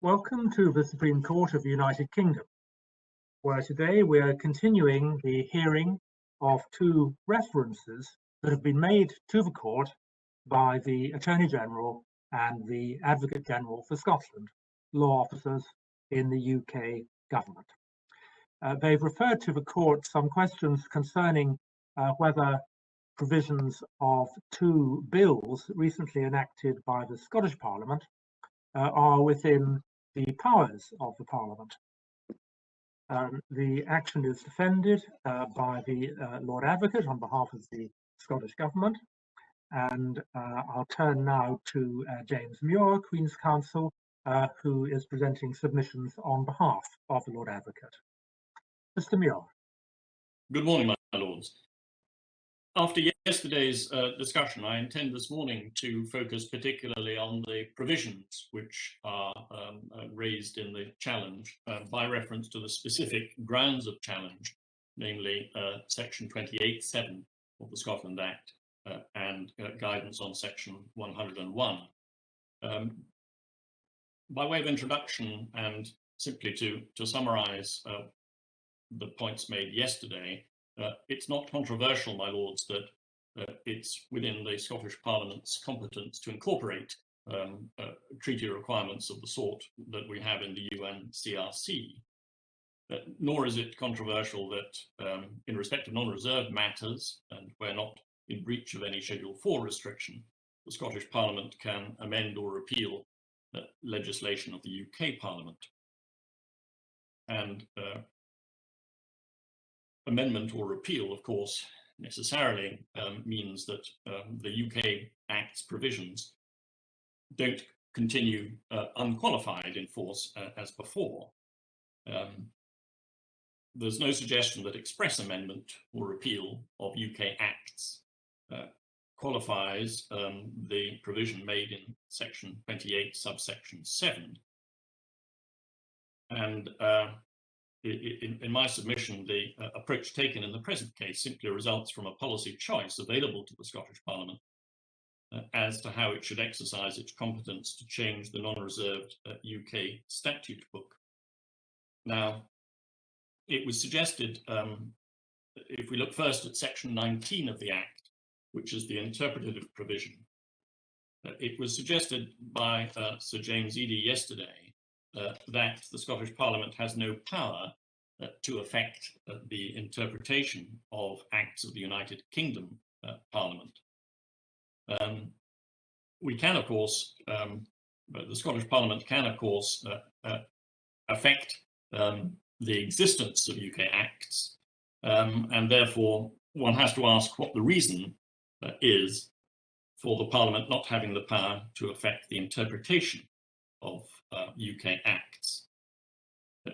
Welcome to the Supreme Court of the United Kingdom, where today we are continuing the hearing of two references that have been made to the court by the Attorney General and the Advocate General for Scotland, law officers in the UK government. They've referred to the court some questions concerning whether provisions of two bills recently enacted by the Scottish Parliament are within the powers of the Parliament. The action is defended by the Lord Advocate on behalf of the Scottish Government, and I'll turn now to James Muir, Queen's Counsel, who is presenting submissions on behalf of the Lord Advocate. Mr. Muir. Good morning, my lords. After yesterday's discussion, I intend this morning to focus particularly on the provisions which are raised in the challenge by reference to the specific grounds of challenge, namely Section 28(7) of the Scotland Act and guidance on Section 101. By way of introduction and simply to summarise the points made yesterday, it's not controversial, my lords, that it's within the Scottish Parliament's competence to incorporate treaty requirements of the sort that we have in the UNCRC. Nor is it controversial that in respect of non-reserved matters, and where not in breach of any Schedule 4 restriction, the Scottish Parliament can amend or repeal legislation of the UK Parliament. And amendment or repeal, of course, necessarily means that the UK Act's provisions don't continue unqualified in force as before. There's no suggestion that express amendment or repeal of UK Acts qualifies the provision made in Section 28, subsection 7. And in my submission, the approach taken in the present case simply results from a policy choice available to the Scottish Parliament as to how it should exercise its competence to change the non-reserved UK statute book. Now, it was suggested, if we look first at Section 19 of the Act, which is the interpretative provision, it was suggested by Sir James Eadie yesterday that the Scottish Parliament has no power to affect the interpretation of acts of the United Kingdom Parliament. We can, of course, the Scottish Parliament can, of course, affect the existence of UK acts, and therefore one has to ask what the reason is for the Parliament not having the power to affect the interpretation of UK acts.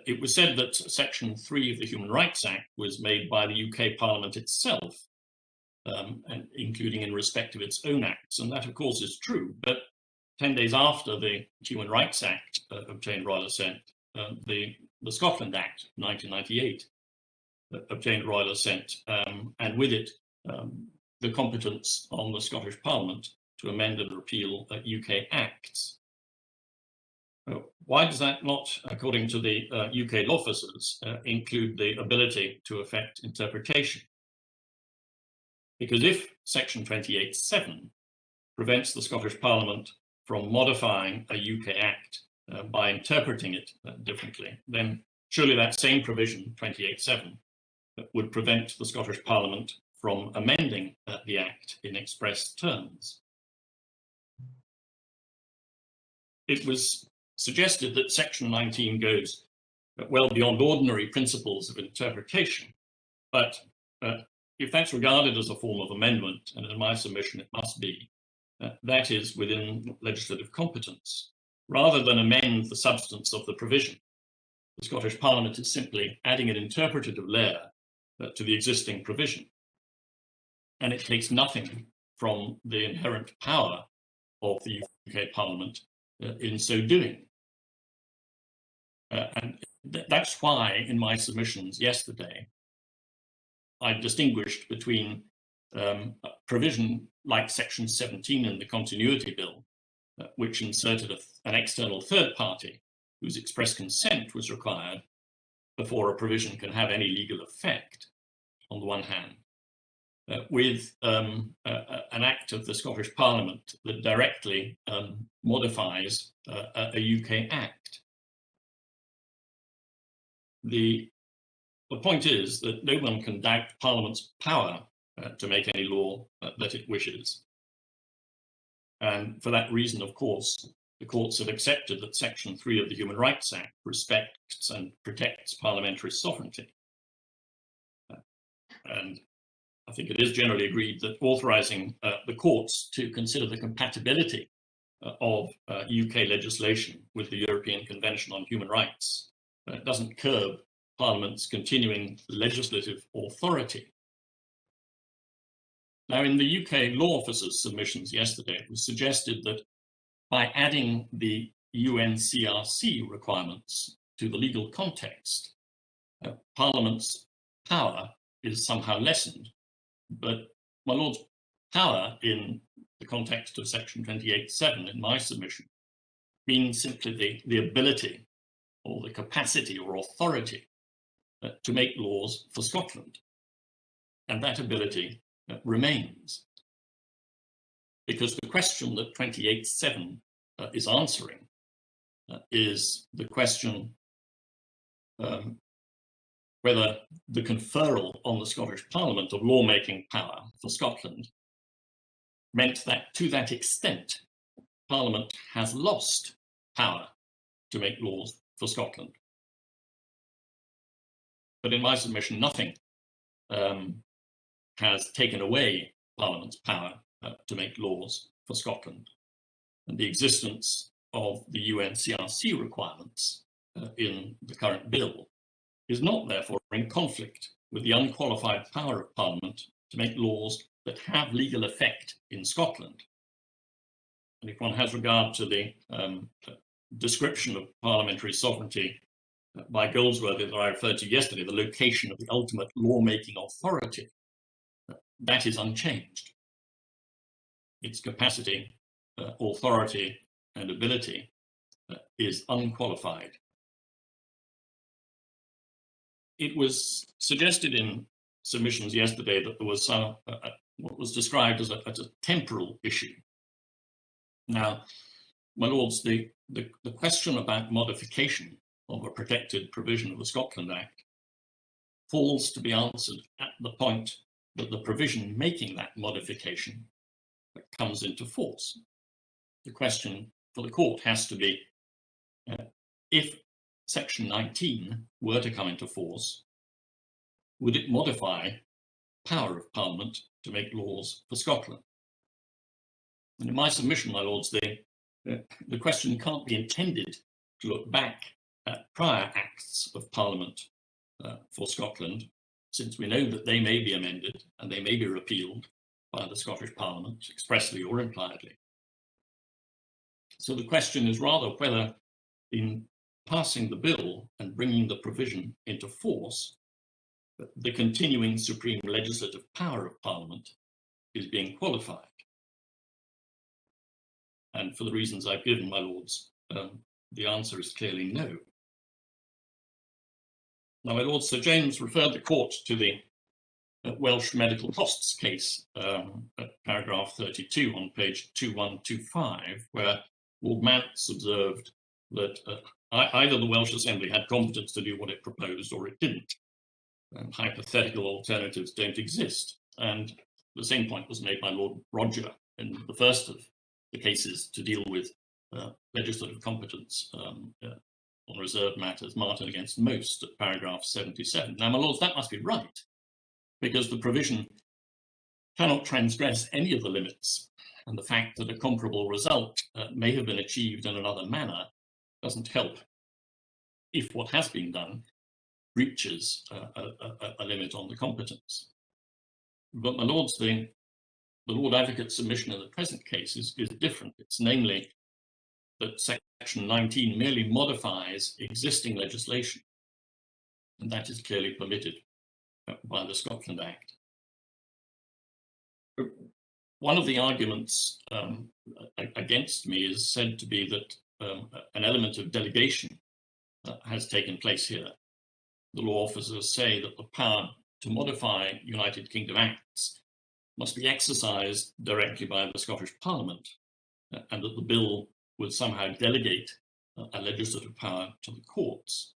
It was said that Section 3 of the Human Rights Act was made by the UK Parliament itself, and including in respect of its own acts, and that of course is true, but 10 days after the Human Rights Act obtained royal assent, the Scotland Act 1998 obtained royal assent, and with it the competence on the Scottish Parliament to amend and repeal UK acts. Why does that not, according to the UK law officers, include the ability to affect interpretation? Because if Section 28(7) prevents the Scottish Parliament from modifying a UK Act by interpreting it differently, then surely that same provision, 28(7), would prevent the Scottish Parliament from amending the Act in express terms. It was suggested that Section 19 goes well beyond ordinary principles of interpretation, but if that's regarded as a form of amendment, and in my submission it must be, that is within legislative competence. Rather than amend the substance of the provision, the Scottish Parliament is simply adding an interpretative layer to the existing provision, and it takes nothing from the inherent power of the UK Parliament in so doing. And that's why in my submissions yesterday, I distinguished between a provision like Section 17 in the Continuity Bill, which inserted an external third party whose express consent was required before a provision can have any legal effect, on the one hand, with an act of the Scottish Parliament that directly modifies a UK Act. The point is that no one can doubt Parliament's power to make any law that it wishes. And for that reason, of course, the courts have accepted that Section 3 of the Human Rights Act respects and protects parliamentary sovereignty. And I think it is generally agreed that authorising the courts to consider the compatibility of UK legislation with the European Convention on Human Rights doesn't curb Parliament's continuing legislative authority. Now, in the UK Law Office's submissions yesterday, it was suggested that by adding the UNCRC requirements to the legal context, Parliament's power is somehow lessened. But, my Lords, power in the context of Section 28(7 in my submission means simply the ability or the capacity or authority to make laws for Scotland. And that ability remains. Because the question that 28(7 is answering is the question whether the conferral on the Scottish Parliament of lawmaking power for Scotland meant that to that extent, Parliament has lost power to make laws for Scotland. But in my submission, nothing has taken away Parliament's power to make laws for Scotland. And the existence of the UNCRC requirements in the current bill is not therefore in conflict with the unqualified power of Parliament to make laws that have legal effect in Scotland. And if one has regard to the description of parliamentary sovereignty by Goldsworthy that I referred to yesterday, the location of the ultimate lawmaking authority, that is unchanged. Its capacity, authority, and ability is unqualified. It was suggested in submissions yesterday that there was what was described as a temporal issue. Now, my Lords, the question about modification of a protected provision of the Scotland Act falls to be answered at the point that the provision making that modification comes into force. The question for the court has to be, if Section 19 were to come into force, would it modify power of Parliament to make laws for Scotland? And in my submission, my Lords, the question can't be intended to look back at prior acts of Parliament for Scotland, since we know that they may be amended and they may be repealed by the Scottish Parliament, expressly or impliedly. So the question is rather whether, in passing the bill and bringing the provision into force, the continuing supreme legislative power of Parliament is being qualified. And for the reasons I've given, my Lords, the answer is clearly no. Now, my Lord, Sir James referred the court to the Welsh medical costs case at paragraph 32 on page 2125, where Lord Mance observed that either the Welsh Assembly had competence to do what it proposed or it didn't. Hypothetical alternatives don't exist. And the same point was made by Lord Roger in the first of the cases to deal with legislative competence on reserved matters, Martin against Most, at paragraph 77. Now, my Lords, that must be right, because the provision cannot transgress any of the limits, and the fact that a comparable result may have been achieved in another manner doesn't help if what has been done reaches a limit on the competence. But, my Lords, the Lord Advocate's submission in the present case is different. It's namely that Section 19 merely modifies existing legislation, and that is clearly permitted by the Scotland Act. One of the arguments against me is said to be that an element of delegation has taken place here. The law officers say that the power to modify United Kingdom Acts must be exercised directly by the Scottish Parliament, and that the bill would somehow delegate a legislative power to the courts.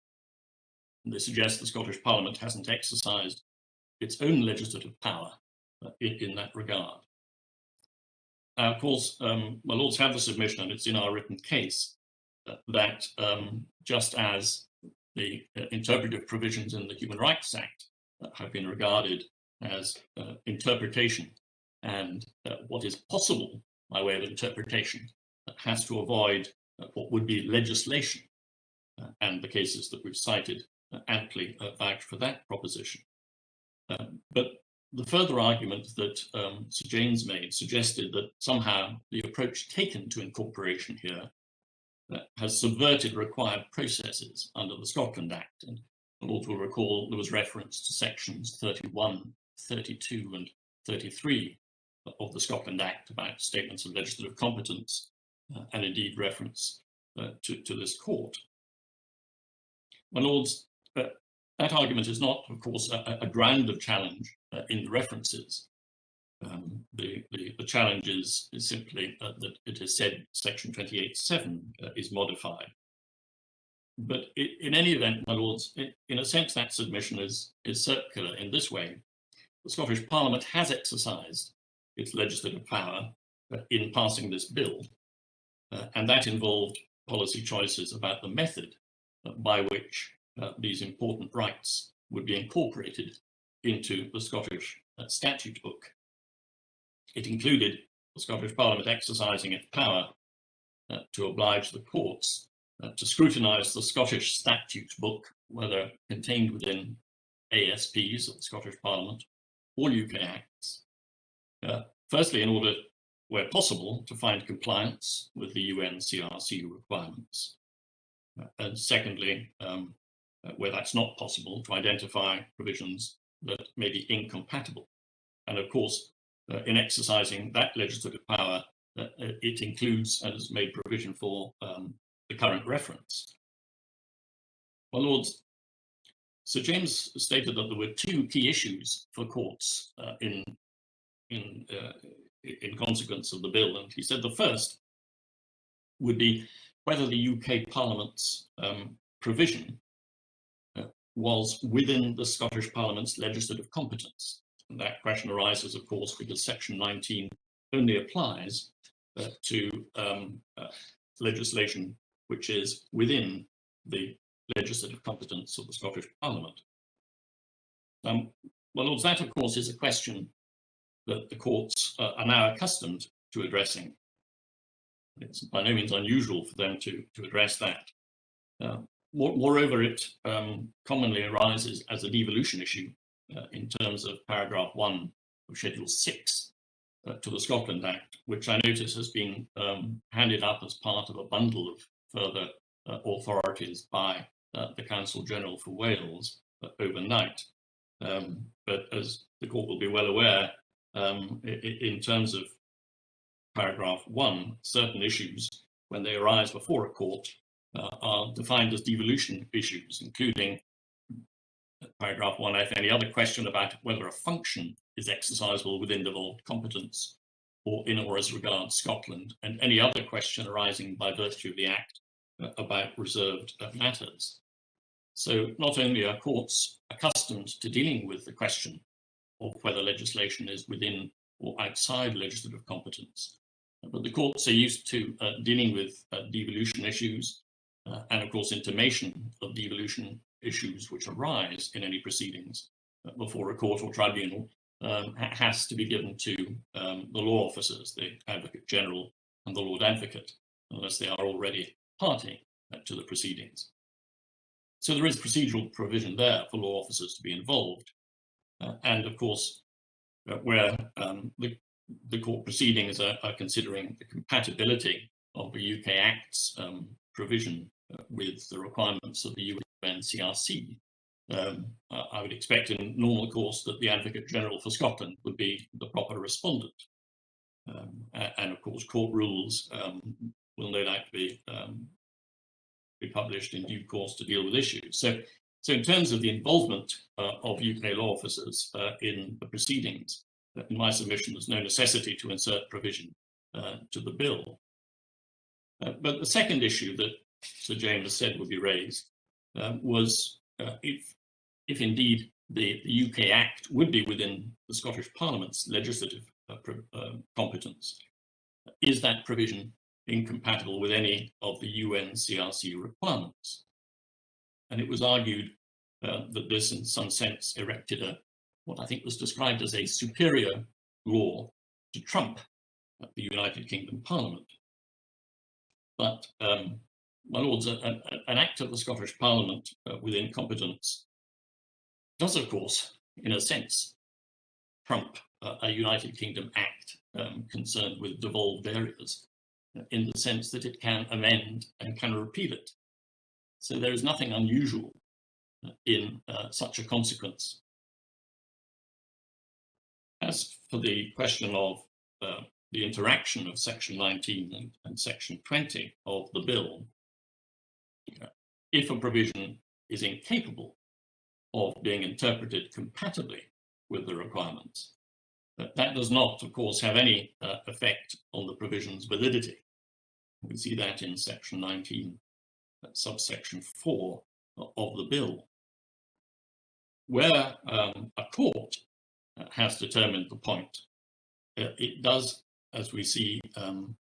And they suggest the Scottish Parliament hasn't exercised its own legislative power in that regard. Now, of course, my Lords have the submission, and it's in our written case, that just as the interpretive provisions in the Human Rights Act have been regarded as interpretation, and what is possible by way of interpretation has to avoid what would be legislation, and the cases that we've cited amply vouch for that proposition. But the further argument that Sir James made suggested that somehow the approach taken to incorporation here has subverted required processes under the Scotland Act. And the Lords will recall there was reference to sections 31, 32 and 33 of the Scotland Act about statements of legislative competence, and indeed reference to this court. My Lords, that argument is not, of course, a ground of challenge in the references. The challenge is simply that it is said section 28(7) is modified. But in any event, my Lords, in a sense that submission is circular in this way. The Scottish Parliament has exercised its legislative power in passing this bill, and that involved policy choices about the method by which these important rights would be incorporated into the Scottish statute book. It included the Scottish Parliament exercising its power to oblige the courts to scrutinise the Scottish statute book, whether contained within ASPs of the Scottish Parliament or UK Acts. Firstly, in order, where possible, to find compliance with the UNCRC requirements. And secondly, where that's not possible, to identify provisions that may be incompatible. And of course, in exercising that legislative power, it includes and has made provision for the current reference. My Lords, Sir James stated that there were two key issues for courts in consequence of the bill, and he said the first would be whether the UK Parliament's provision was within the Scottish Parliament's legislative competence. And that question arises, of course, because section 19 only applies to legislation which is within the legislative competence of the Scottish Parliament. Well, Lords, that, of course, is a question that the courts are now accustomed to addressing. It's by no means unusual for them to address that. Moreover, it commonly arises as a devolution issue in terms of paragraph 1 of Schedule 6 to the Scotland Act, which I notice has been handed up as part of a bundle of further authorities by the Counsel General for Wales overnight. But as the court will be well aware, in terms of paragraph 1, certain issues, when they arise before a court, are defined as devolution issues, including paragraph 1F, any other question about whether a function is exercisable within devolved competence or in or as regards Scotland, and any other question arising by virtue of the Act about reserved matters. So not only are courts accustomed to dealing with the question of whether legislation is within or outside legislative competence, but the courts are used to dealing with devolution issues, and of course intimation of devolution issues which arise in any proceedings before a court or tribunal has to be given to the law officers, the Advocate General and the Lord Advocate, unless they are already party to the proceedings. So there is procedural provision there for law officers to be involved. And of course, where the court proceedings are considering the compatibility of the UK Act's provision with the requirements of the UNCRC, I would expect in normal course that the Advocate General for Scotland would be the proper respondent. And of course, court rules will no doubt be be published in due course to deal with issues. So in terms of the involvement of UK law officers in the proceedings, in my submission, there's no necessity to insert provision to the bill. But the second issue that Sir James said would be raised was if indeed the UK Act would be within the Scottish Parliament's legislative competence, is that provision incompatible with any of the UNCRC requirements? And it was argued that this, in some sense, erected what I think was described as a superior law to trump the United Kingdom Parliament. But, my lords, an act of the Scottish Parliament within competence does, of course, in a sense, trump a United Kingdom Act concerned with devolved areas, in the sense that it can amend and can repeal it. So there is nothing unusual in such a consequence. As for the question of the interaction of Section 19 and Section 20 of the bill, if a provision is incapable of being interpreted compatibly with the requirements, that does not, of course, have any effect on the provision's validity. We see that in Section 19, subsection 4 of the bill, where a court has determined the point. It does, as we see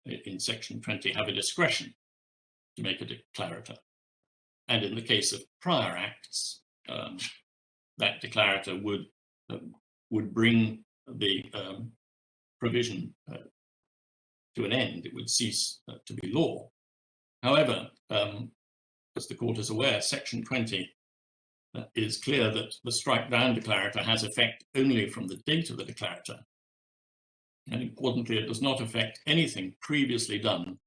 in Section 20, have a discretion to make a declarator. And in the case of prior acts, that declarator would bring the provision to an end. It would cease to be law. However, as the court is aware, Section 20 is clear that the strike down declarator has effect only from the date of the declarator. And importantly, it does not affect anything previously done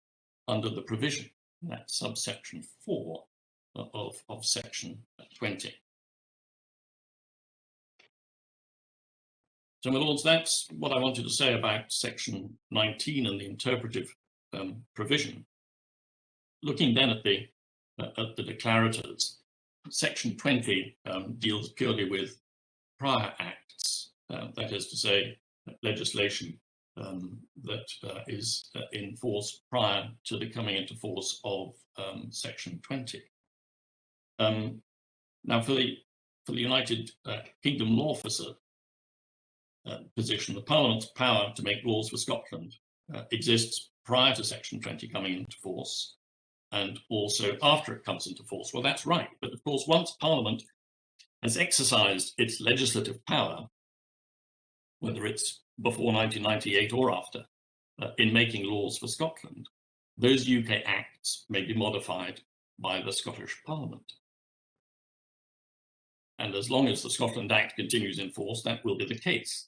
under the provision, that's subsection 4 of Section 20. So, my lords, that's what I wanted to say about Section 19 and the interpretive provision. Looking then at the declarators, Section 20 deals purely with prior acts, that is to say, legislation that is in force prior to the coming into force of Section 20. Now, for the United Kingdom law officer position, the Parliament's power to make laws for Scotland exists prior to Section 20 coming into force, and also after it comes into force. Well, that's right. But of course, once Parliament has exercised its legislative power, whether it's before 1998 or after, in making laws for Scotland, those UK acts may be modified by the Scottish Parliament. And as long as the Scotland Act continues in force, that will be the case.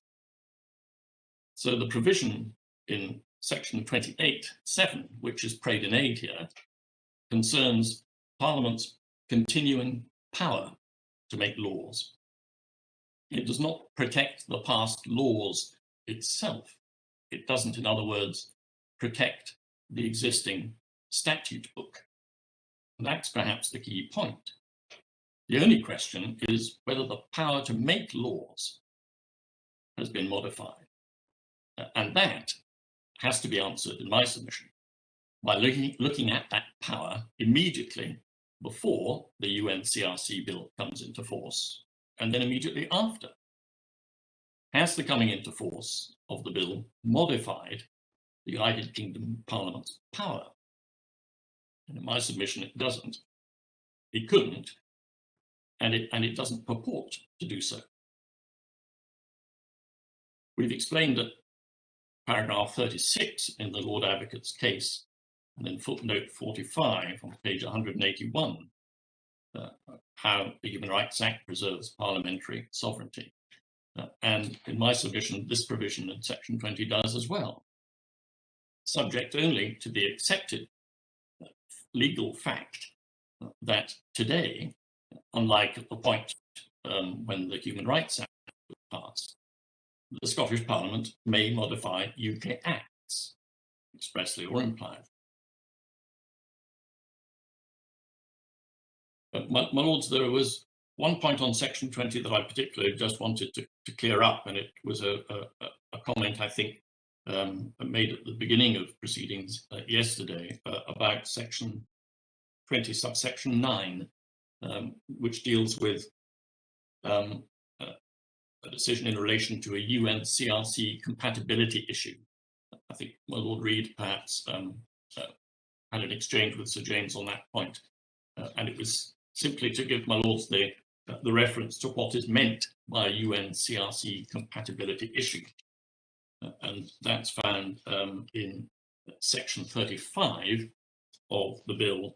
So the provision in Section 28(7), which is prayed in aid here, concerns Parliament's continuing power to make laws. It does not protect the past laws itself. It doesn't, in other words, protect the existing statute book. And that's perhaps the key point. The only question is whether the power to make laws has been modified. And that has to be answered in my submission by looking at that power immediately before the UNCRC bill comes into force, and then immediately after. Has the coming into force of the bill modified the United Kingdom Parliament's power? And in my submission, it doesn't. It couldn't, and it doesn't purport to do so. We've explained at paragraph 36 in the Lord Advocate's case, and in footnote 45 on page 181, how the Human Rights Act preserves parliamentary sovereignty. And in my submission, this provision in Section 20 does as well, subject only to the accepted legal fact that today, unlike at the point when the Human Rights Act was passed, the Scottish Parliament may modify UK acts, expressly or implied. My Lords, there was one point on section 20 that I particularly just wanted to clear up, and it was a comment, I think, made at the beginning of proceedings yesterday about section 20, subsection 9, which deals with a decision in relation to a UNCRC compatibility issue. I think my Lord Reid perhaps had an exchange with Sir James on that point, and it was simply to give my Lords the reference to what is meant by a UNCRC compatibility issue. And that's found in section 35 of the bill,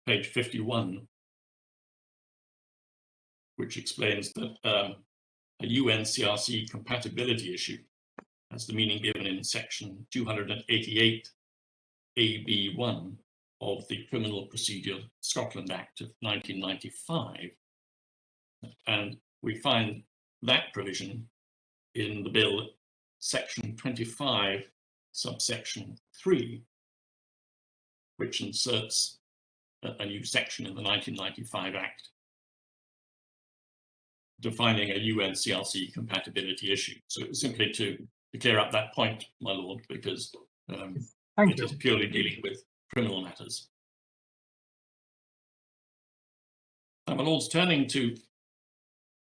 page 51, which explains that a UNCRC compatibility issue has the meaning given in section 288 AB1 of the Criminal Procedure Scotland Act of 1995. And we find that provision in the bill, section 25, subsection 3, which inserts a new section in the 1995 Act defining a UNCRC compatibility issue. So it was simply to clear up that point, my Lord, because it is purely dealing with criminal matters. Now, my Lords, turning to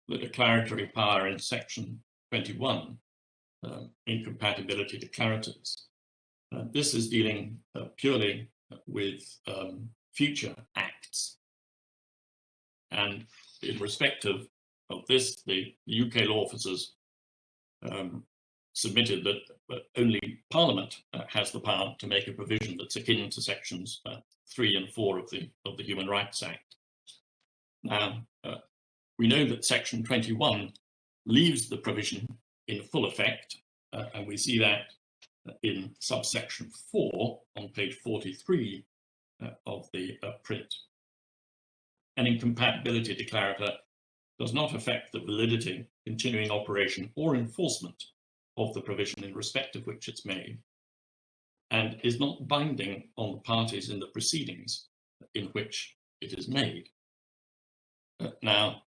the declaratory power in section 21, incompatibility declaratives. This is dealing purely with future acts. And in respect of this, the UK law officers submitted that only Parliament has the power to make a provision that's akin to sections 3 and 4 of the Human Rights Act. Now, we know that section 21 leaves the provision in full effect, and we see that in subsection 4 on page 43 of the print. An incompatibility declarator does not affect the validity, continuing operation, or enforcement of the provision in respect of which it's made, and is not binding on the parties in the proceedings in which it is made. Now,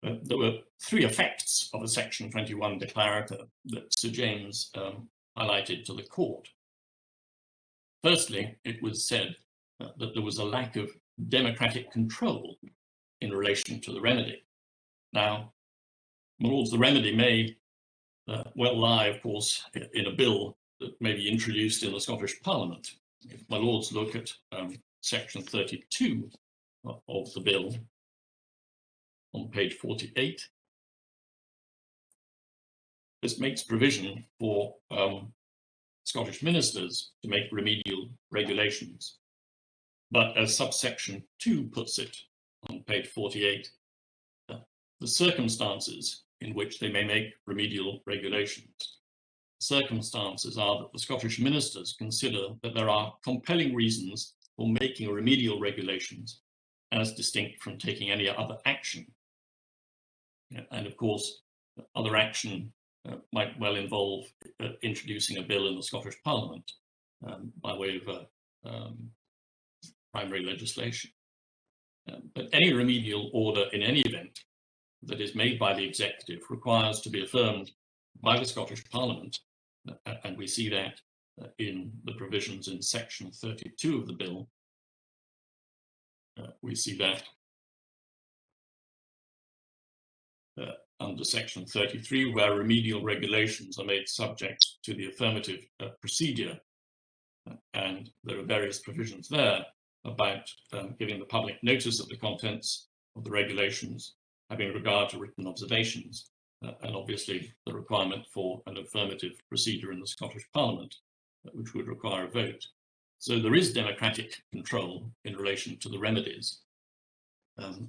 there were 3 effects of a section 21 declarator that Sir James highlighted to the court. Firstly, it was said that there was a lack of democratic control in relation to the remedy. Now, my Lords, the remedy may well lie, of course, in a bill that may be introduced in the Scottish Parliament. If my Lords look at section 32 of the bill on page 48, this makes provision for Scottish ministers to make remedial regulations. But as subsection 2 puts it on page 48, the circumstances in which they may make remedial regulations. Circumstances are that the Scottish ministers consider that there are compelling reasons for making remedial regulations as distinct from taking any other action. And of course, other action might well involve introducing a bill in the Scottish Parliament by way of primary legislation. But any remedial order in any event that is made by the executive requires to be affirmed by the Scottish Parliament, and we see that in the provisions in section 32 of the bill. We see that under section 33, where remedial regulations are made subject to the affirmative procedure, and there are various provisions there about giving the public notice of the contents of the regulations, having regard to written observations, and obviously the requirement for an affirmative procedure in the Scottish Parliament, which would require a vote. So there is democratic control in relation to the remedies.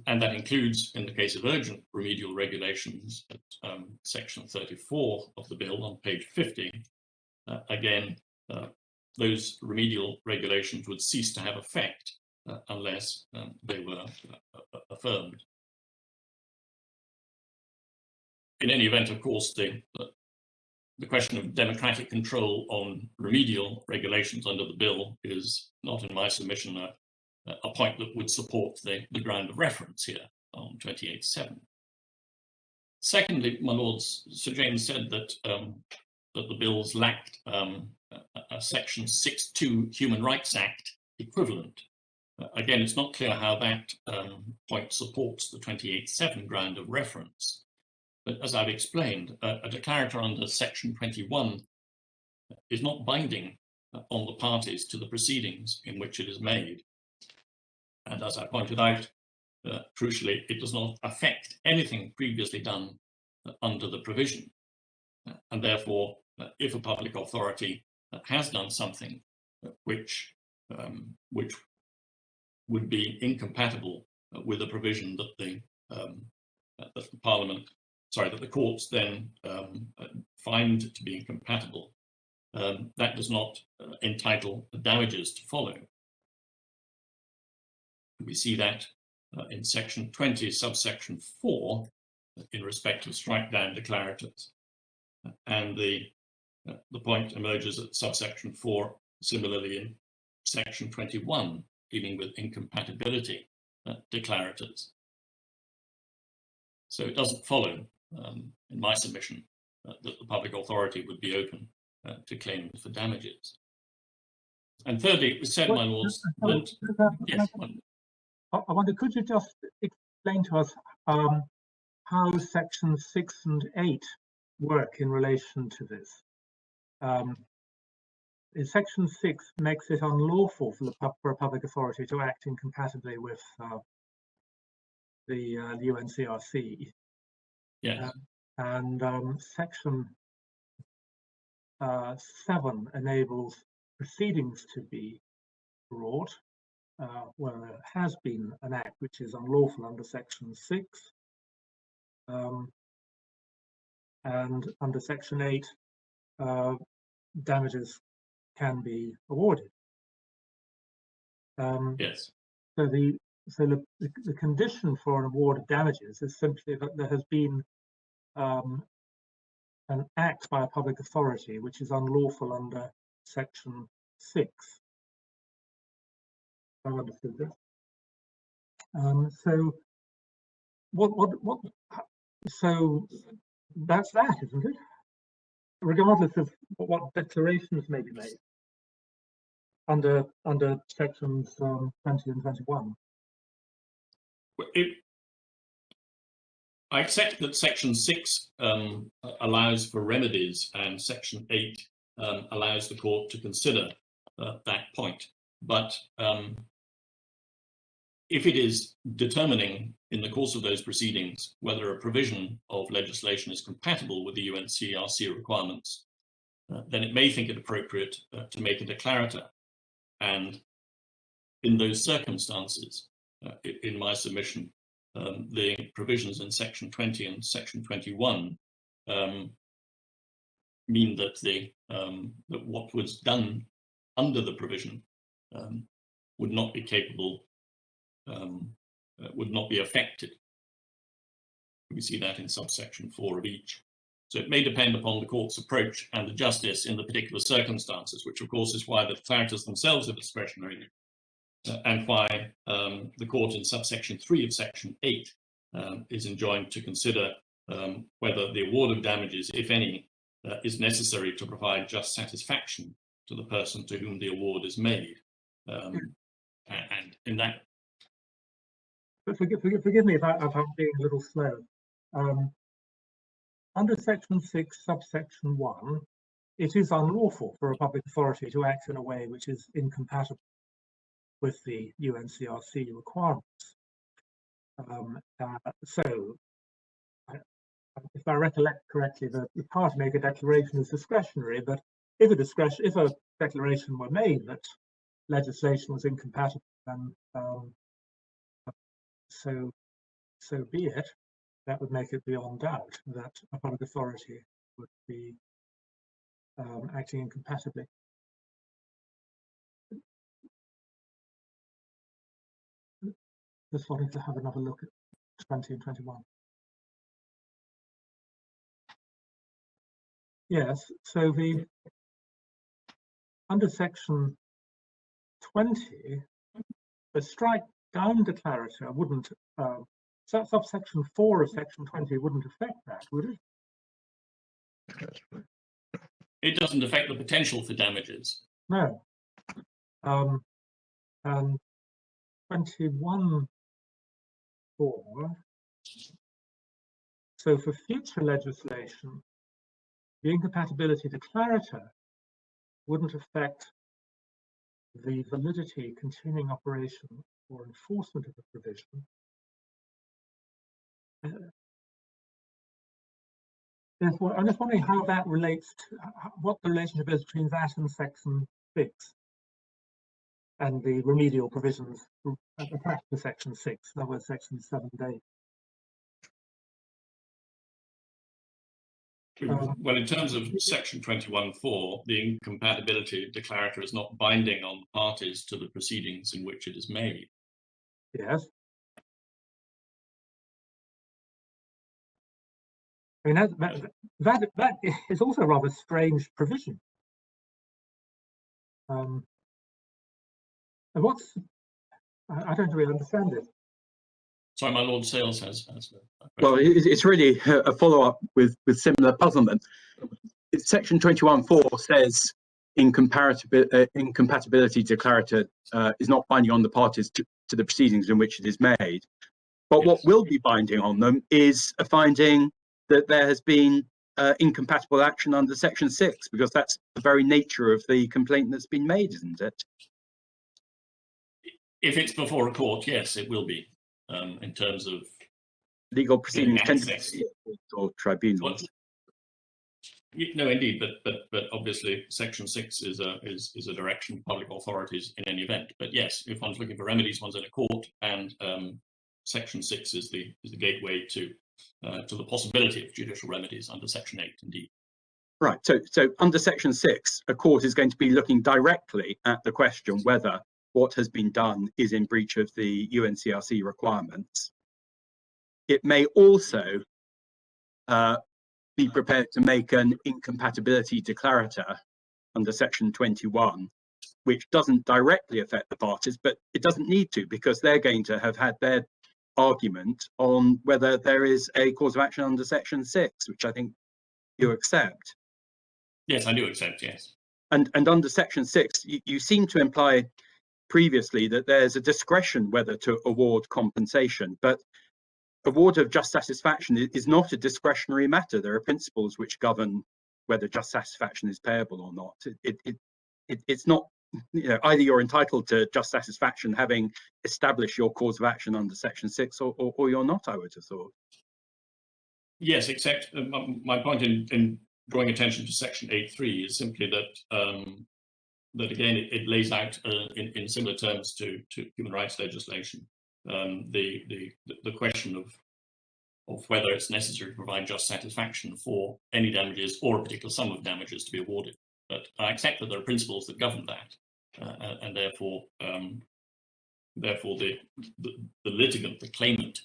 And that includes, in the case of urgent remedial regulations, at section 34 of the bill on page 50, again, those remedial regulations would cease to have effect unless they were affirmed. In any event, of course, the question of democratic control on remedial regulations under the bill is not, in my submission, a point that would support the ground of reference here on 28.7. Secondly, my lords, Sir James said that that the bills lacked a Section 6.2 Human Rights Act equivalent. Again, it's not clear how that point supports the 28.7 ground of reference. But as I've explained, a declarator under Section 21 is not binding on the parties to the proceedings in which it is made. And as I pointed out, crucially, it does not affect anything previously done under the provision. And therefore, if a public authority has done something which would be incompatible with a provision that the courts then find to be incompatible, that does not entitle the damages to follow. We see that in Section 20, subsection 4, in respect of strike-down declarators. And the point emerges at subsection 4, similarly in Section 21, dealing with incompatibility declarators. So it doesn't follow, in my submission, that the public authority would be open to claims for damages. And thirdly, it was said, my lords, that yes. I wonder, could you just explain to us how sections 6 and 8 work in relation to this? In section 6 makes it unlawful for a public authority to act incompatibly with the UNCRC. Yes. And section 7 enables proceedings to be brought where there has been an act which is unlawful under section 6. And under section 8, damages can be awarded. Yes. So the condition for an award of damages is simply that there has been an act by a public authority which is unlawful under section 6. I've understood this. So so that's that, isn't it? Regardless of what declarations may be made under sections 20 and 21. I accept that section 6 allows for remedies and section 8 allows the court to consider that point. But if it is determining in the course of those proceedings whether a provision of legislation is compatible with the UNCRC requirements, then it may think it appropriate to make a declarator. And in those circumstances, in my submission, the provisions in section 20 and section 21 mean that that what was done under the provision would not be capable, would not be affected. We see that in subsection 4 of each. So it may depend upon the court's approach and the justice in the particular circumstances, which of course is why the declarators themselves are discretionary, and why the court in subsection 3 of section 8 is enjoined to consider whether the award of damages, if any, is necessary to provide just satisfaction to the person to whom the award is made. And in that... But forgive me if I'm being a little slow. Under section 6, subsection 1, it is unlawful for a public authority to act in a way which is incompatible with the UNCRC requirements. So, if I recollect correctly, the power to make a declaration is discretionary, but if a declaration were made that legislation was incompatible, then so be it. That would make it beyond doubt that a public authority would be acting incompatibly. Just wanted to have another look at 20 and 21. Yes, so under section 20, a strike down declarator wouldn't, subsection 4 of section 20 wouldn't affect that, would it? It doesn't affect the potential for damages. No. And 21.4. So for future legislation, the incompatibility declarator wouldn't affect the validity, continuing operation, or enforcement of the provision. Therefore, I'm just wondering how that relates to what the relationship is between that and section 6 and the remedial provisions attached to section 6, in other words, section 7 and 8. Well, in terms of section 21.4, the incompatibility declarator is not binding on parties to the proceedings in which it is made. Yes. I mean, that is also a rather strange provision. And I don't really understand it. Sorry, my Lord Sales has well, it's really a follow-up with similar puzzlement. Section 21.4 says incompatibility declarator is not binding on the parties to the proceedings in which it is made. But yes, what will be binding on them is a finding that there has been incompatible action under section 6, because that's the very nature of the complaint that's been made, isn't it? If it's before a court, yes, it will be, in terms of legal proceedings or tribunals. Well, no, indeed, but obviously section 6 is a direction of public authorities in any event. But yes, if one's looking for remedies, one's in a court, and section 6 is the gateway to the possibility of judicial remedies under section 8, indeed. Right. So under section 6, a court is going to be looking directly at the question whether what has been done is in breach of the UNCRC requirements. It may also be prepared to make an incompatibility declarator under section 21, which doesn't directly affect the parties, but it doesn't need to, because they're going to have had their argument on whether there is a cause of action under section 6, which I think you accept. Yes, I do accept, yes. And under section 6, you seem to imply previously that there's a discretion whether to award compensation, but award of just satisfaction is not a discretionary matter. There are principles which govern whether just satisfaction is payable or not. It's not, either you're entitled to just satisfaction having established your cause of action under section 6, or you're not, I would have thought. Yes, except my point in drawing attention to section 8.3 is simply that that again it lays out in similar terms to human rights legislation the question of whether it's necessary to provide just satisfaction for any damages or a particular sum of damages to be awarded. But I accept that there are principles that govern that, and therefore the litigant, the claimant,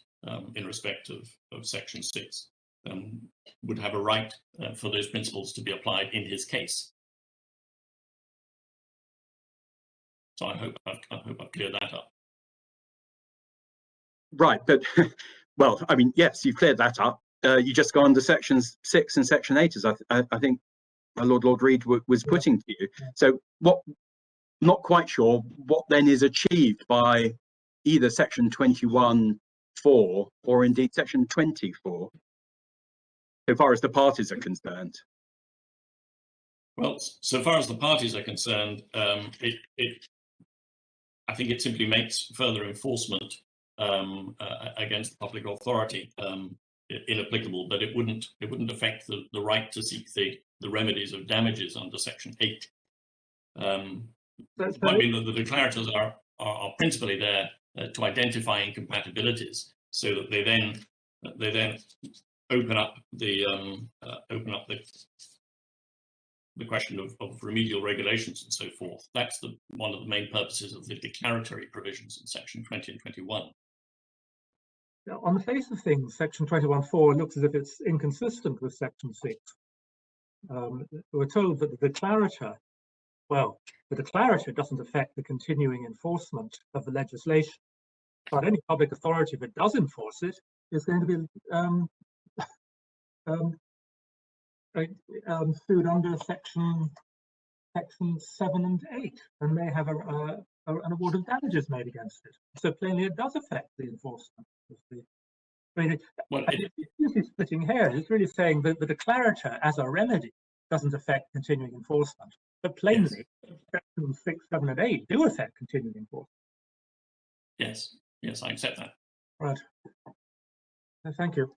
in respect of section 6, would have a right for those principles to be applied in his case. So I hope I've cleared that up. Right, but well, I mean, yes, you've cleared that up. You just go under sections 6 and section 8, as I think my Lord Reed was putting to you. So what? Not quite sure what then is achieved by either section 21.4 or indeed section 24, so far as the parties are concerned. Well, so far as the parties are concerned, I think it simply makes further enforcement against the public authority inapplicable, but it wouldn't affect the right to seek the remedies of damages under section 8. I mean, the declarators are principally there to identify incompatibilities, so that they then open up the question of remedial regulations and so forth. That's one of the main purposes of the declaratory provisions in section 20 and 21. Now, on the face of things, section 21.4 looks as if it's inconsistent with section 6. We're told that the declarator Well, the declarator doesn't affect the continuing enforcement of the legislation, but any public authority that does enforce it is going to be sued under section 7 and 8, and may have an award of damages made against it. So plainly, it does affect the enforcement of the. Well, it's splitting hairs. It's really saying that the declarator, as a remedy, doesn't affect continuing enforcement, but plainly, yes, sections 6, 7, and 8 do affect continuing enforcement. Yes, yes, I accept that. Right. Thank you.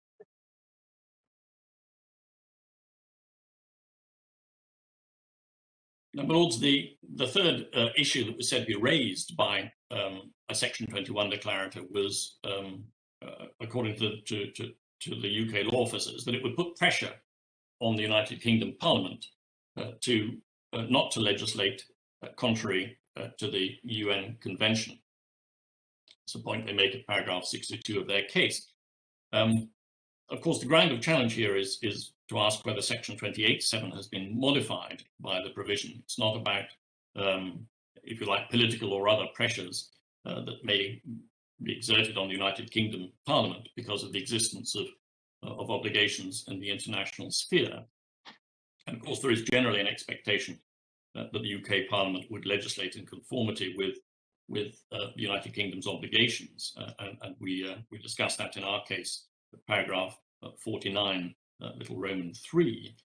Now, my lords, the third issue that was said to be raised by a Section 21 declarator was, according to the UK law officers, that it would put pressure on the United Kingdom Parliament to not to legislate contrary to the UN Convention. It's a point they make at paragraph 62 of their case. Of course, the ground of challenge here is to ask whether Section 28(7) has been modified by the provision. It's not about, if you like, political or other pressures that may be exerted on the United Kingdom Parliament because of the existence of obligations in the international sphere. And of course, there is generally an expectation that the UK Parliament would legislate in conformity with the United Kingdom's obligations, and we discussed that in our case, paragraph 49, little Roman 3.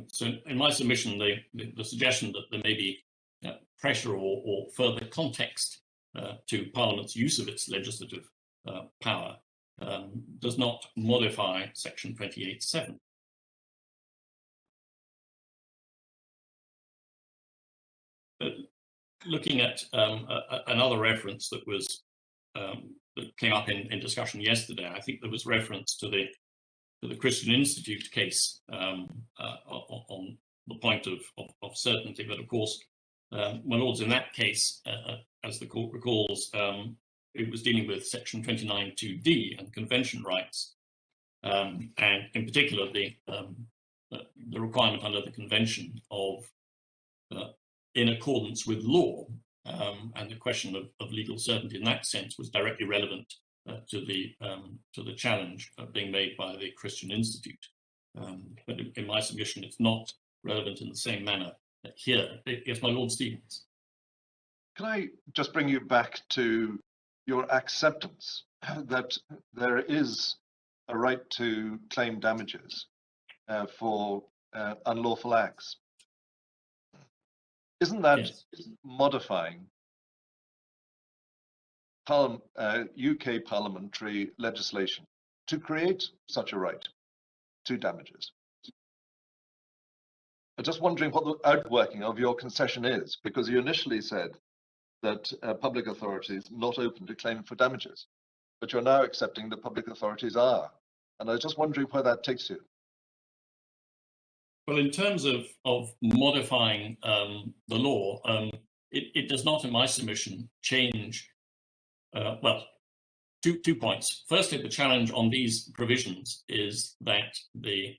So in my submission, the suggestion that there may be pressure or further context to Parliament's use of its legislative power does not modify Section 28(7). Looking at another reference that was that came up in discussion yesterday, I think there was reference to the Christian Institute case on the point of certainty. But of course, my lords, in that case, as the court recalls, it was dealing with Section 29(2)(d) and convention rights, and in particular the requirement under the convention of in accordance with law, and the question of legal certainty in that sense was directly relevant to the challenge being made by the Christian Institute. But in my submission, it's not relevant in the same manner here. Yes, my Lord Stevens. Can I just bring you back to your acceptance that there is a right to claim damages for unlawful acts? Isn't that yes, modifying UK parliamentary legislation to create such a right to damages? I'm just wondering what the outworking of your concession is, because you initially said that public authorities are not open to claim for damages, but you're now accepting that public authorities are. And I was just wondering where that takes you. Well, in terms of modifying the law, it does not, in my submission, change. Well, two points. Firstly, the challenge on these provisions is that the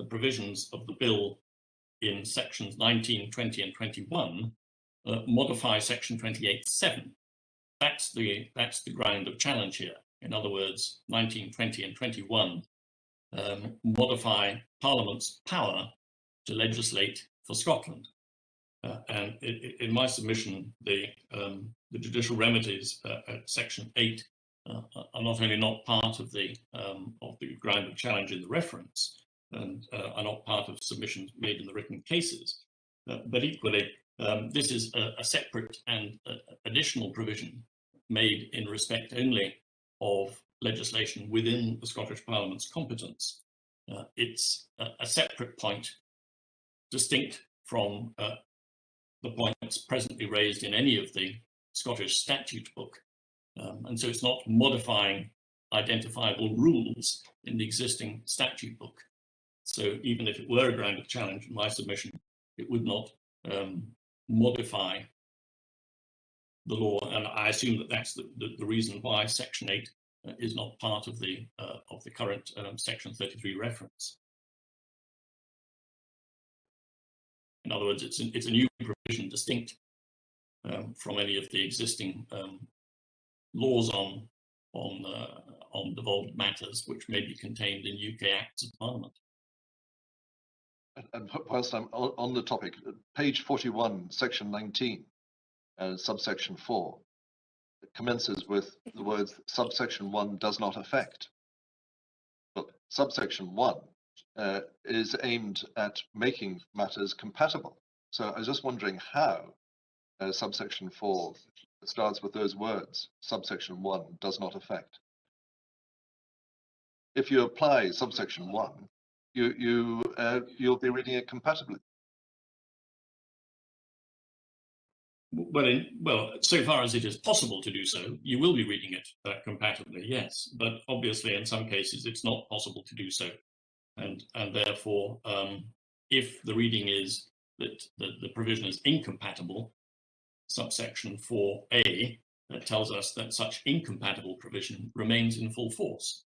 provisions of the bill in sections 19, 20, and 21 modify Section 28(7). That's the ground of challenge here. In other words, 19, 20, and 21 modify Parliament's power to legislate for Scotland. And in my submission, the judicial remedies at Section 8 are not only not part of the ground of challenge in the reference, and are not part of submissions made in the written cases, but equally, this is a separate and additional provision made in respect only of legislation within the Scottish Parliament's competence. It's a separate point, distinct from the points presently raised in any of the Scottish statute book. And so it's not modifying identifiable rules in the existing statute book. So even if it were a ground of challenge in my submission, it would not modify the law. And I assume that that's the reason why Section 8 is not part of the current Section 33 reference. In other words, it's a new provision distinct from any of the existing laws on devolved matters which may be contained in UK Acts of Parliament. And whilst I'm on the topic, page 41, section 19, subsection 4, it commences with the words subsection 1 does not affect. But subsection 1 is aimed at making matters compatible. So I was just wondering how subsection 4 starts with those words, subsection 1 does not affect. If you apply subsection 1, you'll be reading it compatibly. Well, so far as it is possible to do so, you will be reading it compatibly, yes. But obviously, in some cases, it's not possible to do so, and therefore, if the reading is that the provision is incompatible, subsection 4A tells us that such incompatible provision remains in full force.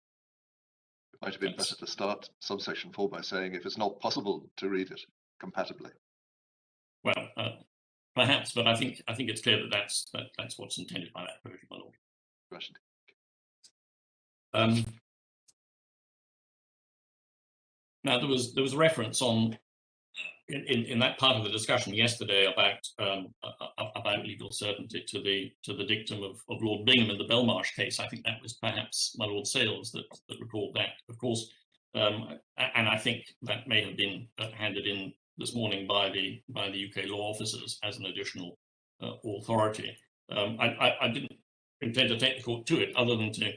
It might have been better to start subsection 4 by saying if it's not possible to read it compatibly. Well, perhaps, but I think it's clear that that's what's intended by that provision, my lord. Now there was a reference on in that part of the discussion yesterday about legal certainty to the dictum of Lord Bingham in the Belmarsh case. I think that was perhaps my Lord Sales that recalled that, of course, and I think that may have been handed in this morning by the UK law officers as an additional authority. I didn't intend to take the court to it, other than to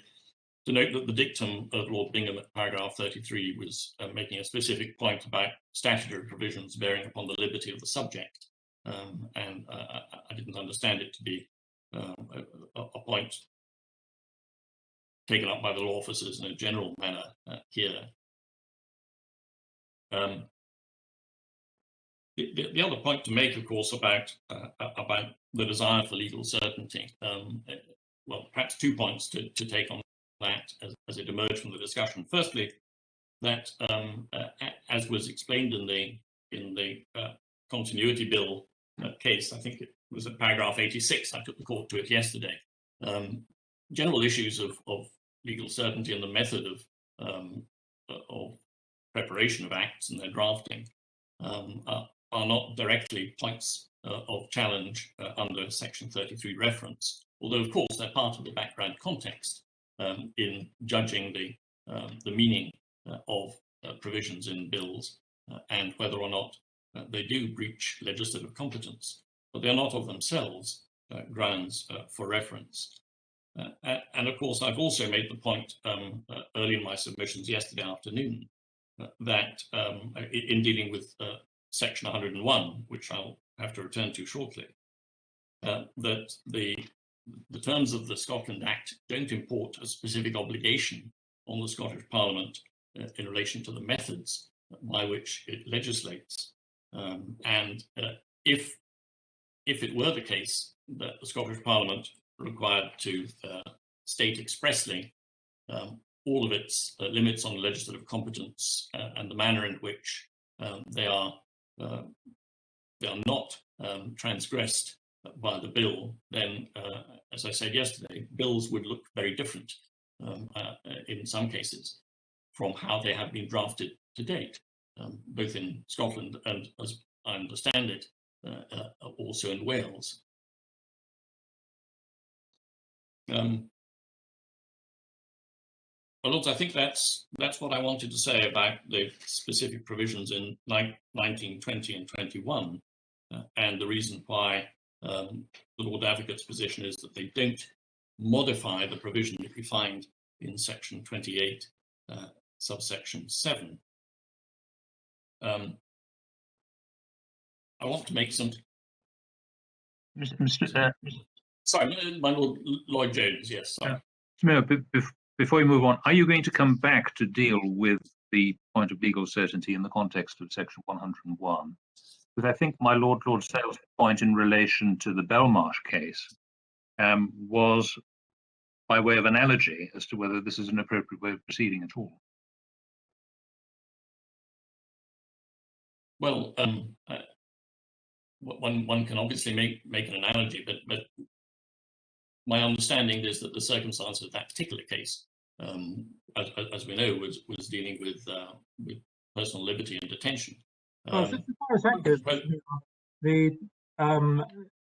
note that the dictum of Lord Bingham at paragraph 33 was making a specific point about statutory provisions bearing upon the liberty of the subject, and I didn't understand it to be a point taken up by the law officers in a general manner here. The other point to make, of course, about the desire for legal certainty, well, perhaps 2 points to take on that as it emerged from the discussion. Firstly, that as was explained in the continuity bill case, I think it was at paragraph 86, I took the court to it yesterday, general issues of legal certainty and the method of preparation of acts and their drafting are not directly points of challenge under section 33 reference, although of course they're part of the background context in judging the meaning of provisions in bills and whether or not they do breach legislative competence, but they're not of themselves grounds for reference. And of course, I've also made the point early in my submissions yesterday afternoon that in dealing with section 101, which I'll have to return to shortly, that the terms of the Scotland Act don't import a specific obligation on the Scottish Parliament in relation to the methods by which it legislates. And if it were the case that the Scottish Parliament required to state expressly all of its limits on legislative competence and the manner in which they are not transgressed by the bill, then, as I said yesterday, bills would look very different in some cases from how they have been drafted to date, both in Scotland and, as I understand it, also in Wales. Well, I think that's what I wanted to say about the specific provisions in 19, 20 and 21, and the reason why the Lord Advocate's position is that they don't modify the provision that we find in section 28, subsection 7. I want to make some... Sorry, my Lord Lloyd Jones, yes, sorry. Before you move on, are you going to come back to deal with the point of legal certainty in the context of section 101? Because I think my Lord Sales' point in relation to the Belmarsh case was by way of analogy as to whether this is an appropriate way of proceeding at all. Well, one can obviously make an analogy, but my understanding is that the circumstance of that particular case, as we know, was dealing with personal liberty and detention. Well, as far as that goes, the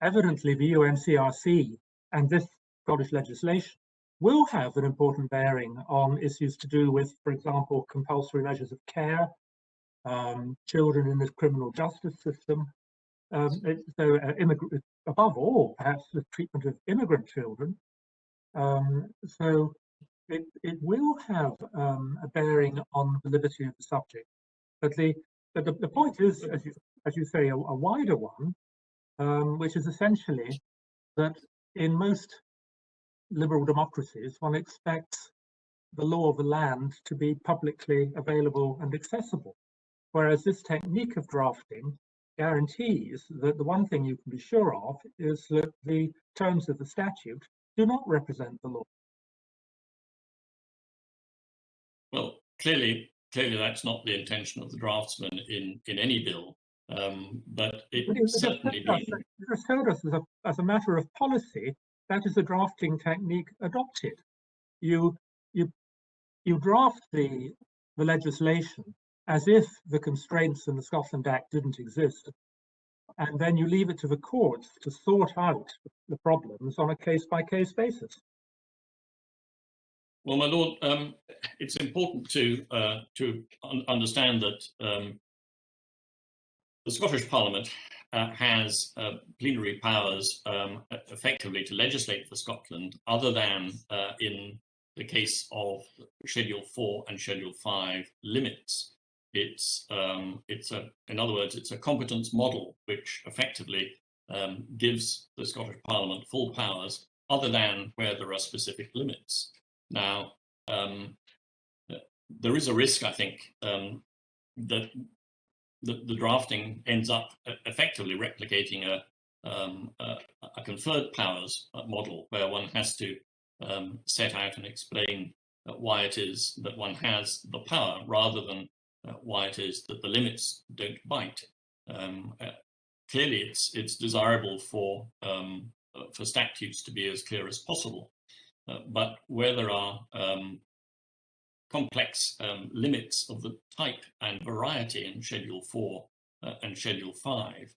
evidently the UNCRC and this Scottish legislation will have an important bearing on issues to do with, for example, compulsory measures of care, children in the criminal justice system. Above all, perhaps the treatment of immigrant children. So it will have a bearing on the liberty of the subject. But the point is, as you say, a wider one, which is essentially that in most liberal democracies, one expects the law of the land to be publicly available and accessible. Whereas this technique of drafting guarantees that the one thing you can be sure of is that the terms of the statute do not represent the law. Well, clearly that's not the intention of the draftsman in any bill, but it certainly has told us as a matter of policy, that is a drafting technique adopted. You draft the legislation as if the constraints in the Scotland Act didn't exist, and then you leave it to the courts to sort out the problems on a case-by-case basis. Well, my lord, it's important to understand that the Scottish Parliament has plenary powers effectively to legislate for Scotland, other than in the case of Schedule 4 and Schedule 5 limits. In other words, it's a competence model which effectively gives the Scottish Parliament full powers, other than where there are specific limits. Now, there is a risk, I think, that the drafting ends up effectively replicating a conferred powers model, where one has to set out and explain why it is that one has the power, rather than why it is that the limits don't bite. Clearly, it's desirable for statutes to be as clear as possible, but where there are complex limits of the type and variety in Schedule 4 and Schedule 5,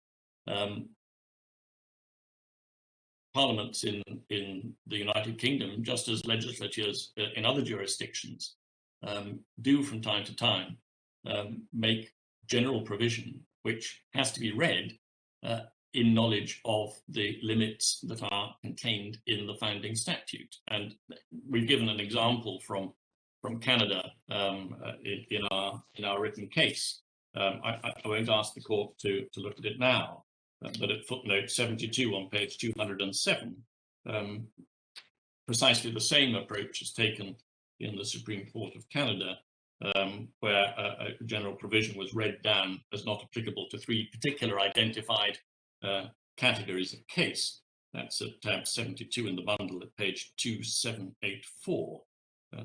parliaments in the United Kingdom, just as legislatures in other jurisdictions, do from time to time make general provision which has to be read in knowledge of the limits that are contained in the founding statute. And we've given an example from Canada in our written case. I won't ask the court to look at it now, but at footnote 72 on page 207, precisely the same approach is taken in the Supreme Court of Canada, where a general provision was read down as not applicable to three particular identified categories of case. That's at tab 72 in the bundle at page 2784,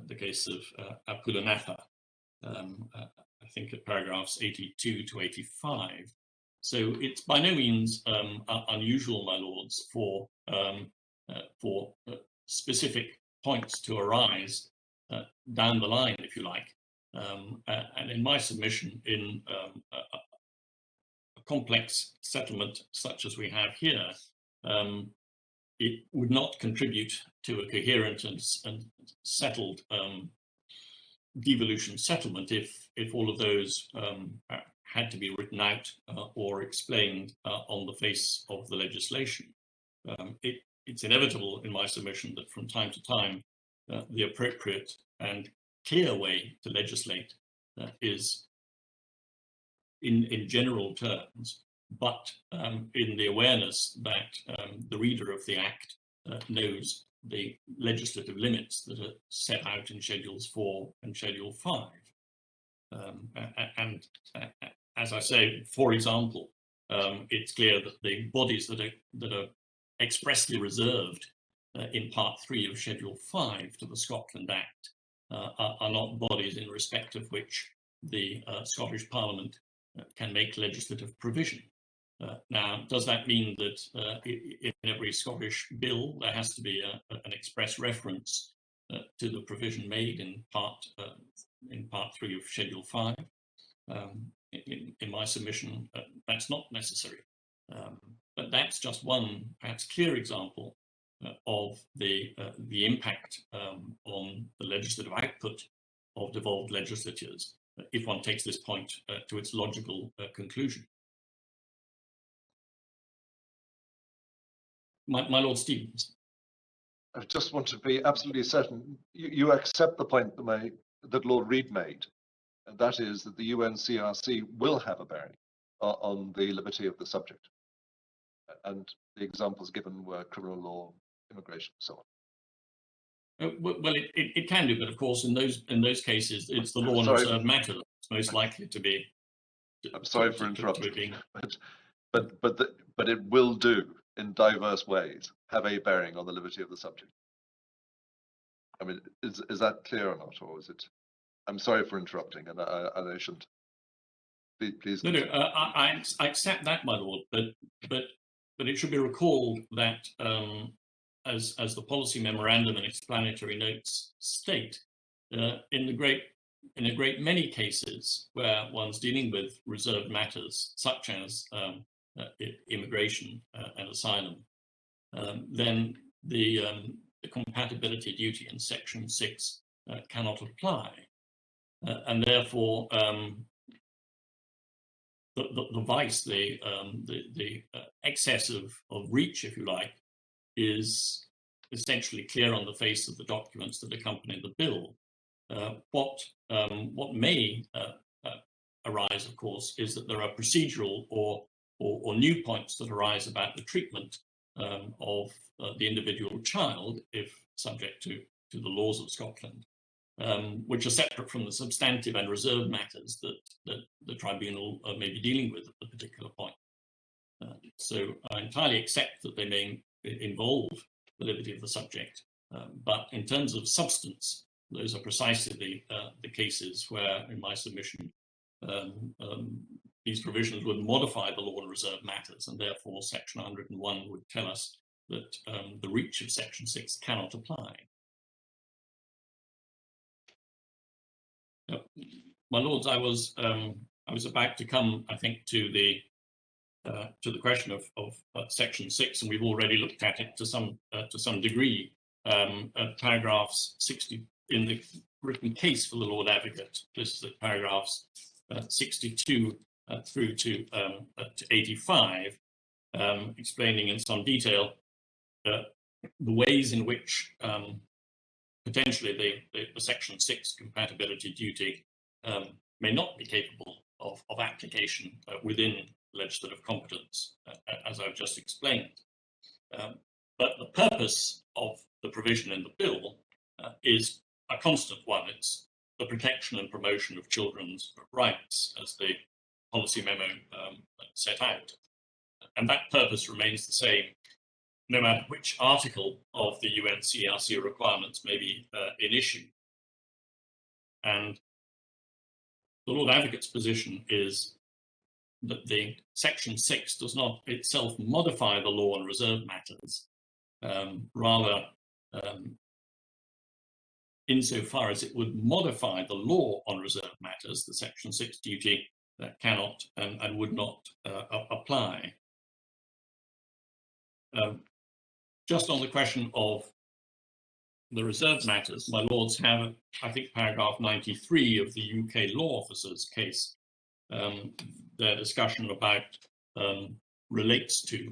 the case of Apulanafa, I think at paragraphs 82 to 85. So it's by no means unusual, my lords, for specific points to arise down the line, if you like. And in my submission, in a complex settlement such as we have here, it would not contribute to a coherent and settled devolution settlement if all of those had to be written out or explained on the face of the legislation. It's inevitable in my submission that from time to time the appropriate and clear way to legislate is in general terms, but in the awareness that the reader of the Act knows the legislative limits that are set out in Schedules 4 and Schedule 5. And as I say, for example, it's clear that the bodies that are expressly reserved in Part 3 of Schedule 5 to the Scotland Act are not bodies in respect of which the Scottish Parliament can make legislative provision. Now, does that mean that in every Scottish bill there has to be an express reference to the provision made in part 3 of Schedule 5? In my submission, that's not necessary. But that's just one perhaps clear example of the impact on the legislative output of devolved legislatures if one takes this point to its logical conclusion. My Lord Stevens. I just want to be absolutely certain you accept the point that Lord Reid made, and that is that the UNCRC will have a bearing on the liberty of the subject. And the examples given were criminal law, immigration, and so on. Well, it can do, but of course, in those cases, it's the law and reserved matter that's most likely to be. I'm sorry for interrupting, but it will do in diverse ways have a bearing on the liberty of the subject. I mean, is that clear or not, or is it? I'm sorry for interrupting, and I shouldn't. Please. No, I accept that, my lord, but it should be recalled that as the policy memorandum and explanatory notes state, in a great many cases where one's dealing with reserved matters such as immigration and asylum, then the compatibility duty in Section 6 cannot apply, and therefore the vice, the excess of reach, if you like, is essentially clear on the face of the documents that accompany the bill. What may arise, of course, is that there are procedural or new points that arise about the treatment of the individual child if subject to the laws of Scotland, which are separate from the substantive and reserved matters that the tribunal may be dealing with at the particular point. So I entirely accept that they may involve the liberty of the subject, but in terms of substance, those are precisely the cases where, in my submission, these provisions would modify the law and reserved matters, and therefore Section 101 would tell us that the reach of Section 6 cannot apply. My lords, I was about to come, I think, to the question of Section 6, and we've already looked at it to some degree. Paragraphs 60 in the written case for the Lord Advocate, this is at paragraphs 62 through to 85, explaining in some detail the ways in which potentially the Section 6 compatibility duty may not be capable of application within legislative competence, as I've just explained. But the purpose of the provision in the bill is a constant one. It's the protection and promotion of children's rights, as the policy memo set out. And that purpose remains the same, no matter which article of the UNCRC requirements may be in issue. And the Lord Advocate's position is that the Section 6 does not itself modify the law and reserved matters, rather insofar as it would modify the law on reserved matters, the Section 6 duty cannot and would not apply. Just on the question of the reserved matters, my lords have, I think, paragraph 93 of the UK law officers case, their discussion about relates to.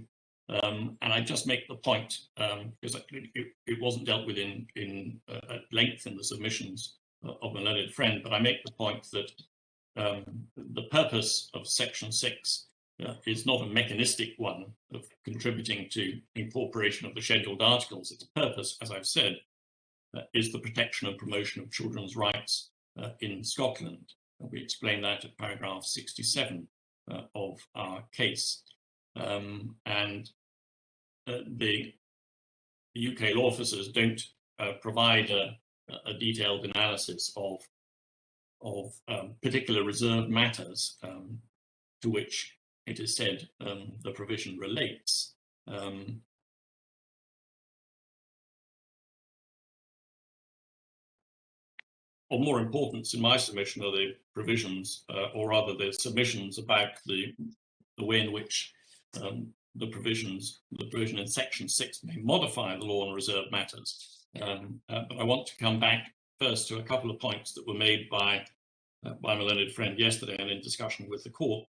And I just make the point, because it wasn't dealt with at length in the submissions of my learned friend, but I make the point that the purpose of Section 6 is not a mechanistic one of contributing to incorporation of the scheduled articles. Its purpose, as I've said, is the protection and promotion of children's rights in Scotland. And we explain that at paragraph 67 of our case. And the UK law officers don't provide a detailed analysis of particular reserved matters to which it is said the provision relates. Of more importance in my submission are the provisions, or rather the submissions about the way in which the provision in section 6 may modify the law on reserved matters. But I want to come back first to a couple of points that were made by my learned friend yesterday and in discussion with the court,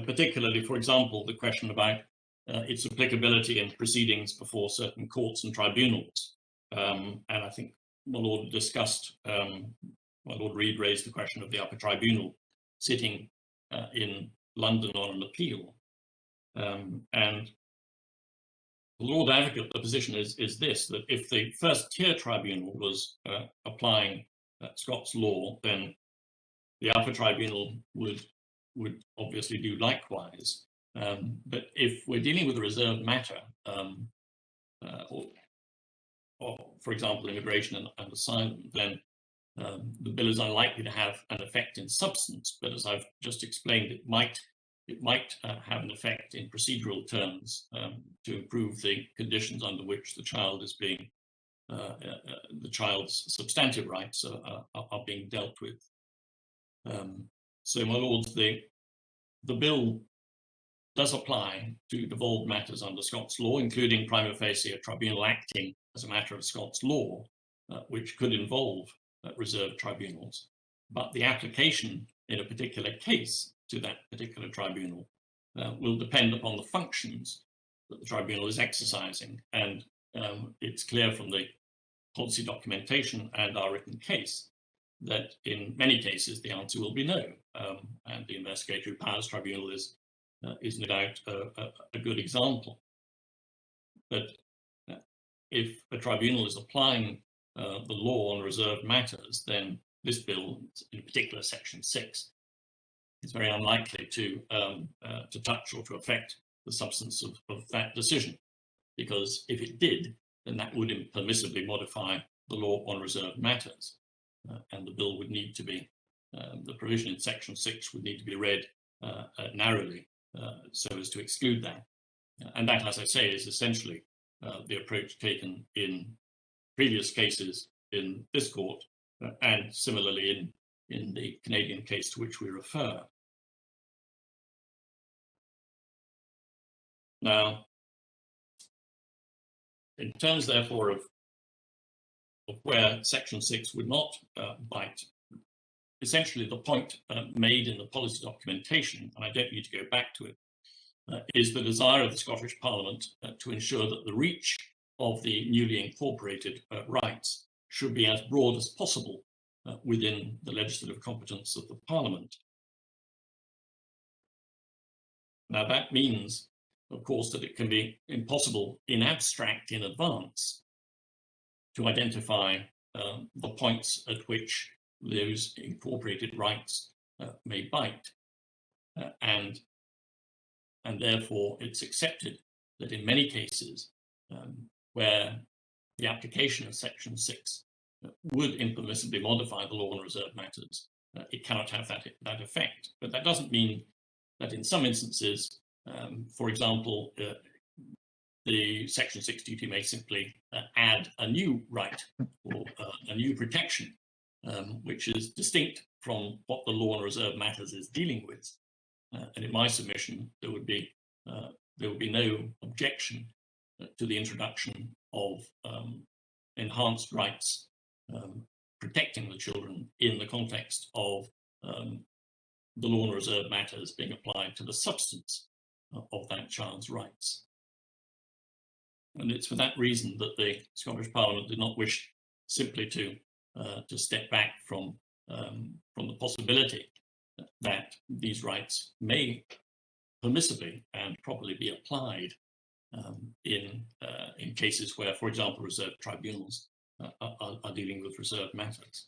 particularly, for example, the question about its applicability in proceedings before certain courts and tribunals. And I think my Lord discussed, my Lord Reid raised the question of the upper tribunal sitting in London on an appeal. And the Lord Advocate, the position is this, that if the first tier tribunal was applying Scots law, then the upper tribunal would obviously do likewise. But if we're dealing with a reserved matter, or for example, immigration and asylum, then the bill is unlikely to have an effect in substance. But as I've just explained, it might have an effect in procedural terms to improve the conditions under which the child is being, the child's substantive rights are being dealt with. So, my lords, the bill does apply to devolved matters under Scots law, including prima facie a tribunal acting as a matter of Scots law, which could involve reserved tribunals. But the application in a particular case to that particular tribunal will depend upon the functions that the tribunal is exercising. And it's clear from the policy documentation and our written case that in many cases the answer will be no. And the Investigatory Powers Tribunal is no doubt a good example. But if a tribunal is applying the law on reserved matters, then this bill, in particular section 6, is very unlikely to touch or to affect the substance of that decision, because if it did, then that would impermissibly modify the law on reserved matters, and the bill would need to be, the provision in section 6 would need to be read narrowly so as to exclude that. And that, as I say, is essentially the approach taken in previous cases in this court, and similarly in the Canadian case to which we refer. Now, in terms, therefore, of where section 6 would not bite, essentially the point made in the policy documentation, and I don't need to go back to it, is the desire of the Scottish Parliament to ensure that the reach of the newly incorporated rights should be as broad as possible within the legislative competence of the Parliament. Now, that means, of course, that it can be impossible in abstract in advance to identify the points at which those incorporated rights may bite. And therefore, it's accepted that in many cases where the application of section 6 would impermissibly modify the law on reserved matters, it cannot have that effect. But that doesn't mean that in some instances, for example, the section 6 duty may simply add a new right or a new protection, which is distinct from what the law on reserved matters is dealing with. And in my submission, there would be no objection to the introduction of enhanced rights protecting the children in the context of the law on reserved matters being applied to the substance of that child's rights. And it's for that reason that the Scottish Parliament did not wish simply to step back from the possibility that these rights may permissibly and properly be applied in cases where, for example, reserved tribunals are dealing with reserved matters.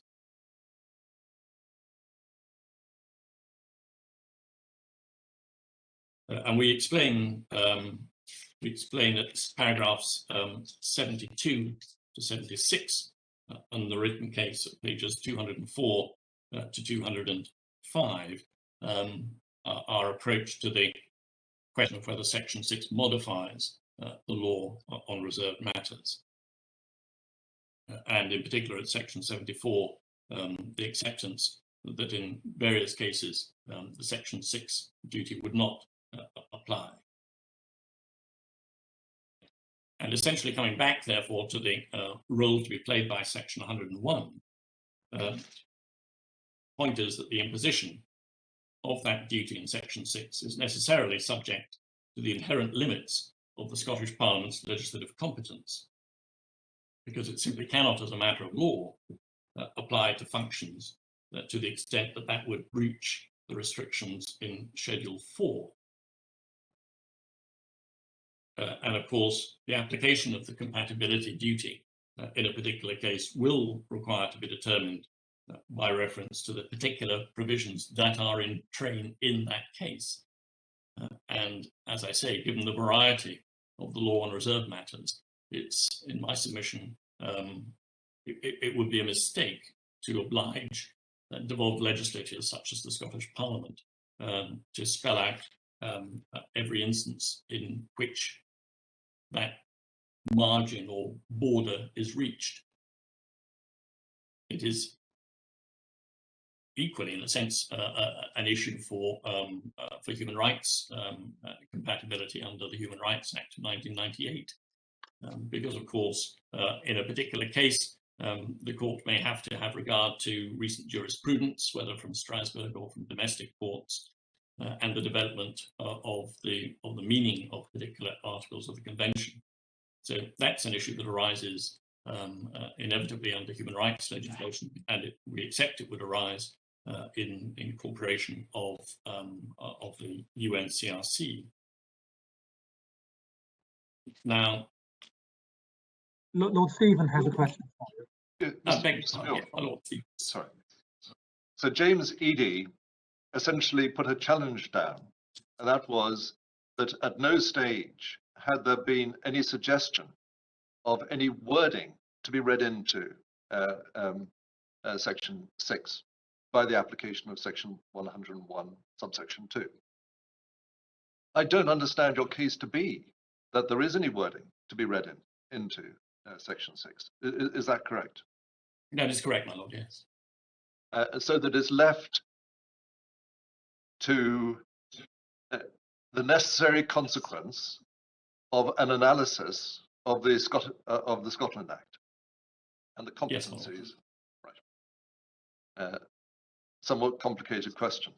And we explain at paragraphs 72 to 76 on the written case at pages 204 to 205 our approach to the question of whether Section 6 modifies the law on reserved matters. And in particular at Section 74, the acceptance that in various cases the Section 6 duty would not apply. And essentially coming back, therefore, to the role to be played by Section 101, point is that the imposition of that duty in Section 6 is necessarily subject to the inherent limits of the Scottish Parliament's legislative competence, because it simply cannot, as a matter of law, apply to functions to the extent that that would breach the restrictions in Schedule 4. And of course, the application of the compatibility duty in a particular case will require to be determined by reference to the particular provisions that are in train in that case. And as I say, given the variety of the law on reserve matters, it's, in my submission, it would be a mistake to oblige devolved legislatures such as the Scottish Parliament to spell out every instance in which that margin or border is reached. It is equally, in a sense, an issue for human rights compatibility under the Human Rights Act of 1998, because, of course, in a particular case, the court may have to have regard to recent jurisprudence, whether from Strasbourg or from domestic courts, and the development of the meaning of particular articles of the Convention. So that's an issue that arises inevitably under human rights legislation, and we accept it would arise in incorporation of the UNCRC. Now, Lord Stephen has a question. Sorry. So James Eadie essentially put a challenge down, and that was that at no stage had there been any suggestion of any wording to be read into Section 6 by the application of Section 101, subsection 2. I don't understand your case to be that there is any wording to be read into Section 6. Is that correct? That is correct, my lord, yes. So that is left to the necessary consequence of an analysis of the Scotland Act and the competencies. Yes, right. Somewhat complicated question.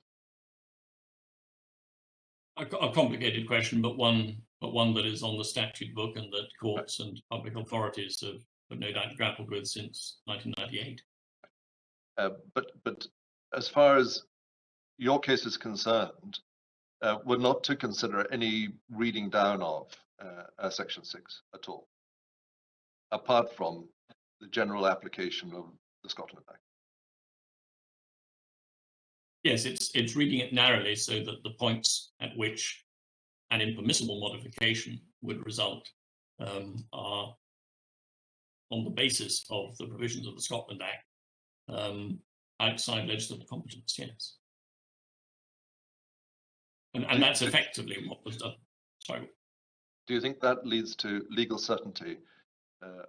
A complicated question, but one that is on the statute book and that courts and public authorities have no doubt grappled with since 1998. But as far as your case is concerned, we're not to consider any reading down of Section 6 at all, apart from the general application of the Scotland Act. Yes, it's reading it narrowly so that the points at which an impermissible modification would result are on the basis of the provisions of the Scotland Act outside legislative competence, yes. And that's effectively what was done. Sorry. Do you think that leads to legal certainty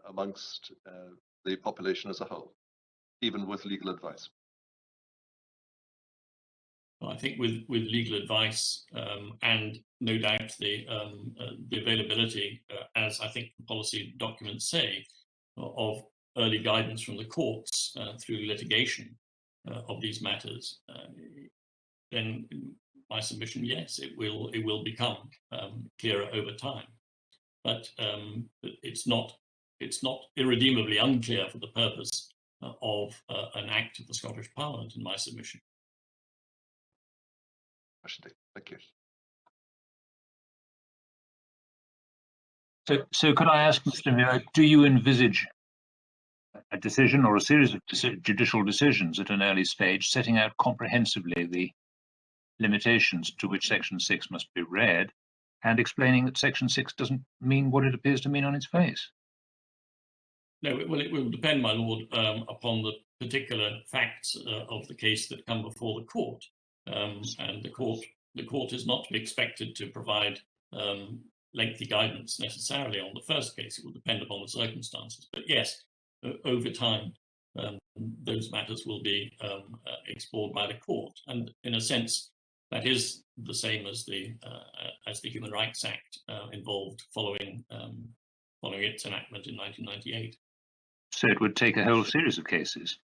amongst the population as a whole, even with legal advice? Well, I think with legal advice and no doubt the availability, as I think the policy documents say, of early guidance from the courts through litigation of these matters, then my submission, yes, it will become clearer over time. But it's not irredeemably unclear for the purpose of an act of the Scottish Parliament, in my submission. Thank you. So could I ask, Mr. Muir, do you envisage a decision or a series of judicial decisions at an early stage setting out comprehensively the limitations to which Section 6 must be read and explaining that Section 6 doesn't mean what it appears to mean on its face? No, it will depend, my lord, upon the particular facts of the case that come before the court. And the court the court is not to be expected to provide lengthy guidance necessarily on the first case. It will depend upon the circumstances. But yes, over time, those matters will be explored by the court. And in a sense, that is the same as the Human Rights Act involved following its enactment in 1998. So it would take a whole series of cases.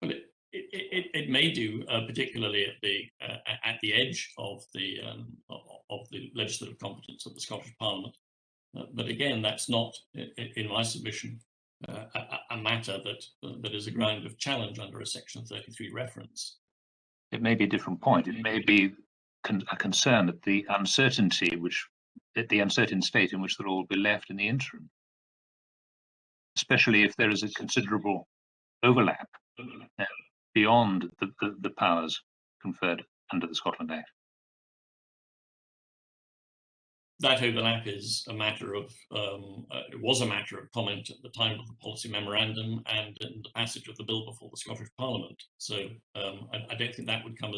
Well, it may do, particularly at the edge of the legislative competence of the Scottish Parliament. But again, that's not, in my submission, a matter that is a ground of challenge under a Section 33 reference. It may be a different point. It may be a concern at the uncertainty, at the uncertain state in which the law will be left in the interim, especially if there is a considerable overlap beyond the powers conferred under the Scotland Act. That overlap is a matter of, it was a matter of comment at the time of the policy memorandum and in the passage of the bill before the Scottish Parliament. So I don't think that would come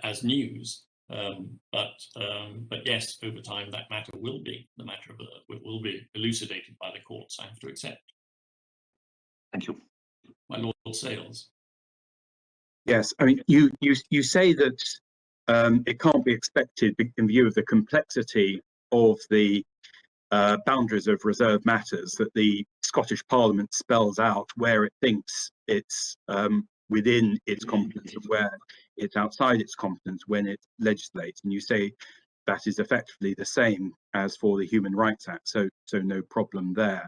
as news. But yes, over time that matter will be will be elucidated by the courts, I have to accept. Thank you. My Lord Sales. Yes, I mean, you say that it can't be expected in view of the complexity of the boundaries of reserved matters that the Scottish Parliament spells out where it thinks it's within its competence and where it's outside its competence when it legislates. And you say that is effectively the same as for the Human Rights Act, so no problem there.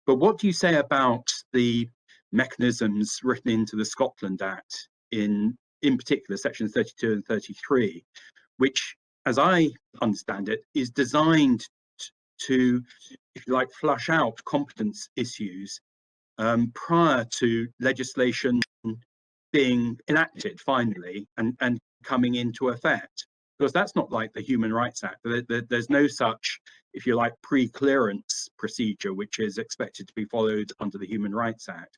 But what do you say about the mechanisms written into the Scotland Act, in particular sections 32 and 33, which, as I understand it, is designed to, if you like, flush out competence issues prior to legislation being enacted finally and coming into effect? Because that's not like the Human Rights Act. There's no such, if you like, pre-clearance procedure which is expected to be followed under the Human Rights Act,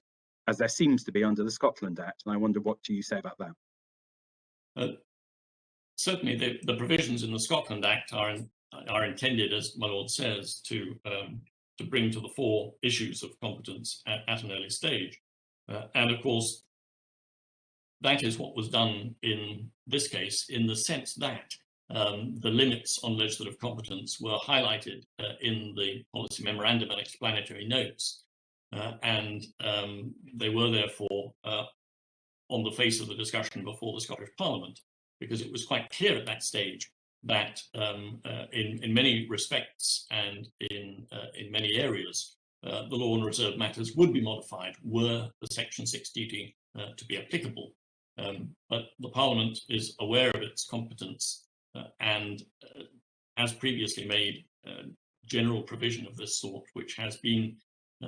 as there seems to be under the Scotland Act. And I wonder, what do you say about that? Certainly, the provisions in the Scotland Act are intended, as my Lord says, to bring to the fore issues of competence at an early stage. And of course, that is what was done in this case, in the sense that the limits on legislative competence were highlighted in the policy memorandum and explanatory notes. And they were therefore on the face of the discussion before the Scottish Parliament, because it was quite clear at that stage that in many respects and in many areas, the law on reserved matters would be modified were the Section 6 duty to be applicable. But the Parliament is aware of its competence and has previously made general provision of this sort, which has been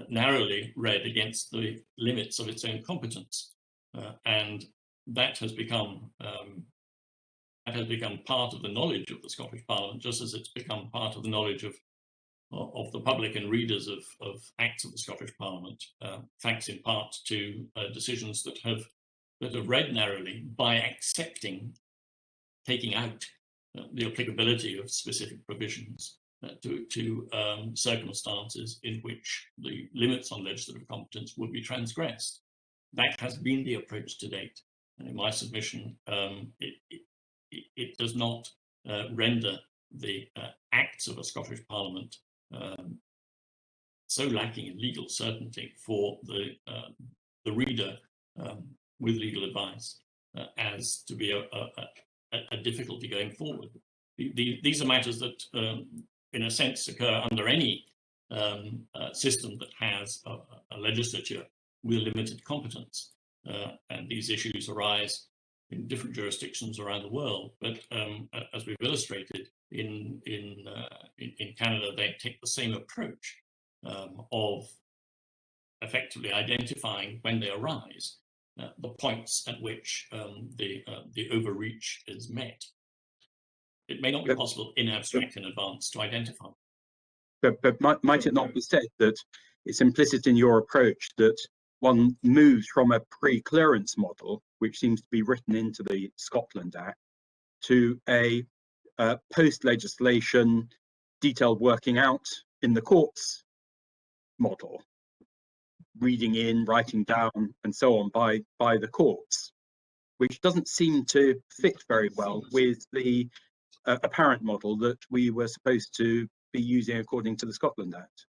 narrowly read against the limits of its own competence, and that has become part of the knowledge of the Scottish Parliament, just as it's become part of the knowledge of the public and readers of acts of the Scottish Parliament, thanks in part to decisions that have read narrowly by taking out the applicability of specific provisions to circumstances in which the limits on legislative competence would be transgressed. That has been the approach to date. And in my submission, it does not render the acts of a Scottish Parliament so lacking in legal certainty for the reader with legal advice as to be a difficulty going forward. These are matters that, in a sense, occur under any system that has a legislature with limited competence. And these issues arise in different jurisdictions around the world. But as we've illustrated, in Canada, they take the same approach of effectively identifying, when they arise, the points at which the overreach is met. It may not be possible in abstract in advance to identify. But might it not be said that it's implicit in your approach that one moves from a pre-clearance model, which seems to be written into the Scotland Act, to a post-legislation detailed working out in the courts model, reading in, writing down, and so on by the courts, which doesn't seem to fit very well with the apparent model that we were supposed to be using according to the Scotland Act.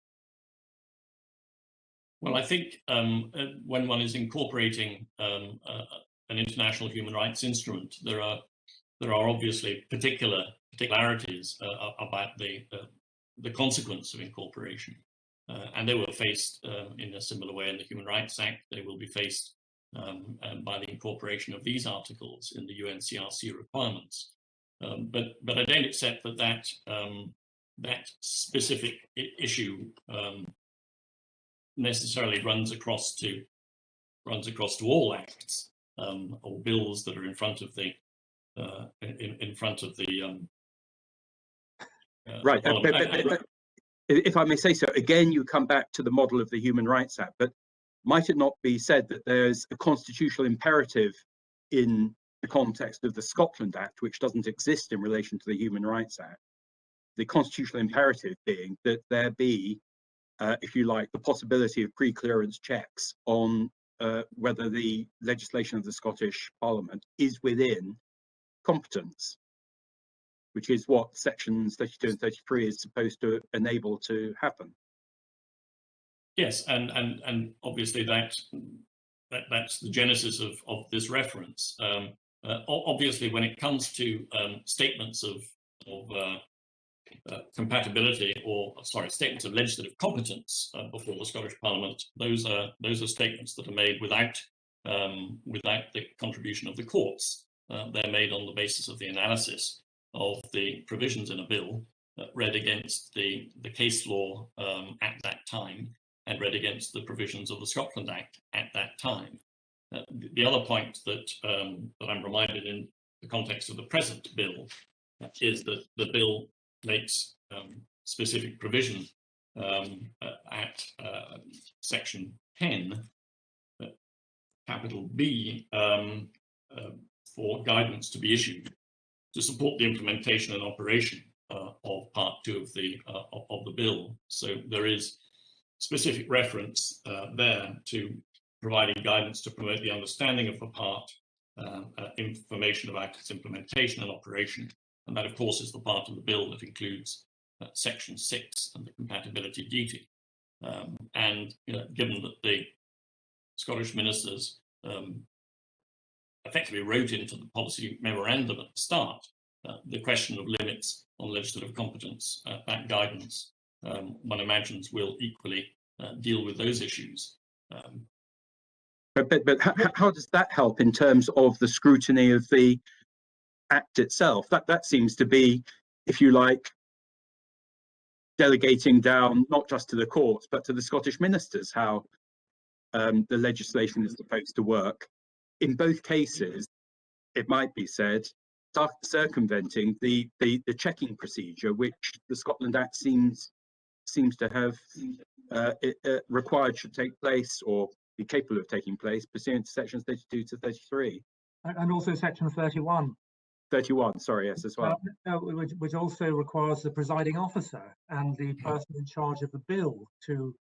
Well, I think when one is incorporating an international human rights instrument, there are obviously particularities about the consequence of incorporation, and they were faced in a similar way in the Human Rights Act. They will be faced by the incorporation of these articles in the UNCRC requirements. But I don't accept that that specific issue necessarily runs across to all acts or bills that are in front of the right. But if I may say so, again, you come back to the model of the Human Rights Act, but might it not be said that there's a constitutional imperative in the context of the Scotland Act, which doesn't exist in relation to the Human Rights Act? The constitutional imperative being that there be, if you like, the possibility of pre-clearance checks on whether the legislation of the Scottish Parliament is within competence, which is what sections 32 and 33 is supposed to enable to happen. Yes, and obviously that's the genesis of this reference. Obviously, when it comes to statements of compatibility, or sorry, statements of legislative competence before the Scottish Parliament, those are statements that are made without the contribution of the courts. They're made on the basis of the analysis of the provisions in a bill, read against the case law at that time, and read against the provisions of the Scotland Act at that time. The other point that I'm reminded in the context of the present bill is that the bill makes specific provision at section 10, capital B, for guidance to be issued to support the implementation and operation of Part 2 of the bill. So there is specific reference there to providing guidance to promote the understanding of the part, information about its implementation and operation. And that, of course, is the part of the bill that includes section 6 and the compatibility duty. And given that the Scottish ministers effectively wrote into the policy memorandum at the start the question of limits on legislative competence, that guidance, one imagines, will equally deal with those issues. But how does that help in terms of the scrutiny of the Act itself? That seems to be, if you like, delegating down not just to the courts but to the Scottish ministers how the legislation is supposed to work. In both cases, it might be said, circumventing the checking procedure which the Scotland Act seems to have required should take place or be capable of taking place pursuant to sections 32 to 33. And also section 31. 31, sorry, yes, as well. Which also requires the presiding officer and the person in charge of the bill to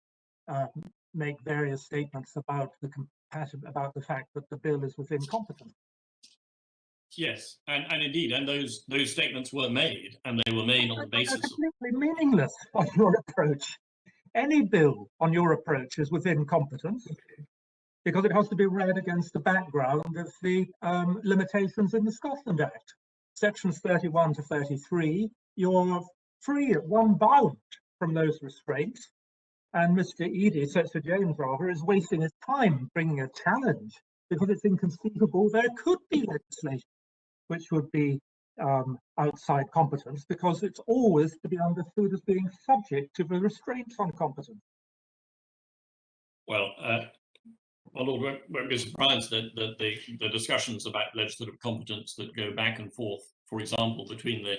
make various statements about the fact that the bill is within competence. Yes, and indeed, and those statements were made, and they were made on the basis of completely meaningless on your approach. Any bill on your approach is within competence because it has to be read against the background of the limitations in the Scotland Act. Sections 31 to 33, you're free at one bound from those restraints. And Mr. Eady, Sir James rather, is wasting his time bringing a challenge because it's inconceivable there could be legislation which would be outside competence, because it's always to be understood as being subject to the restraints on competence. Well, my Lord, won't be surprised that the discussions about legislative competence that go back and forth, for example, between the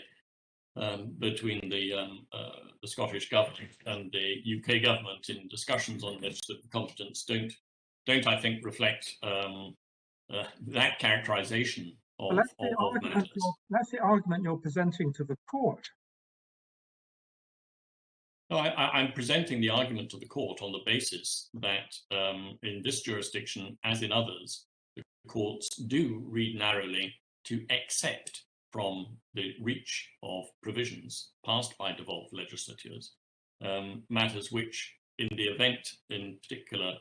Scottish government and the UK government in discussions on legislative competence don't I think reflect that characterisation Well, of matters. that's the argument you're presenting to the court. No, I'm presenting the argument to the court on the basis that in this jurisdiction, as in others, the courts do read narrowly to accept from the reach of provisions passed by devolved legislatures matters which, in the event in particular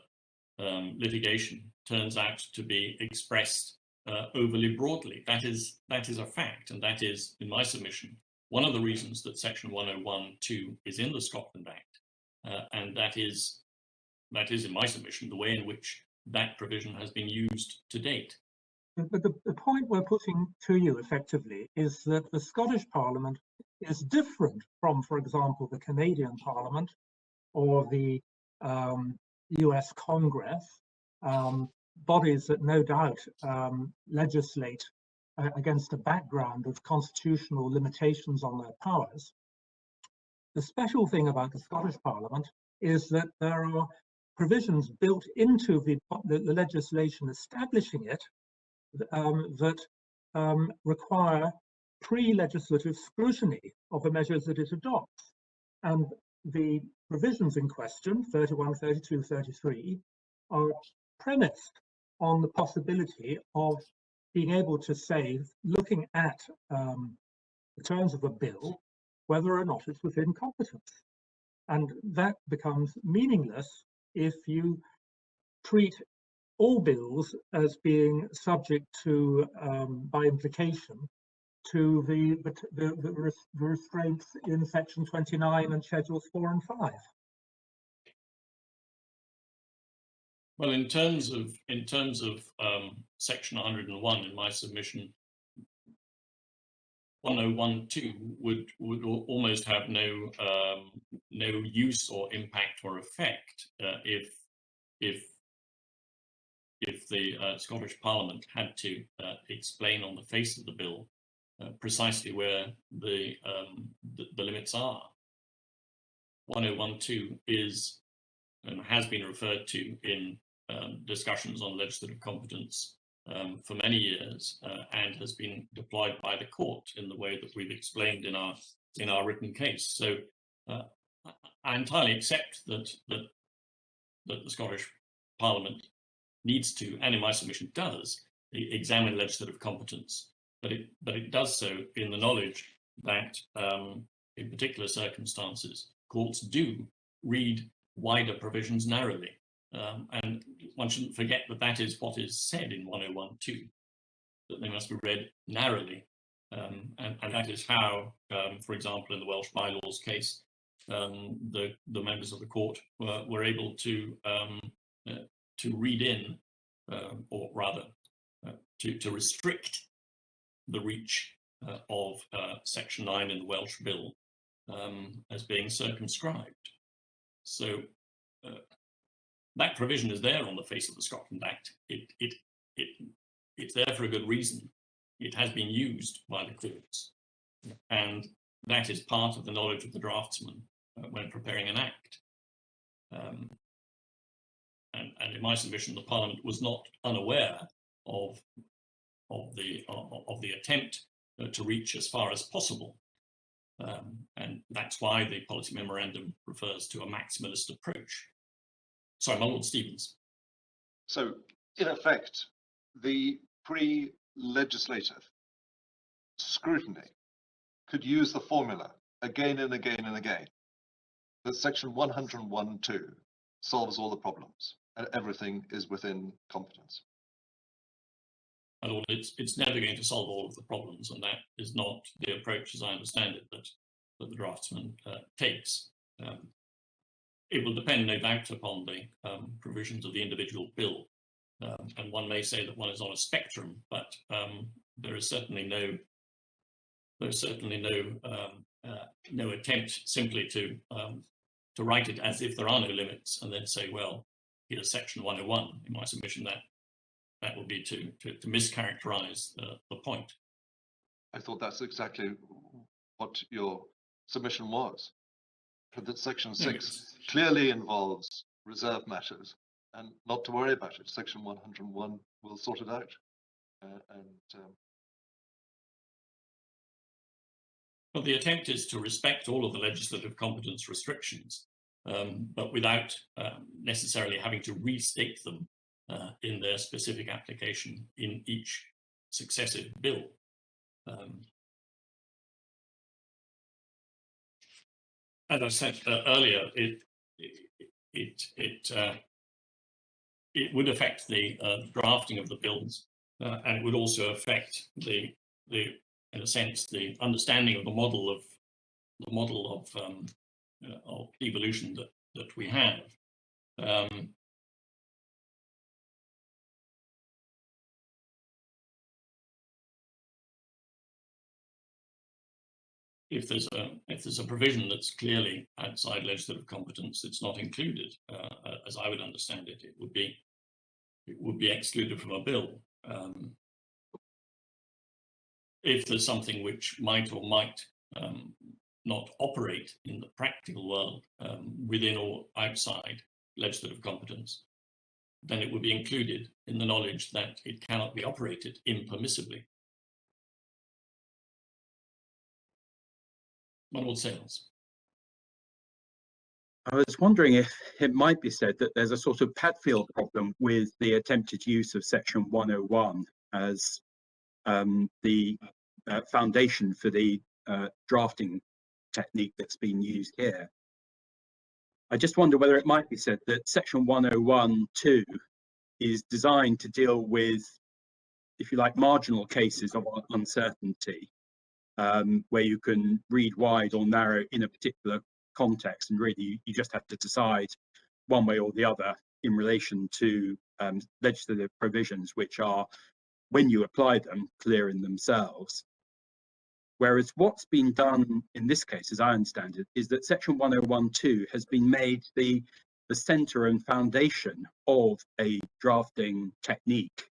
litigation, turns out to be expressed overly broadly. That is a fact, and that is, in my submission, one of the reasons that Section 101(2) is in the Scotland Act, and that is, in my submission, the way in which that provision has been used to date. But the point we're putting to you effectively is that the Scottish Parliament is different from, for example, the Canadian Parliament or the US Congress, bodies that no doubt legislate against a background of constitutional limitations on their powers. The special thing about the Scottish Parliament is that there are provisions built into the legislation establishing it that require pre-legislative scrutiny of the measures that it adopts. And the provisions in question, 31, 32, 33, are premised on the possibility of being able to say, looking at the terms of a bill, whether or not it's within competence. And that becomes meaningless if you treat all bills as being subject to, by implication, to the restraints in Section 29 and Schedules 4 and 5. Well, in terms of Section 101 in my submission, 101(2) would almost have no use or impact or effect if the Scottish Parliament had to explain on the face of the bill precisely where the limits are. 101(2) is and has been referred to in discussions on legislative competence for many years, and has been deployed by the court in the way that we've explained in our written case. So I entirely accept that the Scottish Parliament needs to, and in my submission does, examine legislative competence, but it does so in the knowledge that in particular circumstances courts do read wider provisions narrowly. And one shouldn't forget that that is what is said in 101(2), that they must be read narrowly. And that is how, for example, in the Welsh bylaws case, the members of the court were able to read in, or rather, to restrict the reach of Section 9 in the Welsh Bill as being circumscribed. So that provision is there on the face of the Scotland Act. It's there for a good reason. It has been used by the courts, and that is part of the knowledge of the draftsman when preparing an act. And in my submission, the Parliament was not unaware of the attempt to reach as far as possible, and that's why the policy memorandum refers to a maximalist approach. Sorry, my Lord Stevens. So, in effect, the pre-legislative scrutiny could use the formula again and again and again that Section 101(2) solves all the problems and everything is within competence. My Lord, it's never going to solve all of the problems, and that is not the approach, as I understand it, that the draftsman takes. It will depend, no doubt, upon the provisions of the individual bill, and one may say that one is on a spectrum, but there is certainly no attempt simply to write it as if there are no limits and then say, well, here's Section 101. In my submission, that would be to mischaracterize the point. I thought that's exactly what your submission was. That Section 6 clearly involves reserve matters, and not to worry about it. Section 101 will sort it out. Well, the attempt is to respect all of the legislative competence restrictions, but without necessarily having to restate them in their specific application in each successive bill. As I said earlier, it would affect the drafting of the bills, and it would also affect the in a sense the understanding of the model of devolution that we have. If there's a provision that's clearly outside legislative competence, it's not included, as I would understand it. It would be excluded from a bill. If there's something which might or might not operate in the practical world within or outside legislative competence, then it would be included in the knowledge that it cannot be operated impermissibly. My Lord Sales. I was wondering if it might be said that there's a sort of Padfield problem with the attempted use of Section 101 as the foundation for the drafting technique that's been used here. I just wonder whether it might be said that Section 101(2) is designed to deal with, if you like, marginal cases of uncertainty, where you can read wide or narrow in a particular context, and really you just have to decide one way or the other in relation to legislative provisions which are, when you apply them, clear in themselves. Whereas what's been done in this case, as I understand it, is that Section 101(2) has been made the centre and foundation of a drafting technique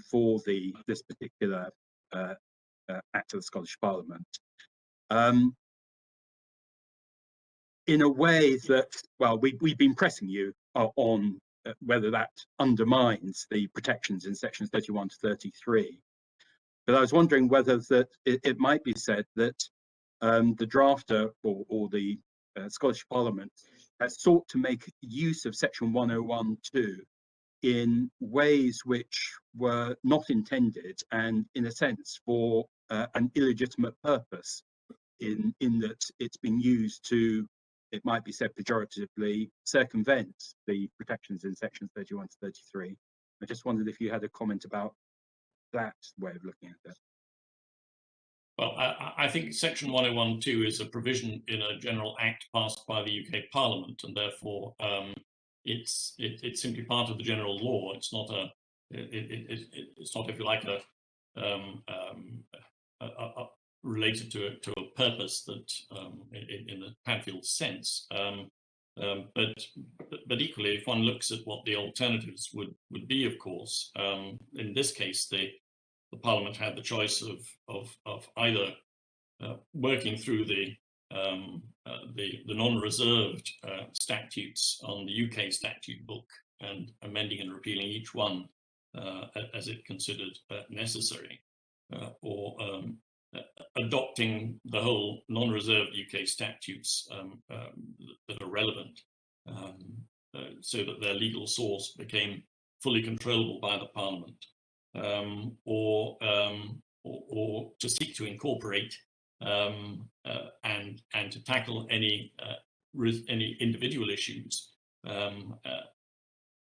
for this particular Act of the Scottish Parliament. In a way that, well, we've been pressing you on whether that undermines the protections in sections 31 to 33. But I was wondering whether that it might be said that the drafter or the Scottish Parliament has sought to make use of Section 101(2) in ways which were not intended, and in a sense for an illegitimate purpose, in that it's been used to, it might be said pejoratively, circumvent the protections in sections 31 to 33. I just wondered if you had a comment about that way of looking at it. Well, I think Section 101(2) is a provision in a general act passed by the UK Parliament, and therefore it's simply part of the general law. It's not it's not, if you like, related to a purpose that in the Padfield sense. But equally, if one looks at what the alternatives would be, of course, in this case, the Parliament had the choice of either working through the non-reserved statutes on the UK statute book and amending and repealing each one as it considered necessary, or adopting the whole non-reserved UK statutes that are relevant, so that their legal source became fully controllable by the Parliament, or to seek to incorporate and to tackle any individual issues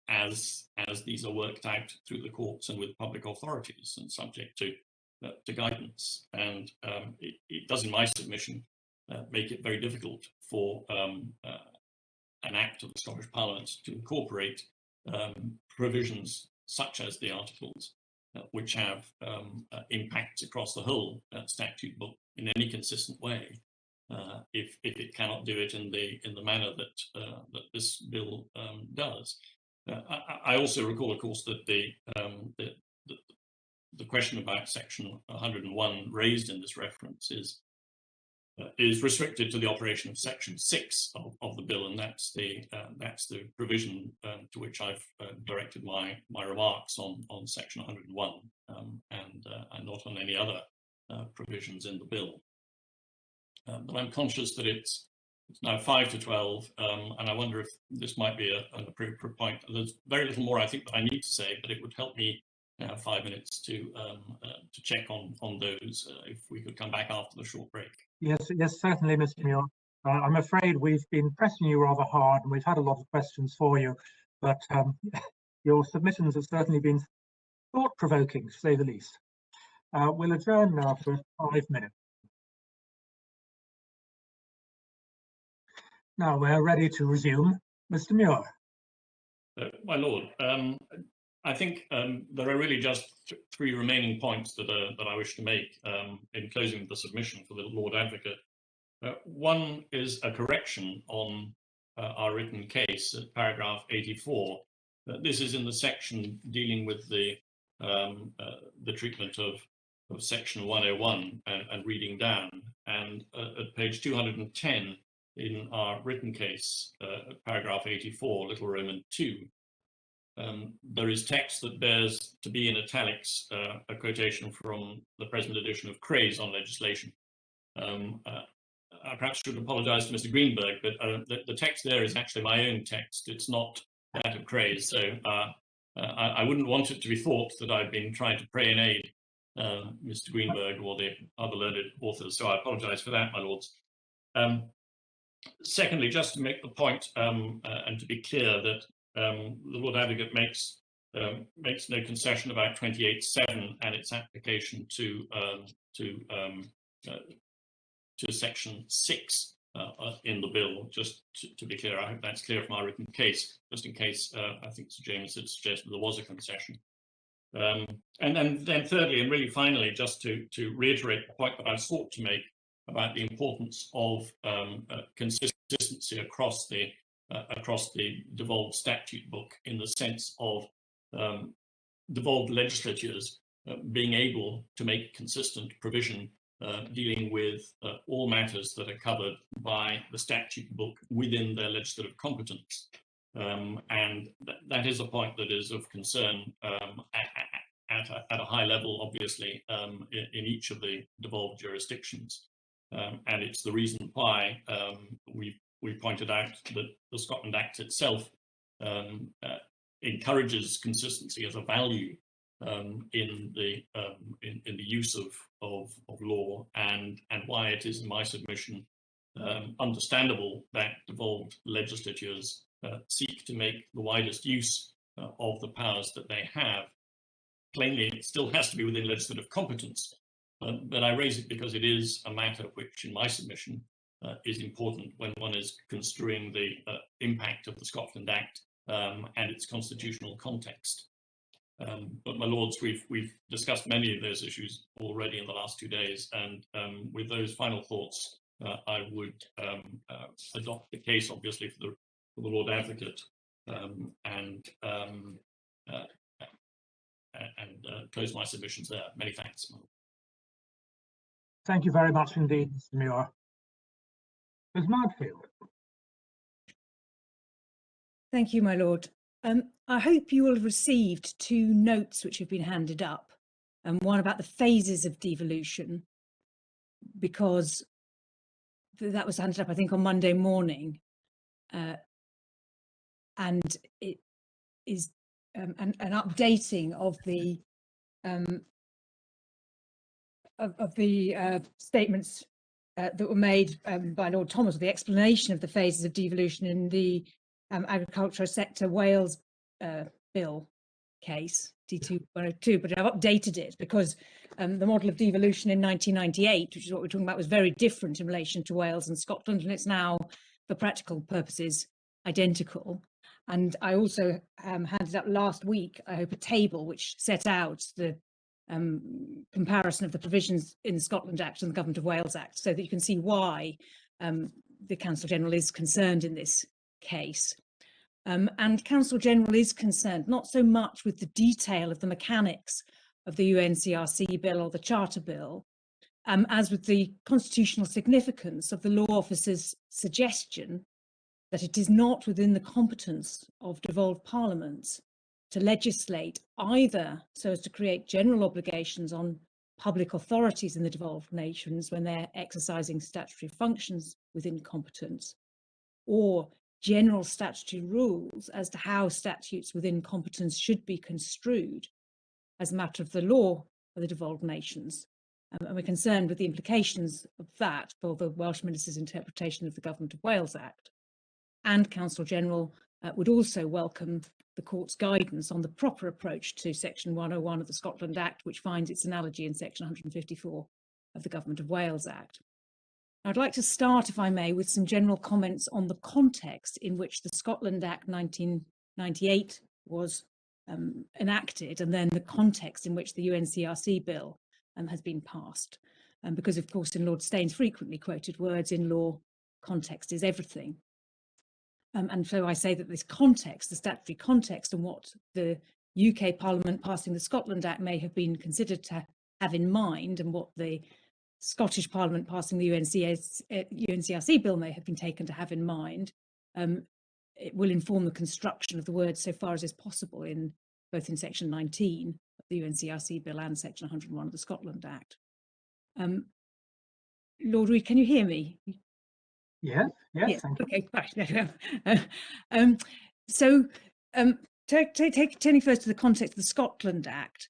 as these are worked out through the courts and with public authorities and subject to guidance. And it does, in my submission, make it very difficult for an act of the Scottish Parliament to incorporate provisions such as the articles, which have impacts across the whole statute book in any consistent way, if it cannot do it in the manner that this bill does. I also recall, of course, that the question about Section 101 raised in this reference is restricted to the operation of Section 6 of the bill, and that's the provision to which I've directed my remarks on Section 101, and not on any other provisions in the bill. but I'm conscious that it's now 5 to 12, and I wonder if this might be an appropriate point. There's very little more I think that I need to say, but it would help me have 5 minutes to check on those if we could come back after the short break. Yes, certainly, Mr. Muir. I'm afraid we've been pressing you rather hard, and we've had a lot of questions for you, but your submissions have certainly been thought-provoking, to say the least. We'll adjourn now for 5 minutes. Now we're ready to resume. Mr. Muir. My Lord, I think there are really just 3 remaining points that I wish to make in closing the submission for the Lord Advocate. One is a correction on our written case at paragraph 84. This is in the section dealing with the treatment of section 101 and reading down. And at page 210 in our written case, paragraph 84, little Roman 2, there is text that bears to be in italics a quotation from the present edition of Craze on legislation. I perhaps should apologise to Mr. Greenberg, but the text there is actually my own text. It's not that of Craze, so I wouldn't want it to be thought that I've been trying to pray and aid Mr. Greenberg or the other learned authors, so I apologise for that, my lords. Secondly, just to make the point and to be clear that the Lord Advocate makes no concession about 28.7 and its application to section 6 in the bill. Just to be clear, I hope that's clear from our written case, just in case I think Sir James had suggested there was a concession. And then thirdly, and really finally, just to reiterate the point that I sought to make about the importance of consistency across the devolved statute book, in the sense of devolved legislatures being able to make consistent provision dealing with all matters that are covered by the statute book within their legislative competence. And that is a point that is of concern at a high level, obviously, in each of the devolved jurisdictions. And it's the reason why we pointed out that the Scotland Act itself encourages consistency as a value in the use of law, and why it is, in my submission, understandable that devolved legislatures seek to make the widest use of the powers that they have. Plainly, it still has to be within legislative competence, but I raise it because it is a matter which, in my submission, is important when one is construing the impact of the Scotland Act and its constitutional context. But my lords, we've discussed many of those issues already in the last 2 days, and with those final thoughts, I would adopt the case, obviously, for the Lord Advocate, and close my submissions there. Many thanks. Thank you very much indeed, Mr. Muir. Ms. Madfield. Thank you, my lord. I hope you will have received 2 notes which have been handed up, and one about the phases of devolution, because that was handed up, I think, on Monday morning, and it is an updating of the statements that were made by Lord Thomas, the explanation of the phases of devolution in the agricultural sector Wales bill case D2102, but I've updated it because the model of devolution in 1998, which is what we're talking about, was very different in relation to Wales and Scotland, and it's now, for practical purposes, identical. And I also handed up last week, I hope, a table which set out the comparison of the provisions in the Scotland Act and the Government of Wales Act, so that you can see why the Counsel General is concerned in this case. And Counsel General is concerned not so much with the detail of the mechanics of the UNCRC bill or the Charter Bill, as with the constitutional significance of the Law Officer's suggestion that it is not within the competence of devolved parliaments to legislate either so as to create general obligations on public authorities in the devolved nations when they're exercising statutory functions within competence, or general statutory rules as to how statutes within competence should be construed as a matter of the law of the devolved nations. And we're concerned with the implications of that for the Welsh Minister's interpretation of the Government of Wales Act. And Counsel General would also welcome the court's guidance on the proper approach to Section 101 of the Scotland Act, which finds its analogy in Section 154 of the Government of Wales Act. I'd like to start, if I may, with some general comments on the context in which the Scotland Act 1998 was enacted, and then the context in which the UNCRC bill has been passed. Because, of course, in Lord Staines's frequently quoted words, in law, context is everything. And so I say that this context, the statutory context, and what the UK Parliament passing the Scotland Act may have been considered to have in mind, and what the Scottish Parliament passing the UNCRC bill may have been taken to have in mind, it will inform the construction of the words so far as is possible in both in Section 19 of the UNCRC bill and Section 101 of the Scotland Act. Lord Reid, can you hear me? Yes, Yes. thank you. Okay, right. Turning first to the context of the Scotland Act,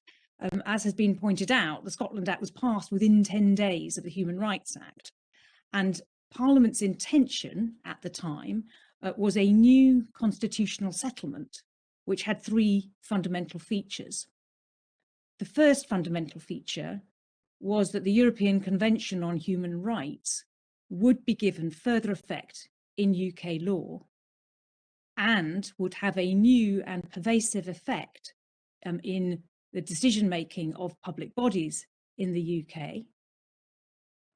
as has been pointed out, the Scotland Act was passed within 10 days of the Human Rights Act, and Parliament's intention at the time was a new constitutional settlement, which had three fundamental features. The first fundamental feature was that the European Convention on Human Rights would be given further effect in UK law and would have a new and pervasive effect in the decision-making of public bodies in the UK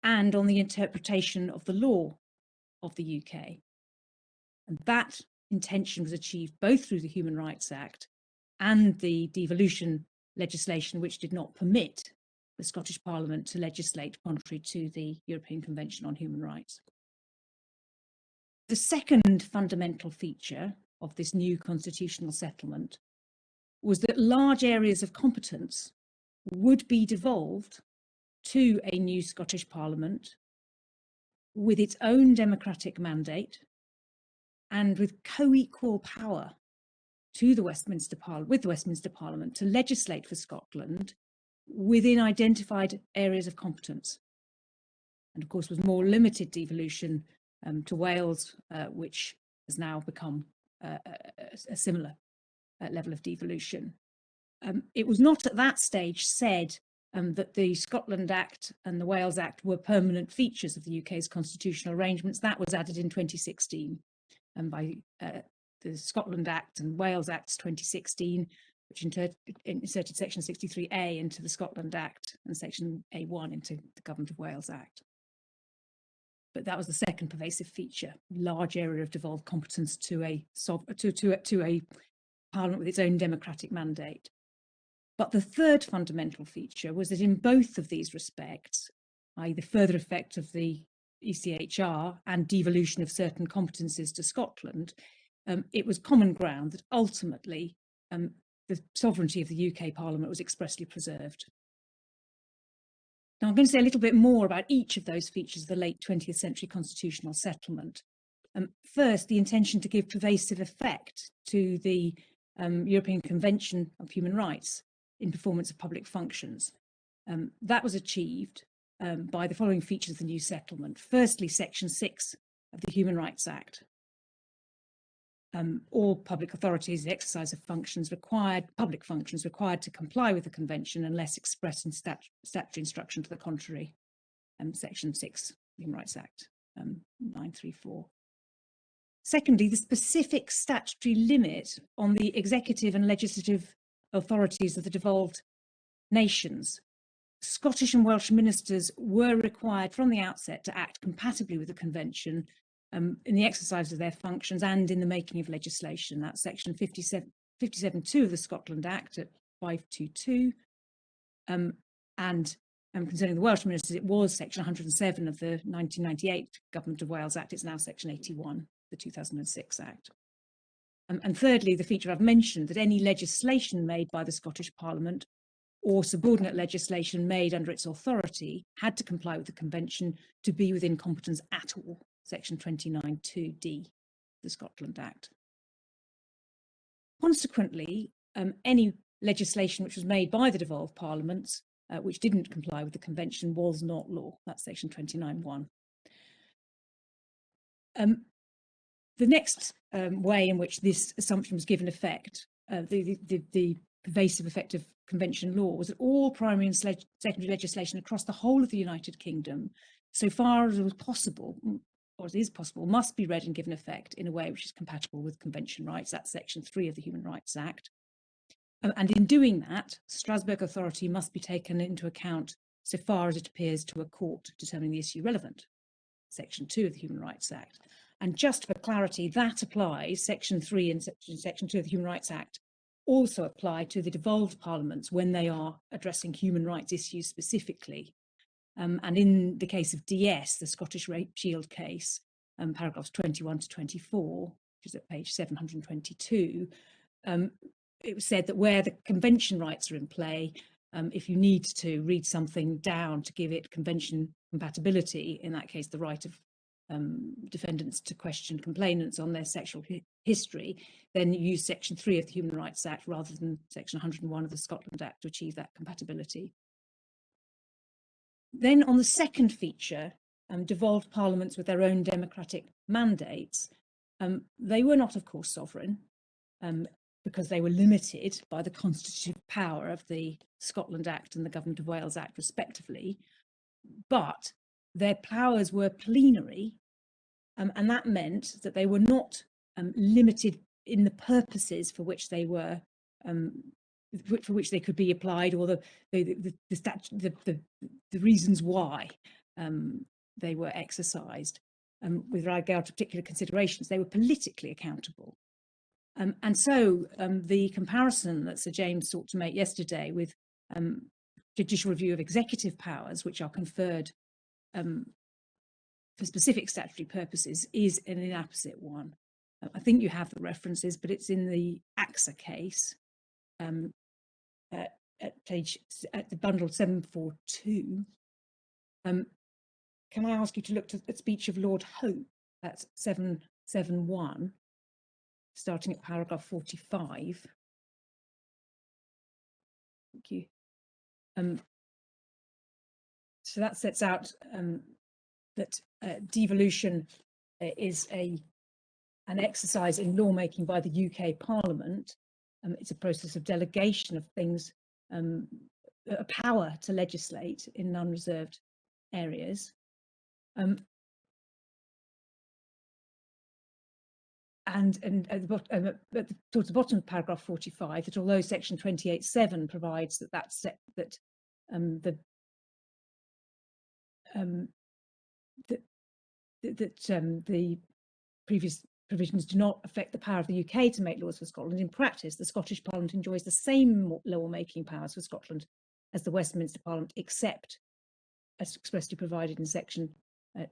and on the interpretation of the law of the UK. And that intention was achieved both through the Human Rights Act and the devolution legislation, which did not permit the Scottish Parliament to legislate contrary to the European Convention on Human Rights. The second fundamental feature of this new constitutional settlement was that large areas of competence would be devolved to a new Scottish Parliament with its own democratic mandate and with co-equal power to the Westminster Parliament to legislate for Scotland within identified areas of competence. And of course, with more limited devolution to Wales, which has now become a similar level of devolution. It was not at that stage said that the Scotland Act and the Wales Act were permanent features of the UK's constitutional arrangements. That was added in 2016 by the Scotland Act and Wales Acts 2016, which inserted Section 63A into the Scotland Act and Section A1 into the Government of Wales Act. But that was the second pervasive feature: large area of devolved competence to a Parliament with its own democratic mandate. But the third fundamental feature was that in both of these respects, i.e. the further effect of the ECHR and devolution of certain competences to Scotland, it was common ground that ultimately the sovereignty of the UK Parliament was expressly preserved. Now, I'm going to say a little bit more about each of those features of the late 20th century constitutional settlement. First, the intention to give pervasive effect to the European Convention of Human Rights in performance of public functions. That was achieved by the following features of the new settlement. Firstly, Section 6 of the Human Rights Act. All public authorities, the exercise of public functions required to comply with the Convention unless expressed in statutory instruction to the contrary. Section 6, Human Rights Act 934. Secondly, the specific statutory limit on the executive and legislative authorities of the devolved nations. Scottish and Welsh ministers were required from the outset to act compatibly with the Convention in the exercise of their functions and in the making of legislation. That's Section 57.2 of the Scotland Act at 522. And concerning the Welsh ministers, it was Section 107 of the 1998 Government of Wales Act. It's now Section 81, the 2006 Act. And thirdly, the feature I've mentioned, that any legislation made by the Scottish Parliament or subordinate legislation made under its authority had to comply with the Convention to be within competence at all, section 29(2)d, the Scotland Act. Consequently, any legislation which was made by the devolved parliaments which didn't comply with the Convention was not law. That's section 29(1). The next way in which this assumption was given effect, the pervasive effect of Convention law, was that all primary and secondary legislation across the whole of the United Kingdom, so far as it was possible, or as is possible, must be read and given effect in a way which is compatible with Convention rights. That's section 3 of the Human Rights Act. And in doing that, Strasbourg authority must be taken into account so far as it appears to a court determining the issue relevant, section 2 of the Human Rights Act. And just for clarity, that applies, section 3 and section 2 of the Human Rights Act also apply to the devolved parliaments when they are addressing human rights issues specifically. And in the case of DS, the Scottish Rape Shield case, paragraphs 21 to 24, which is at page 722, it was said that where the Convention rights are in play, if you need to read something down to give it Convention compatibility, in that case, the right of defendants to question complainants on their sexual history, then you use section 3 of the Human Rights Act rather than section 101 of the Scotland Act to achieve that compatibility. Then on the second feature, devolved parliaments with their own democratic mandates, they were not, of course, sovereign, because they were limited by the constitutive power of the Scotland Act and the Government of Wales Act, respectively, but their powers were plenary, and that meant that they were not limited in the purposes for which they were, for which they could be applied, or the reasons why they were exercised. With regard to particular considerations, they were politically accountable. And so the comparison that Sir James sought to make yesterday with judicial review of executive powers, which are conferred for specific statutory purposes, is an inapposite one. I think you have the references, but it's in the AXA case at the bundle 742. Can I ask you to look at speech of Lord Hope? That's 771. Starting at paragraph 45. Thank you. So that sets out that devolution is an exercise in lawmaking by the UK Parliament. It's a process of delegation of things, a power to legislate in non-reserved areas. And towards the bottom of paragraph 45, that although section 28(7) provides that the previous provisions do not affect the power of the UK to make laws for Scotland, in practice, the Scottish Parliament enjoys the same law-making powers for Scotland as the Westminster Parliament, except as expressly provided in section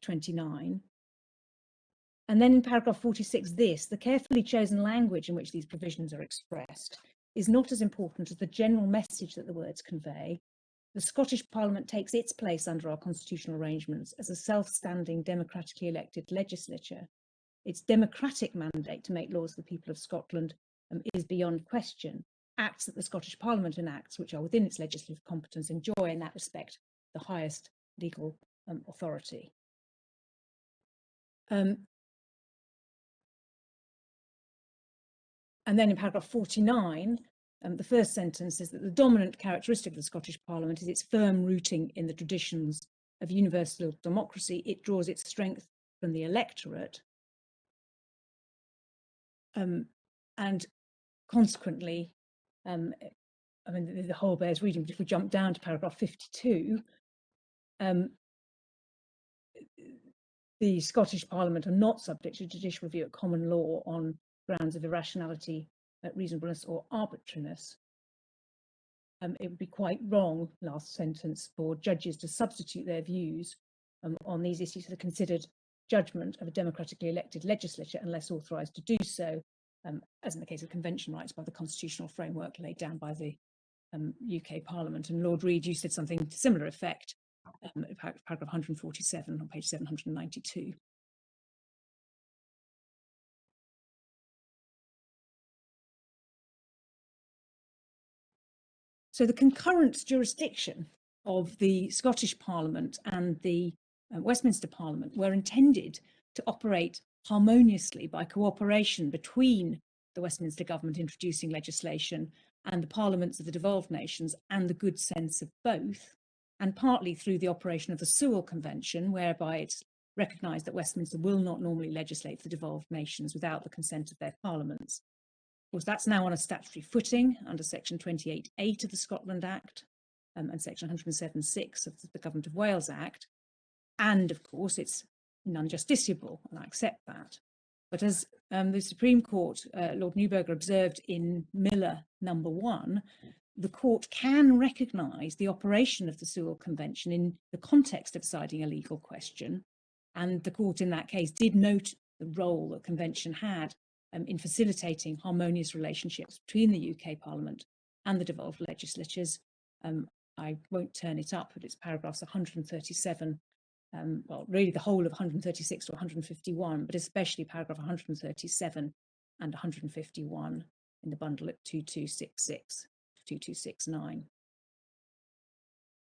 29. And then in paragraph 46, the carefully chosen language in which these provisions are expressed is not as important as the general message that the words convey. The Scottish Parliament takes its place under our constitutional arrangements as a self-standing, democratically elected legislature. Its democratic mandate to make laws for the people of Scotland is beyond question. Acts that the Scottish Parliament enacts, which are within its legislative competence, enjoy in that respect the highest legal authority. And then in paragraph 49, the first sentence is that the dominant characteristic of the Scottish Parliament is its firm rooting in the traditions of universal democracy. It draws its strength from the electorate. And consequently, I mean, the whole bears reading, but if we jump down to paragraph 52, the Scottish Parliament are not subject to judicial review at common law on grounds of irrationality, reasonableness, or arbitrariness. It would be quite wrong, last sentence, for judges to substitute their views on these issues for the considered judgment of a democratically elected legislature unless authorised to do so, as in the case of convention rights, by the constitutional framework laid down by the UK Parliament. And Lord Reid, you said something to similar effect, paragraph 147 on page 792. So the concurrent jurisdiction of the Scottish Parliament and the Westminster Parliament were intended to operate harmoniously by cooperation between the Westminster government introducing legislation and the parliaments of the devolved nations, and the good sense of both, and partly through the operation of the Sewell Convention, whereby it's recognised that Westminster will not normally legislate for the devolved nations without the consent of their parliaments. Of course, that's now on a statutory footing under section 28(8) of the Scotland Act and section 107(6) of the Government of Wales Act. And of course, it's non-justiciable, and I accept that. But as the Supreme Court, Lord Neuberger, observed in Miller number 1, the court can recognise the operation of the Sewell Convention in the context of deciding a legal question. And the court in that case did note the role that the convention had in facilitating harmonious relationships between the UK Parliament and the devolved legislatures. I won't turn it up, but it's paragraphs 137, well, really the whole of 136 to 151, but especially paragraph 137 and 151 in the bundle at 2266 to 2269.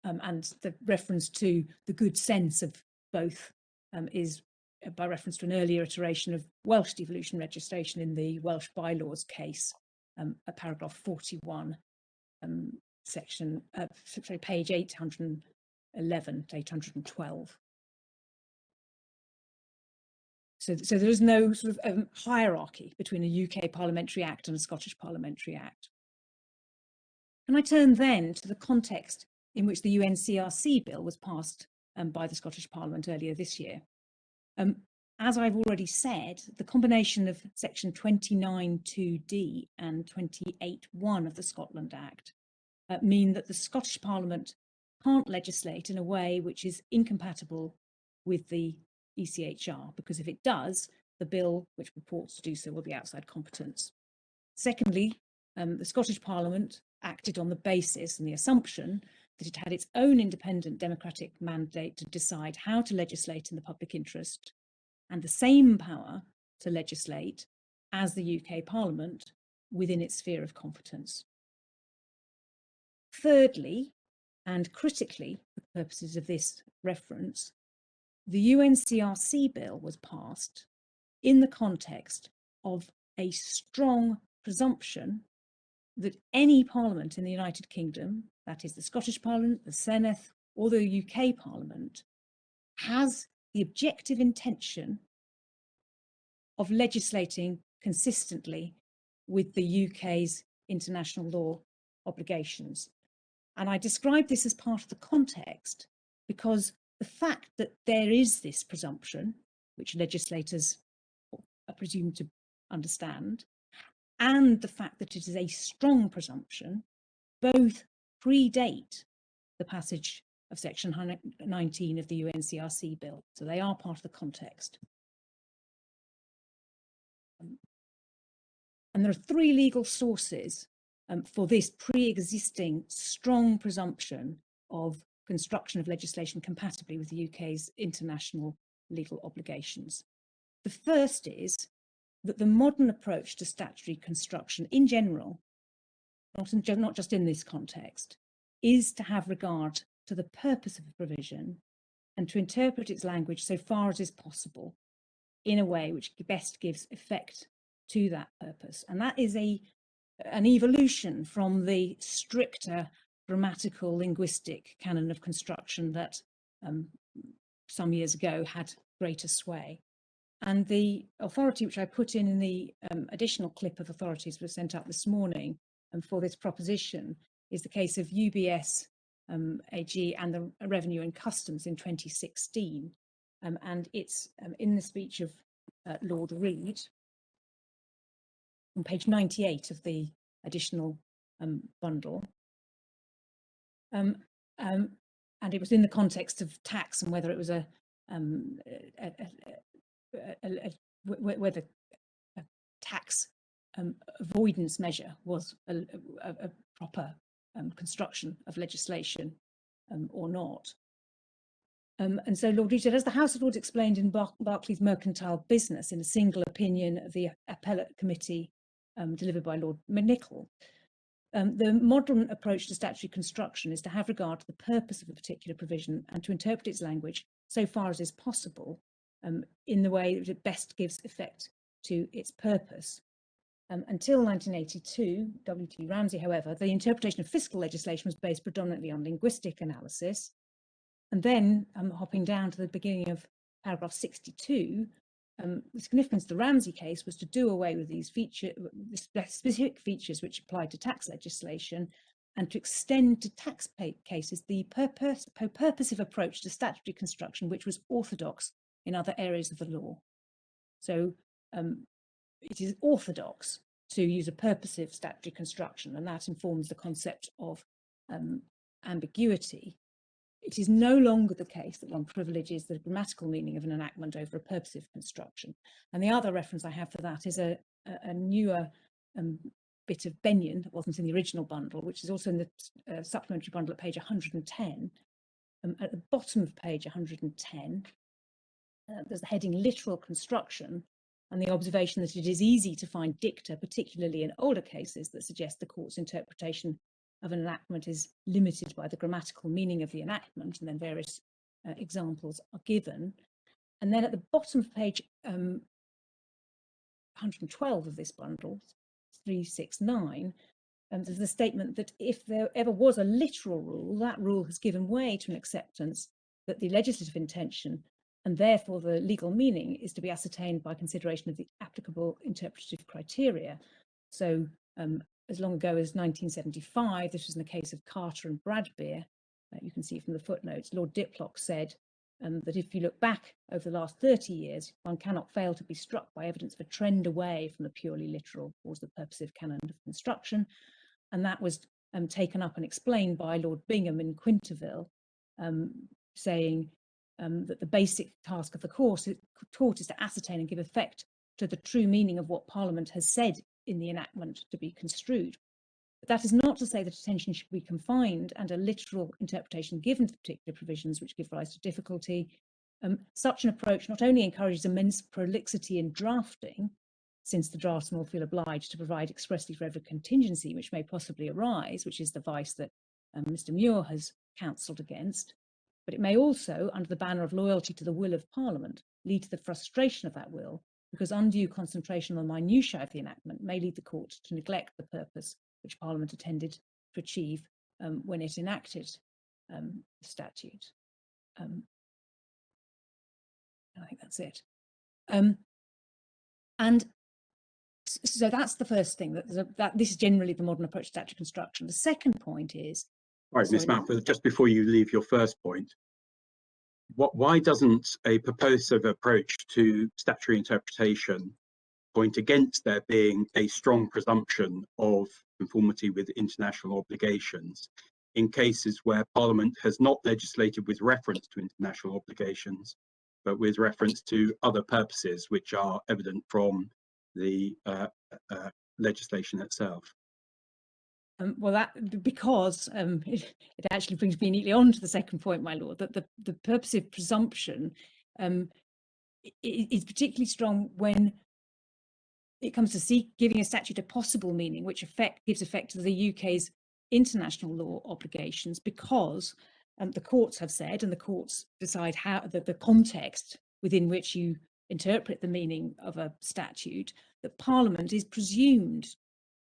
And the reference to the good sense of both is by reference to an earlier iteration of Welsh devolution legislation in the Welsh bylaws case, paragraph 41, section, page 811 to 812. So there is no sort of hierarchy between a UK Parliamentary Act and a Scottish Parliamentary Act. And I turn then to the context in which the UNCRC bill was passed by the Scottish Parliament earlier this year. As I've already said, the combination of section 29(2)(d) and 28(1) of the Scotland Act mean that the Scottish Parliament can't legislate in a way which is incompatible with the ECHR, because if it does, the bill which purports to do so will be outside competence. Secondly, the Scottish Parliament acted on the basis and the assumption that it had its own independent democratic mandate to decide how to legislate in the public interest, and the same power to legislate as the UK Parliament within its sphere of competence. Thirdly, and critically for purposes of this reference, the UNCRC bill was passed in the context of a strong presumption that any parliament in the United Kingdom, that is the Scottish Parliament, the Senedd, or the UK Parliament, has the objective intention of legislating consistently with the UK's international law obligations. And I describe this as part of the context because the fact that there is this presumption, which legislators are presumed to understand, and the fact that it is a strong presumption, both predate the passage of section 19 of the UNCRC bill. So they are part of the context. And there are three legal sources for this pre-existing strong presumption of construction of legislation compatibly with the UK's international legal obligations. The first is that the modern approach to statutory construction in general, not just in this context, is to have regard to the purpose of a provision and to interpret its language so far as is possible in a way which best gives effect to that purpose. And that is an evolution from the stricter grammatical linguistic canon of construction that some years ago had greater sway. And the authority which I put in the additional clip of authorities that was sent up this morning for this proposition is the case of UBS AG and the Revenue and Customs in 2016. And it's in the speech of Lord Reid on page 98 of the additional bundle. And it was in the context of tax and whether it was whether a tax avoidance measure was a proper construction of legislation or not. And so Lord Reed said, as the House of Lords explained in Berkeley's Mercantile Business in a single opinion of the Appellate Committee delivered by Lord McNichol, the modern approach to statutory construction is to have regard to the purpose of a particular provision and to interpret its language so far as is possible in the way that it best gives effect to its purpose. Until 1982, W.T. Ramsay, however, the interpretation of fiscal legislation was based predominantly on linguistic analysis. And then, hopping down to the beginning of paragraph 62, the significance of the Ramsay case was to do away with these specific features which applied to tax legislation and to extend to tax cases the purposive approach to statutory construction, which was orthodox in other areas of the law. So it is orthodox to use a purposive statutory construction, and that informs the concept of ambiguity. It is no longer the case that one privileges the grammatical meaning of an enactment over a purposive construction. And the other reference I have for that is a newer bit of Benyon that wasn't in the original bundle, which is also in the supplementary bundle at page 110. At the bottom of page 110, there's the heading literal construction and the observation that it is easy to find dicta, particularly in older cases, that suggest the court's interpretation of an enactment is limited by the grammatical meaning of the enactment, and then various examples are given. And then at the bottom of page 112 of this bundle, 369, there's the statement that if there ever was a literal rule, that rule has given way to an acceptance that the legislative intention and therefore the legal meaning is to be ascertained by consideration of the applicable interpretative criteria. So as long ago as 1975, this was in the case of Carter and Bradbeer, you can see from the footnotes, Lord Diplock said that if you look back over the last 30 years, one cannot fail to be struck by evidence of a trend away from the purely literal towards the purposive canon of construction. And that was taken up and explained by Lord Bingham in Quinterville, saying that the basic task of the court is to ascertain and give effect to the true meaning of what Parliament has said in the enactment to be construed. But that is not to say that attention should be confined and a literal interpretation given to particular provisions which give rise to difficulty. Such an approach not only encourages immense prolixity in drafting, since the draftsman will feel obliged to provide expressly for every contingency which may possibly arise, which is the vice that Mr. Muir has counselled against, but it may also, under the banner of loyalty to the will of Parliament, lead to the frustration of that will, because undue concentration on the minutiae of the enactment may lead the court to neglect the purpose which Parliament intended to achieve when it enacted the statute. I think that's it. And so that's the first thing, that this is generally the modern approach to statutory construction. The second point is... Right, Ms. Mountford, just before you leave your first point, why doesn't a purposive approach to statutory interpretation point against there being a strong presumption of conformity with international obligations in cases where Parliament has not legislated with reference to international obligations, but with reference to other purposes which are evident from the legislation itself? Well, that because it actually brings me neatly on to the second point, my lord, that the purposive presumption is particularly strong when it comes to giving a statute a possible meaning, which gives effect to the UK's international law obligations, because the courts have said, and the courts decide how the context within which you interpret the meaning of a statute, that Parliament is presumed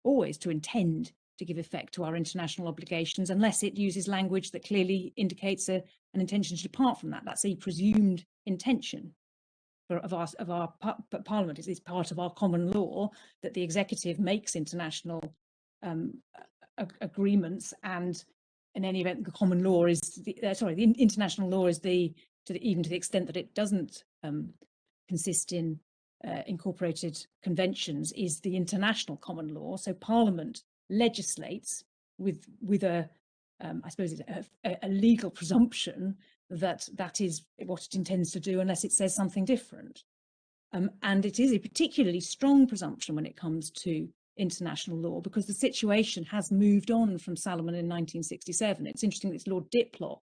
always to intend to give effect to our international obligations, unless it uses language that clearly indicates an intention to depart from that. That's a presumed intention of our Parliament. It's part of our common law that the executive makes international agreements, and in any event, the common law is the international law is even to the extent that it doesn't consist in incorporated conventions, is the international common law. So Parliament legislates with a I suppose a legal presumption that that is what it intends to do, unless it says something different. And it is a particularly strong presumption when it comes to international law, because the situation has moved on from Salomon in 1967. It's interesting that it's Lord Diplock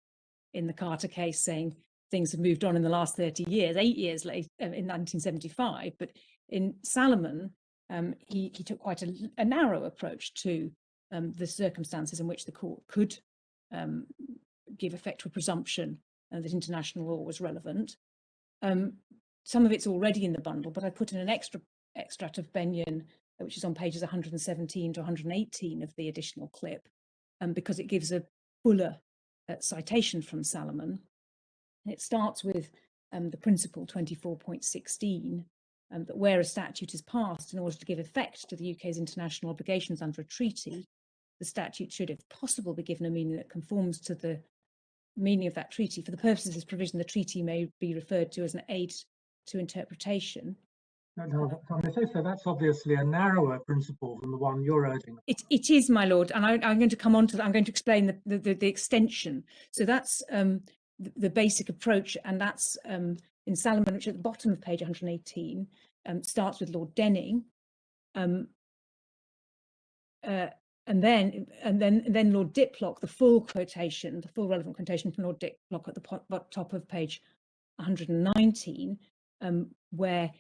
in the Carter case saying things have moved on in the last 30 years, 8 years later, in 1975. But in Salomon, he took quite a narrow approach to the circumstances in which the court could give effect to a presumption that international law was relevant. Some of it's already in the bundle, but I put in an extract of Benyon, which is on pages 117 to 118 of the additional clip, because it gives a fuller citation from Salomon. And it starts with the principle 24.16, that where a statute is passed in order to give effect to the UK's international obligations under a treaty, the statute should, if possible, be given a meaning that conforms to the meaning of that treaty. For the purposes of this provision, the treaty may be referred to as an aid to interpretation. No, so that's obviously a narrower principle than the one you're urging. It is, my lord, and I'm going to come on to that. I'm going to explain the extension. So that's the basic approach, and that's in Salomon, which at the bottom of page 118 starts with Lord Denning, and then Lord Diplock, the full quotation, the full relevant quotation from Lord Diplock at the top of page 119, where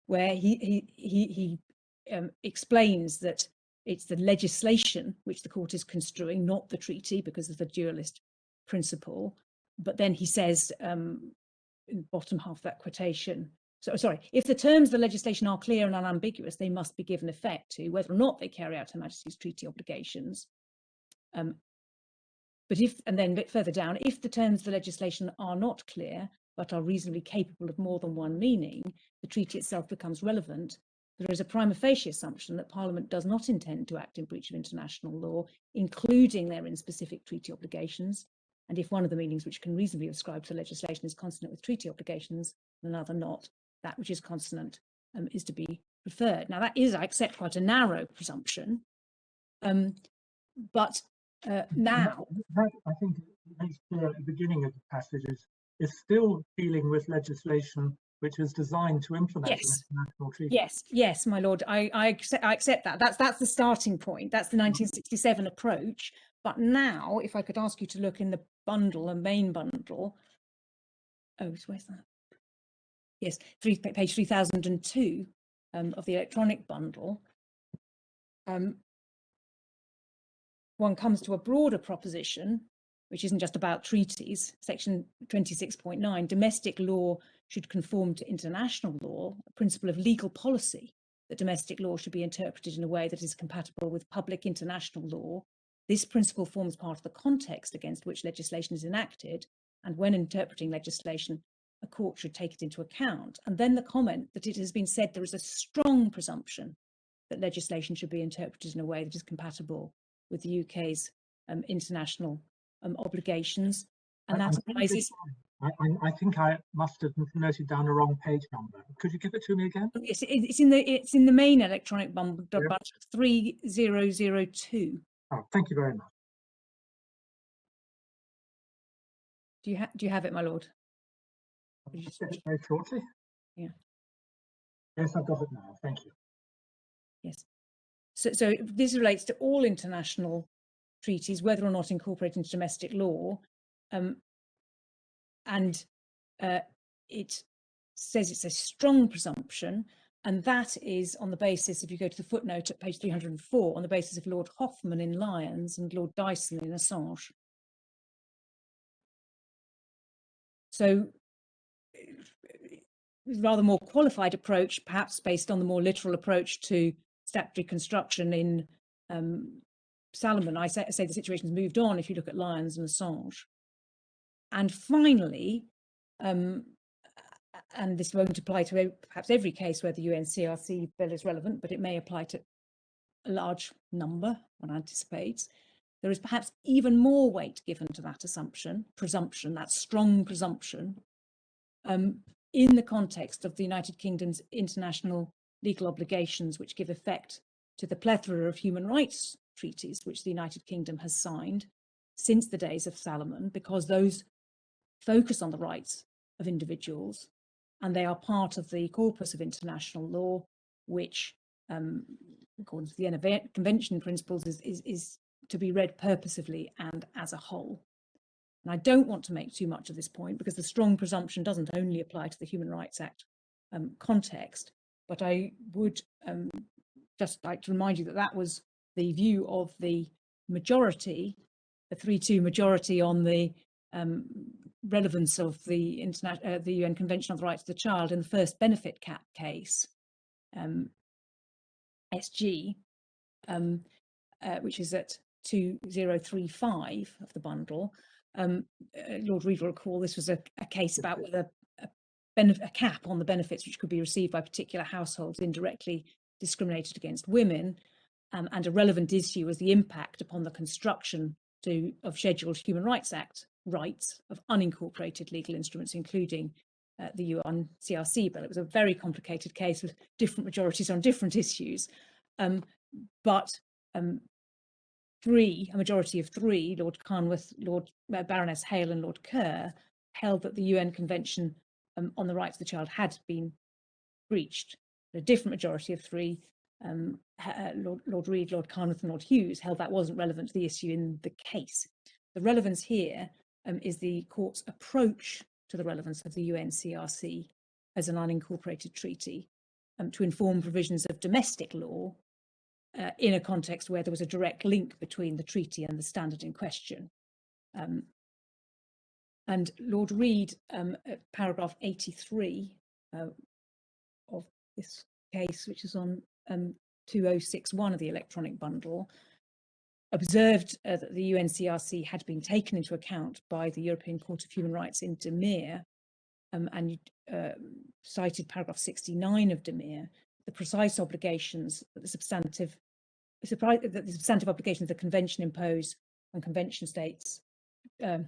where he explains that it's the legislation which the court is construing, not the treaty, because of the dualist principle. But then he says in the bottom half of that quotation, so sorry, if the terms of the legislation are clear and unambiguous, they must be given effect to whether or not they carry out Her Majesty's treaty obligations. But if, and then a bit further down, if the terms of the legislation are not clear, but are reasonably capable of more than one meaning, the treaty itself becomes relevant. There is a prima facie assumption that Parliament does not intend to act in breach of international law, including therein specific treaty obligations. And if one of the meanings which can reasonably be ascribed to legislation is consonant with treaty obligations, and another not, that which is consonant is to be preferred. Now that is, I accept, quite a narrow presumption, but now that, I think, makes clear at the beginning of the passage is still dealing with legislation which is designed to implement an international treaty. Yes, my lord, I accept that. That's the starting point. That's the 1967 approach. But now, if I could ask you to look in the bundle, the main bundle. Oh, where's that? Yes, page 3002 of the electronic bundle. One comes to a broader proposition, which isn't just about treaties. Section 26.9, domestic law should conform to international law, a principle of legal policy, that domestic law should be interpreted in a way that is compatible with public international law. This principle forms part of the context against which legislation is enacted, and when interpreting legislation, a court should take it into account. And then the comment that it has been said there is a strong presumption that legislation should be interpreted in a way that is compatible with the UK's international obligations, and that arises. I think I must have noted down the wrong page number. Could you give it to me again? Yes, it's in the main electronic bundle, 3002. Oh, thank you very much. Do you have it, my lord? I'll just get it very shortly. Yeah. Yes, I've got it now. Thank you. Yes. So this relates to all international treaties, whether or not incorporated into domestic law, and it says it's a strong presumption, and that is on the basis, if you go to the footnote at page 304, on the basis of Lord Hoffman in Lyons and Lord Dyson in Assange. So rather more qualified approach, perhaps based on the more literal approach to statutory construction in Salomon. I say the situation's moved on if you look at Lyons and Assange. And finally, and this won't apply to perhaps every case where the UNCRC bill is relevant, but it may apply to a large number, one anticipates, there is perhaps even more weight given to that presumption, that strong presumption, in the context of the United Kingdom's international legal obligations, which give effect to the plethora of human rights treaties which the United Kingdom has signed since the days of Salomon, because those focus on the rights of individuals and they are part of the corpus of international law, which, according to the Vienna Convention principles, is to be read purposively and as a whole. And I don't want to make too much of this point because the strong presumption doesn't only apply to the Human Rights Act context, but I would just like to remind you that that was the view of the majority, the 3-2 majority on the relevance of the UN Convention on the Rights of the Child in the first benefit cap case, SG, which is at 2035 of the bundle. Lord Reid will recall this was a case about whether a cap on the benefits which could be received by particular households indirectly discriminated against women, and a relevant issue was the impact upon the construction of scheduled Human Rights Act rights of unincorporated legal instruments, including the UN CRC bill. It was a very complicated case with different majorities on different issues, but a majority of 3, Lord Carnwath, Baroness Hale and Lord Kerr, held that the UN Convention on the Rights of the Child had been breached. A different majority of 3, Lord Reid, Lord Carnwath and Lord Hughes, held that wasn't relevant to the issue in the case. The relevance here is the court's approach to the relevance of the UNCRC as an unincorporated treaty to inform provisions of domestic law in a context where there was a direct link between the treaty and the standard in question. And Lord Reid, at paragraph 83 of this case, which is on 2061 of the electronic bundle, observed that the UNCRC had been taken into account by the European Court of Human Rights in DeMere, and cited paragraph 69 of DeMere, the precise obligations that the substantive obligations the Convention impose on convention states, the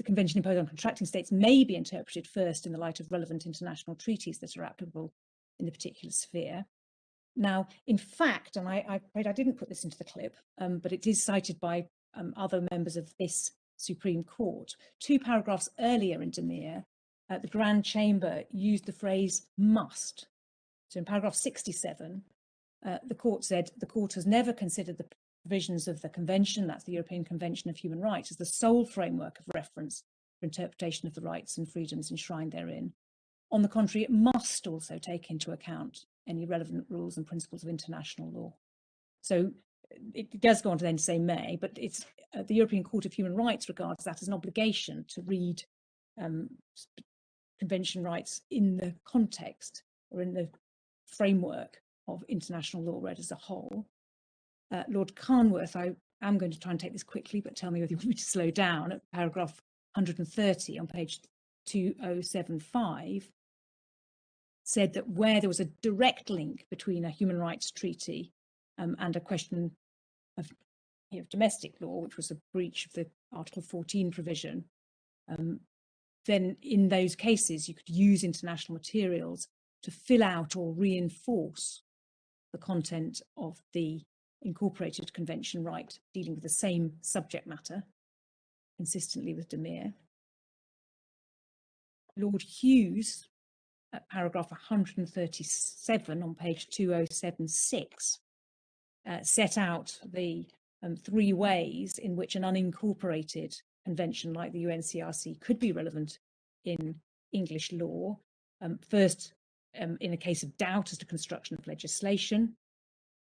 Convention imposed on contracting states may be interpreted first in the light of relevant international treaties that are applicable in the particular sphere. Now, in fact, and I'm afraid I didn't put this into the clip, but it is cited by other members of this Supreme Court. 2 paragraphs earlier in DeMere, the Grand Chamber used the phrase must. So in paragraph 67, the court said the court has never considered the provisions of the Convention, that's the European Convention of Human Rights, as the sole framework of reference for interpretation of the rights and freedoms enshrined therein. On the contrary, it must also take into account any relevant rules and principles of international law. So it does go on to then say may, but it's the European Court of Human Rights regards that as an obligation to read convention rights in the context or in the framework of international law read as a whole. Lord Carnwath, I am going to try and take this quickly, but tell me whether you want me to slow down, at paragraph 130 on page 2075, said that where there was a direct link between a human rights treaty and a question of domestic law, which was a breach of the Article 14 provision, then in those cases you could use international materials to fill out or reinforce the content of the incorporated convention right dealing with the same subject matter, consistently with DeMere. Lord Hughes, at paragraph 137 on page 2076, set out the 3 ways in which an unincorporated convention like the UNCRC could be relevant in English law. First, in a case of doubt as to construction of legislation,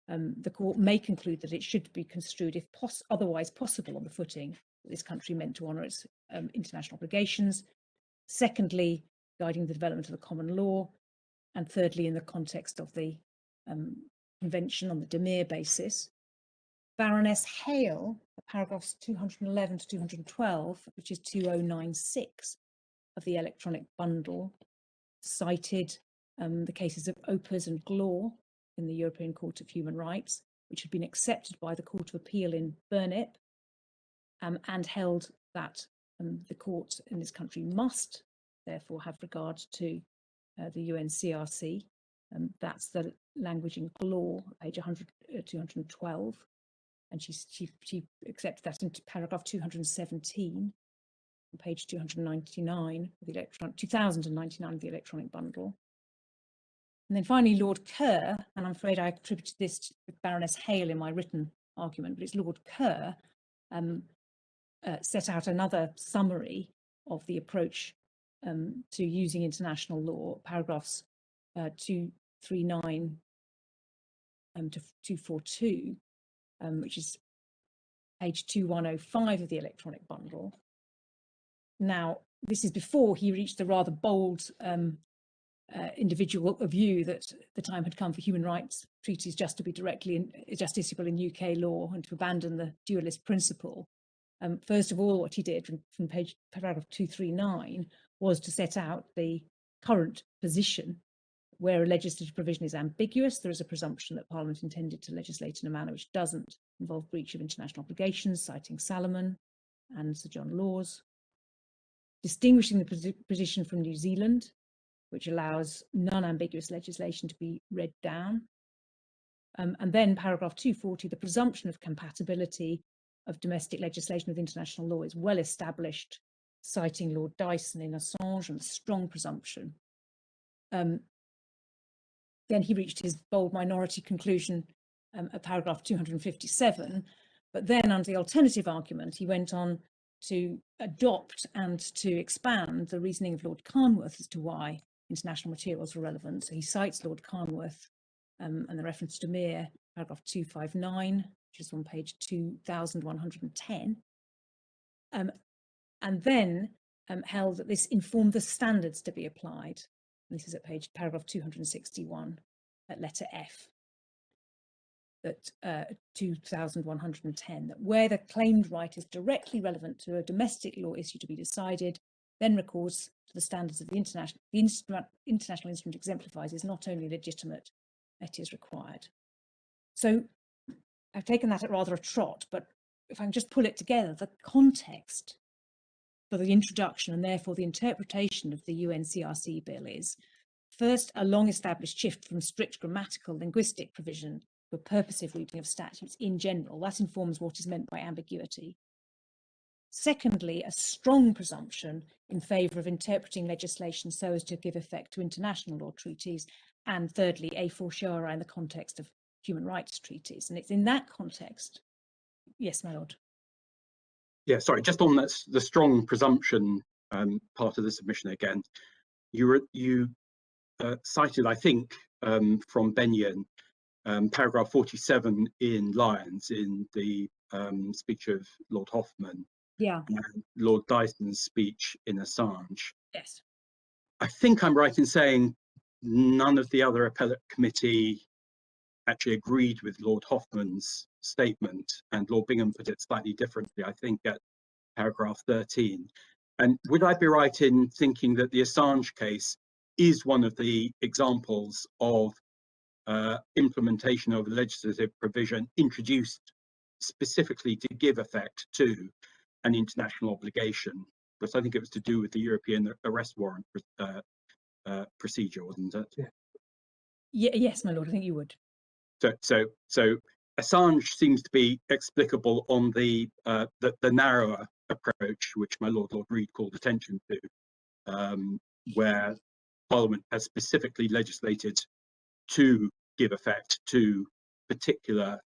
the court may conclude that it should be construed if otherwise possible on the footing that this country meant to honour its international obligations. Secondly, guiding the development of the common law. And thirdly, in the context of the convention on the DeMere basis. Baroness Hale, paragraphs 211 to 212, which is 2096 of the electronic bundle, cited the cases of Opers and Glor in the European Court of Human Rights, which had been accepted by the Court of Appeal in Burnip, and held that the court in this country must therefore have regard to the UNCRC. That's the language in Glor, page 212, and she accepted that into paragraph 217, on page 299 of the 2099 of the electronic bundle. And then finally, Lord Kerr, and I'm afraid I attributed this to Baroness Hale in my written argument, but it's Lord Kerr, set out another summary of the approach to using international law, paragraphs 239 to 242, which is page 2105 of the electronic bundle. Now, this is before he reached the rather bold individual view that the time had come for human rights treaties just to be directly justiciable in UK law and to abandon the dualist principle. First of all, what he did from paragraph 239 was to set out the current position. Where a legislative provision is ambiguous, there is a presumption that Parliament intended to legislate in a manner which doesn't involve breach of international obligations, citing Salomon and Sir John Laws. Distinguishing the position from New Zealand, which allows non-ambiguous legislation to be read down. And then paragraph 240, the presumption of compatibility of domestic legislation with international law is well established, citing Lord Dyson in Assange, and strong presumption. Then he reached his bold minority conclusion at paragraph 257, but then under the alternative argument, he went on to adopt and to expand the reasoning of Lord Carnworth as to why international materials were relevant. So he cites Lord Carnworth and the reference to Mere, paragraph 259, which is on page 2110, and then held that this informed the standards to be applied. And this is at paragraph 261 at letter F, that 2110, that where the claimed right is directly relevant to a domestic law issue to be decided, then recourse to the standards of the international instrument exemplifies is not only legitimate, it is required. So I've taken that at rather a trot, but if I can just pull it together, the context for the introduction and therefore the interpretation of the UNCRC bill is first a long-established shift from strict grammatical linguistic provision to a purposive reading of statutes in general. That informs what is meant by ambiguity. Secondly, a strong presumption in favour of interpreting legislation so as to give effect to international law treaties. And thirdly, a fortiori in the context of human rights treaties. And it's in that context. Yes, my lord. Yeah, sorry, just on that, the strong presumption part of the submission again, you cited, I think, from Benyon, paragraph 47 in Lyons in the speech of Lord Hoffman, Yeah, and Lord Dyson's speech in Assange. yes. I think I'm right in saying none of the other appellate committee actually agreed with Lord Hoffman's statement, and Lord Bingham put it slightly differently, I think, at paragraph 13. And would I be right in thinking that the Assange case is one of the examples of implementation of a legislative provision introduced specifically to give effect to an international obligation? Because I think it was to do with the European arrest warrant procedure, wasn't it? Yeah, yes, my lord, I think you would. So Assange seems to be explicable on the narrower approach, which my Lord Reid called attention to, where Parliament has specifically legislated to give effect to particular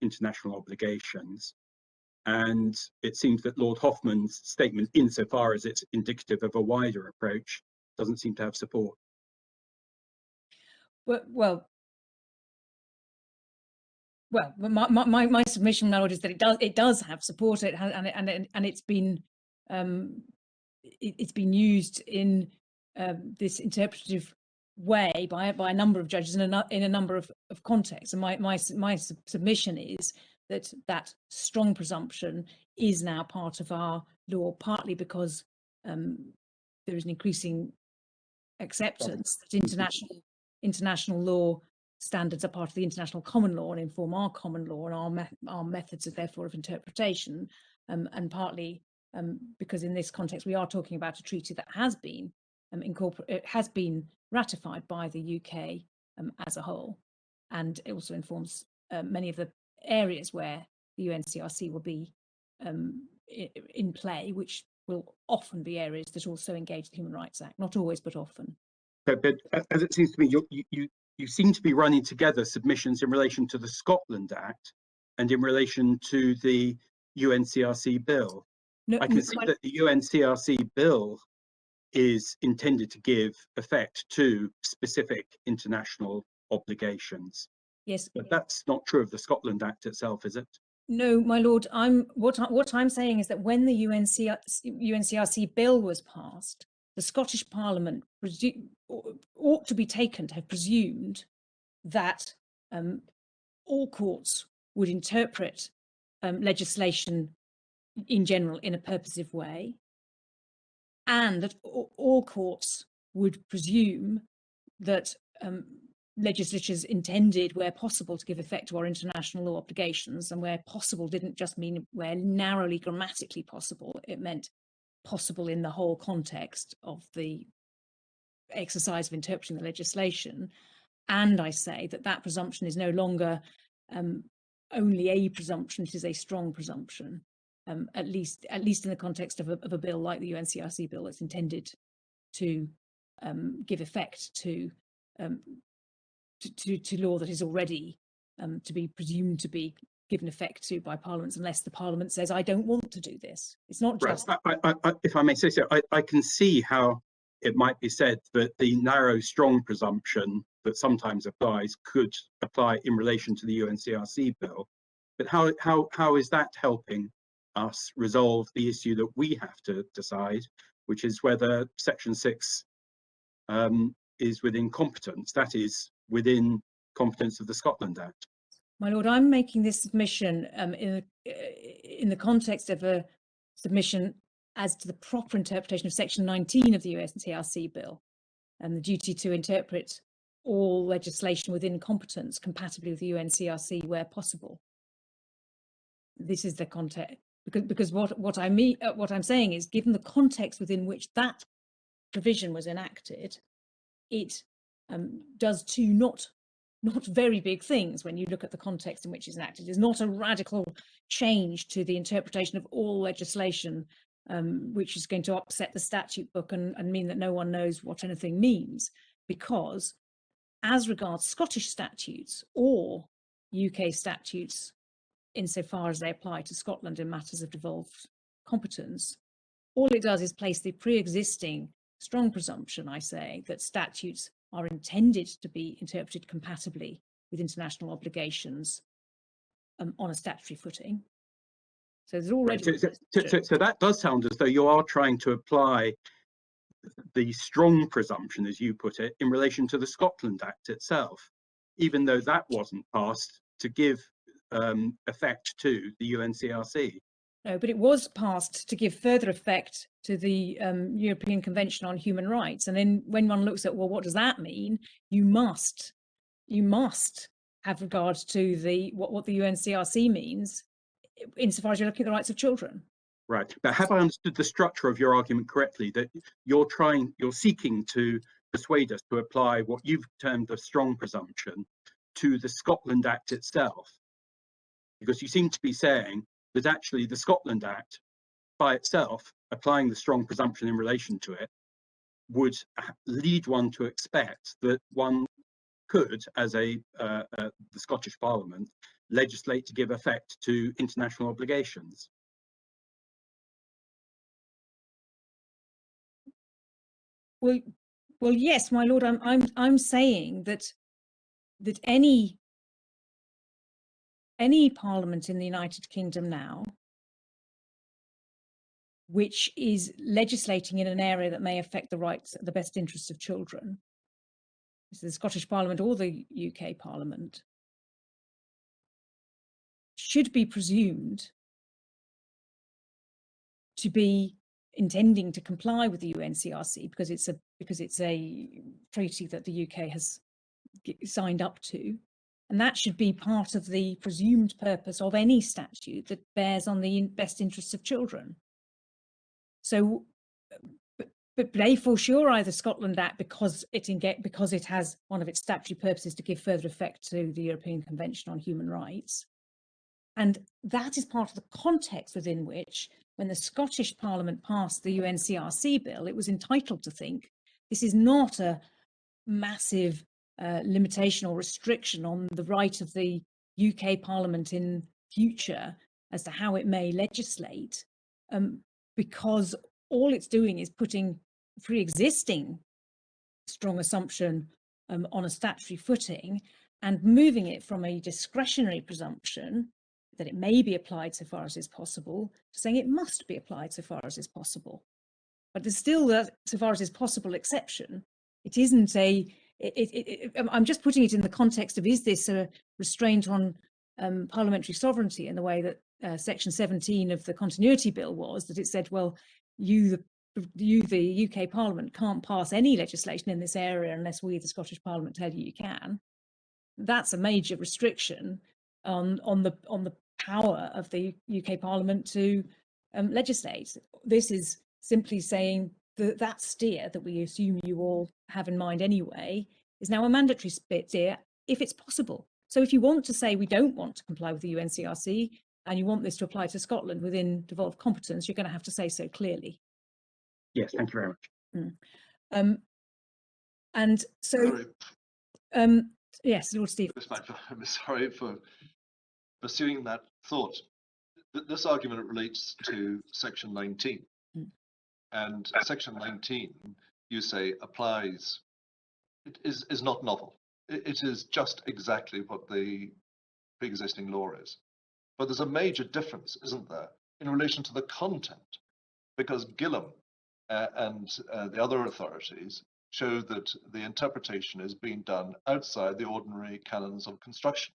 international obligations. And it seems that Lord Hoffman's statement, insofar as it's indicative of a wider approach, doesn't seem to have support. Well, my submission, my lord, is that it does have support. It has, and it's been used in this interpretative way by a number of judges in a number of contexts. And my submission is that strong presumption is now part of our law, partly because there is an increasing acceptance that international law standards are part of the international common law and inform our common law, and our methods are therefore of interpretation, and partly because in this context we are talking about a treaty that has been ratified by the UK as a whole, and it also informs many of the areas where the UNCRC will be in play, which will often be areas that also engage the Human Rights Act, not always but often. But as it seems to me, you seem to be running together submissions in relation to the Scotland Act and in relation to the UNCRC bill. No, I can see that the UNCRC bill is intended to give effect to specific international obligations. yes, But that's not true of the Scotland Act itself, is it? no, my lord. What I'm saying is that when the UNCRC bill was passed, the Scottish Parliament ought to be taken to have presumed that all courts would interpret legislation in general in a purposive way, and that all courts would presume that legislatures intended, where possible, to give effect to our international law obligations, and where possible didn't just mean where narrowly grammatically possible, it meant possible in the whole context of the exercise of interpreting the legislation. And I say that that presumption is no longer only a presumption, it is a strong presumption, at least in the context of a bill like the UNCRC bill that's intended to give effect to law that is already to be presumed to be given effect to by parliaments, unless the parliament says, I don't want to do this. It's not just... Right. If I may say so, I can see how it might be said that the narrow, strong presumption that sometimes applies could apply in relation to the UNCRC bill. But how is that helping us resolve the issue that we have to decide, which is whether Section 6 is within competence, that is, within competence of the Scotland Act? My lord, I'm making this submission in the context of a submission as to the proper interpretation of Section 19 of the UNCRC bill, and the duty to interpret all legislation within competence compatibly with the UNCRC where possible. This is the context, because what I'm saying is, given the context within which that provision was enacted, it does two not very big things when you look at the context in which it's enacted. It's not a radical change to the interpretation of all legislation, which is going to upset the statute book and mean that no one knows what anything means, because as regards Scottish statutes or UK statutes, insofar as they apply to Scotland in matters of devolved competence, all it does is place the pre-existing strong presumption, I say, that statutes are intended to be interpreted compatibly with international obligations on a statutory footing. So there's already... Right. So that does sound as though you are trying to apply the strong presumption, as you put it, in relation to the Scotland Act itself, even though that wasn't passed to give effect to the UNCRC. No, but it was passed to give further effect to the European Convention on Human Rights. And then when one looks at, well, what does that mean? You must have regard to what the UNCRC means, insofar as you're looking at the rights of children. Right. But have I understood the structure of your argument correctly, that you're seeking to persuade us to apply what you've termed the strong presumption to the Scotland Act itself? Because you seem to be saying that actually the Scotland Act by itself, applying the strong presumption in relation to it, would lead one to expect that one could, as the Scottish Parliament, legislate to give effect to international obligations. Well, yes, my lord. I'm saying that any parliament in the United Kingdom now, which is legislating in an area that may affect the rights, the best interests of children, is the Scottish Parliament or the UK Parliament, should be presumed to be intending to comply with the UNCRC because it's a treaty that the UK has signed up to, and that should be part of the presumed purpose of any statute that bears on the best interests of children. So, but they for sure either Scotland Act because it has one of its statutory purposes to give further effect to the European Convention on Human Rights, and that is part of the context within which, when the Scottish Parliament passed the UNCRC bill, it was entitled to think this is not a massive limitation or restriction on the right of the UK Parliament in future as to how it may legislate, because all it's doing is putting pre-existing strong assumption on a statutory footing and moving it from a discretionary presumption that it may be applied so far as is possible to saying it must be applied so far as is possible. But there's still that so far as is possible exception. It isn't I'm just putting it in the context of, is this a restraint on parliamentary sovereignty in the way that section 17 of the Continuity Bill was, that it said, well, you, the UK Parliament, can't pass any legislation in this area unless we, the Scottish Parliament, tell you you can. That's a major restriction on the power of the UK Parliament to legislate. This is simply saying that that steer that we assume you all have in mind anyway is now a mandatory steer if it's possible. So if you want to say we don't want to comply with the UNCRC and you want this to apply to Scotland within devolved competence, you're going to have to say so clearly. Yes, thank you very much. And so, yes, Lord Steve. I'm sorry for pursuing that thought. This argument relates to section 19. And section 19, you say, applies, it is not novel. It is just exactly what the pre-existing law is. But there's a major difference, isn't there, in relation to the content, because Gillam and the other authorities show that the interpretation is being done outside the ordinary canons of construction.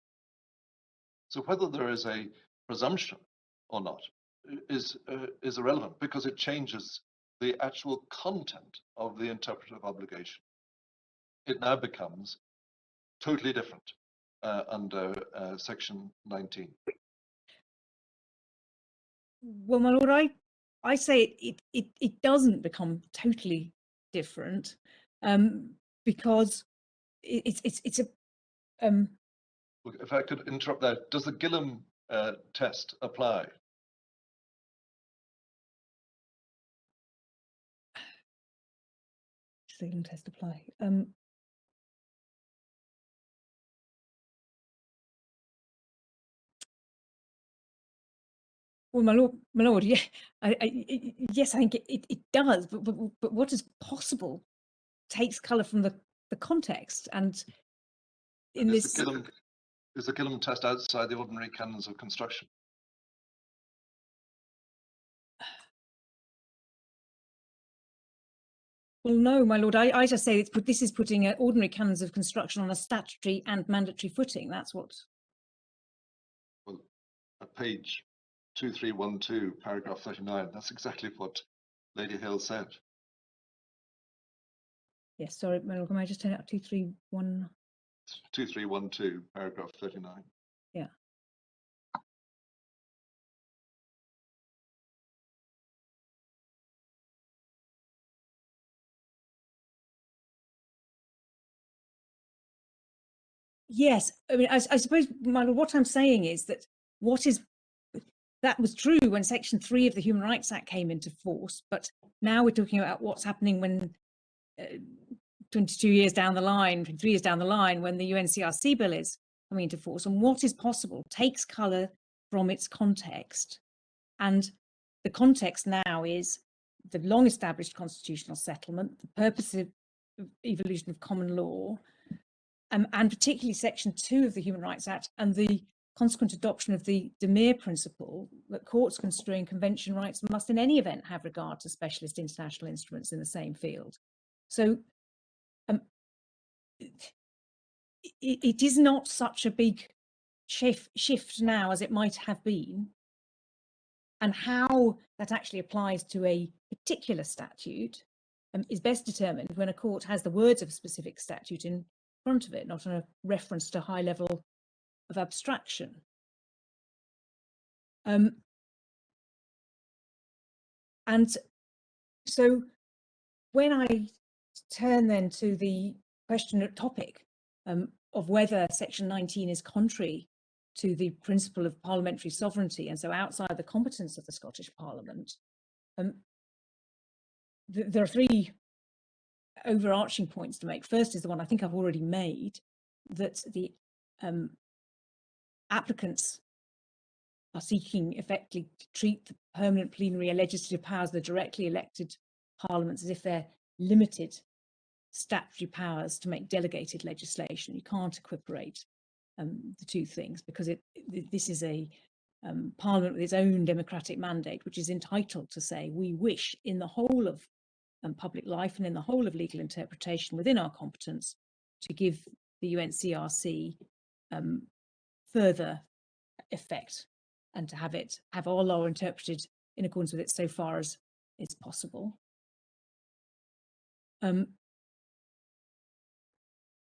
So whether there is a presumption or not is irrelevant, because it changes the actual content of the interpretive obligation. It now becomes totally different under section 19. Well, my lord, I say it doesn't become totally different, because it's a If I could interrupt there, does the Gillam test apply? Gillam test apply. Well, my lord, yeah, yes, I think it does, but what is possible takes colour from the context, and in is this. Is the Gillam test outside the ordinary canons of construction? Well, no, my lord, I just say this is putting ordinary canons of construction on a statutory and mandatory footing. That's what. Well, at page 2312, paragraph 39, that's exactly what Lady Hill said. Yes, sorry, my lord, can I just turn it up 231? 2312, paragraph 39. Yeah. Yes, I mean, I suppose, my lord, what I'm saying is that that was true when Section 3 of the Human Rights Act came into force, but now we're talking about what's happening when 22 years down the line, 3 years down the line, when the UNCRC bill is coming into force, and what is possible takes colour from its context. And the context now is the long established constitutional settlement, the purpose of evolution of common law, and particularly Section 2 of the Human Rights Act and the consequent adoption of the de Mere principle that courts construing convention rights must in any event have regard to specialist international instruments in the same field. So it is not such a big shift now as it might have been, and how that actually applies to a particular statute is best determined when a court has the words of a specific statute in front of it, not a reference to high level of abstraction. And so when I turn then to the question topic of whether Section 19 is contrary to the principle of parliamentary sovereignty and so outside the competence of the Scottish Parliament, there are three overarching points to make. First is the one I think I've already made, that the applicants are seeking effectively to treat the permanent plenary and legislative powers of the directly elected parliaments as if they're limited statutory powers to make delegated legislation. You can't equiparate the two things, because this is a parliament with its own democratic mandate, which is entitled to say, we wish in the whole of public life and in the whole of legal interpretation within our competence to give the UNCRC further effect, and to have our law interpreted in accordance with it so far as is possible.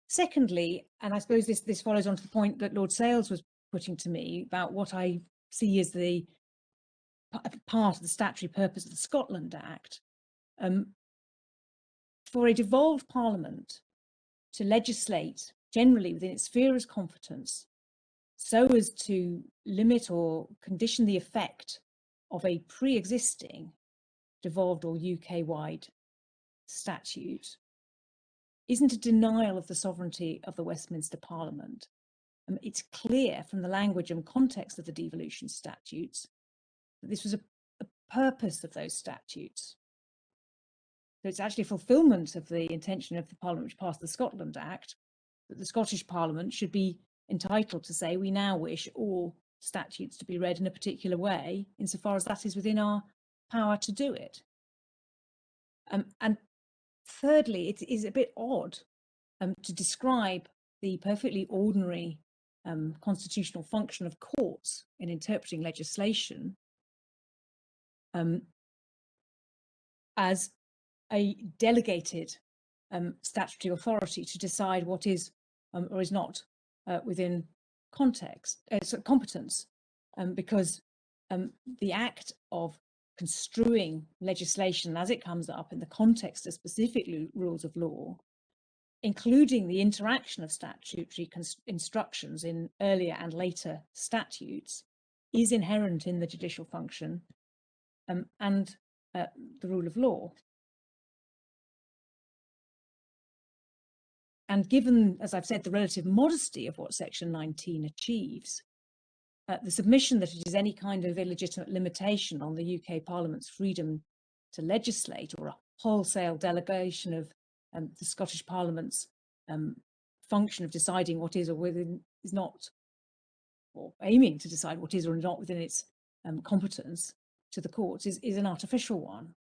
Secondly, and I suppose this follows on to the point that Lord Sales was putting to me about what I see as the part of the statutory purpose of the Scotland Act, for a devolved parliament to legislate generally within its sphere of competence so as to limit or condition the effect of a pre-existing devolved or UK-wide statute isn't a denial of the sovereignty of the Westminster Parliament. It's clear from the language and context of the devolution statutes that this was a purpose of those statutes. So it's actually a fulfilment of the intention of the Parliament which passed the Scotland Act, that the Scottish Parliament should be entitled to say, we now wish all statutes to be read in a particular way, insofar as that is within our power to do it. And thirdly, it is a bit odd to describe the perfectly ordinary constitutional function of courts in interpreting legislation as a delegated statutory authority to decide what is or is not within competence, because the act of construing legislation as it comes up in the context of specific rules of law, including the interaction of statutory instructions in earlier and later statutes, is inherent in the judicial function and the rule of law. And given, as I've said, the relative modesty of what Section 19 achieves, the submission that it is any kind of illegitimate limitation on the UK Parliament's freedom to legislate, or a wholesale delegation of the Scottish Parliament's function of deciding what is or is not, or aiming to decide what is or not within its competence to the courts, is an artificial one.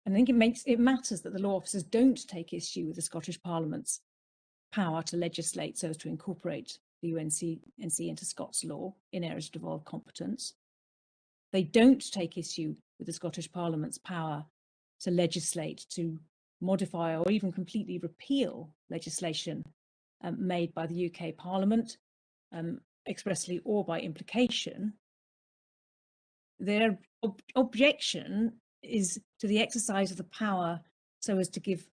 And I think it matters that the law officers don't take issue with the Scottish Parliament's power to legislate so as to incorporate the UNC into Scots law in areas of devolved competence. They don't take issue with the Scottish Parliament's power to legislate, to modify or even completely repeal legislation made by the UK Parliament, expressly or by implication. Their objection is to the exercise of the power so as to give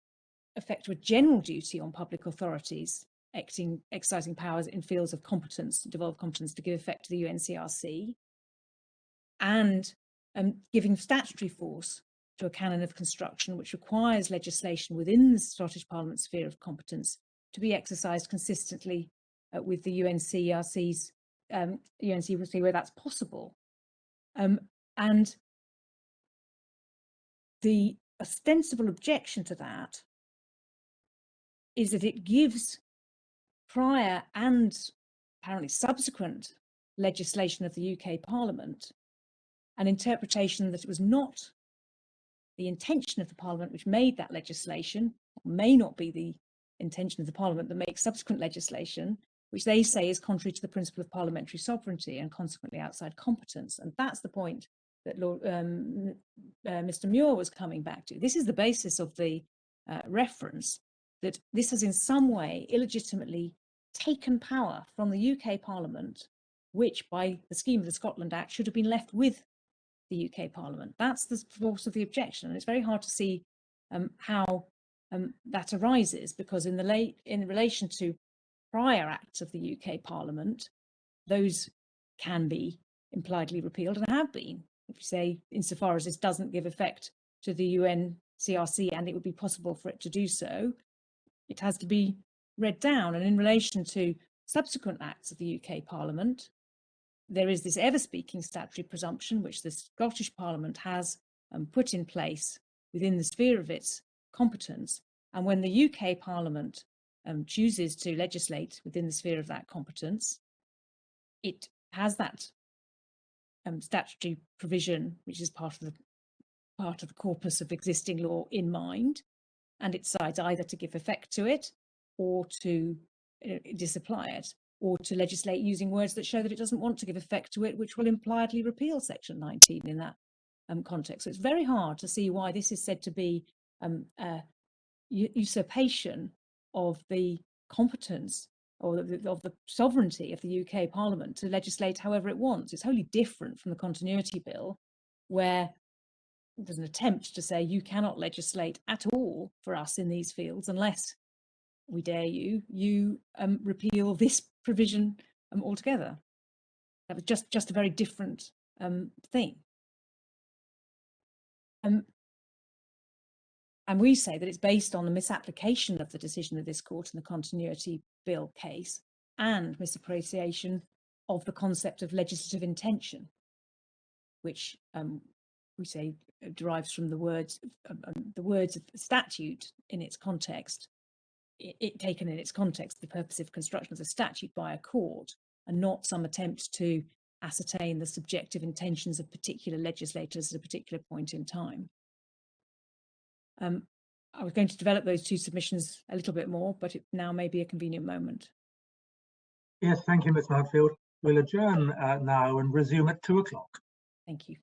effect to a general duty on public authorities exercising powers in fields of competence, devolved competence, to give effect to the UNCRC, and giving statutory force to a canon of construction which requires legislation within the Scottish Parliament's sphere of competence to be exercised consistently with the UNCRC's UNCRC where that's possible. And the ostensible objection to that is that it gives prior and apparently subsequent legislation of the UK Parliament an interpretation that it was not the intention of the Parliament which made that legislation, or may not be the intention of the Parliament that makes subsequent legislation, which they say is contrary to the principle of parliamentary sovereignty and consequently outside competence. And that's the point that Mr. Muir was coming back to. This is the basis of the reference, that this has in some way illegitimately taken power from the UK Parliament, which by the scheme of the Scotland Act should have been left with the UK Parliament. That's the force of the objection, and it's very hard to see how that arises, because in relation to prior acts of the UK Parliament, those can be impliedly repealed and have been. If you say, insofar as this doesn't give effect to the UN CRC and it would be possible for it to do so, it has to be read down. And in relation to subsequent acts of the UK Parliament, there is this ever-speaking statutory presumption which the Scottish Parliament has put in place within the sphere of its competence. And when the UK Parliament chooses to legislate within the sphere of that competence, it has that statutory provision, which is part of the corpus of existing law, in mind, and it decides either to give effect to it or to disapply it, or to legislate using words that show that it doesn't want to give effect to it, which will impliedly repeal Section 19 in that context. So it's very hard to see why this is said to be a usurpation of the competence or of the sovereignty of the UK Parliament to legislate however it wants. It's wholly different from the Continuity Bill, where there's an attempt to say you cannot legislate at all for us in these fields unless we dare you repeal this provision altogether. That was just a very different thing. And we say that it's based on the misapplication of the decision of this court in the Continuity Bill case and misappropriation of the concept of legislative intention, which we say derives from the words of the statute in its context, it taken in its context, the purposive construction of the statute by a court, and not some attempt to ascertain the subjective intentions of particular legislators at a particular point in time. I was going to develop those two submissions a little bit more, but it now may be a convenient moment. Yes, thank you, Ms. Madfield. We'll adjourn now and resume at 2 o'clock. Thank you.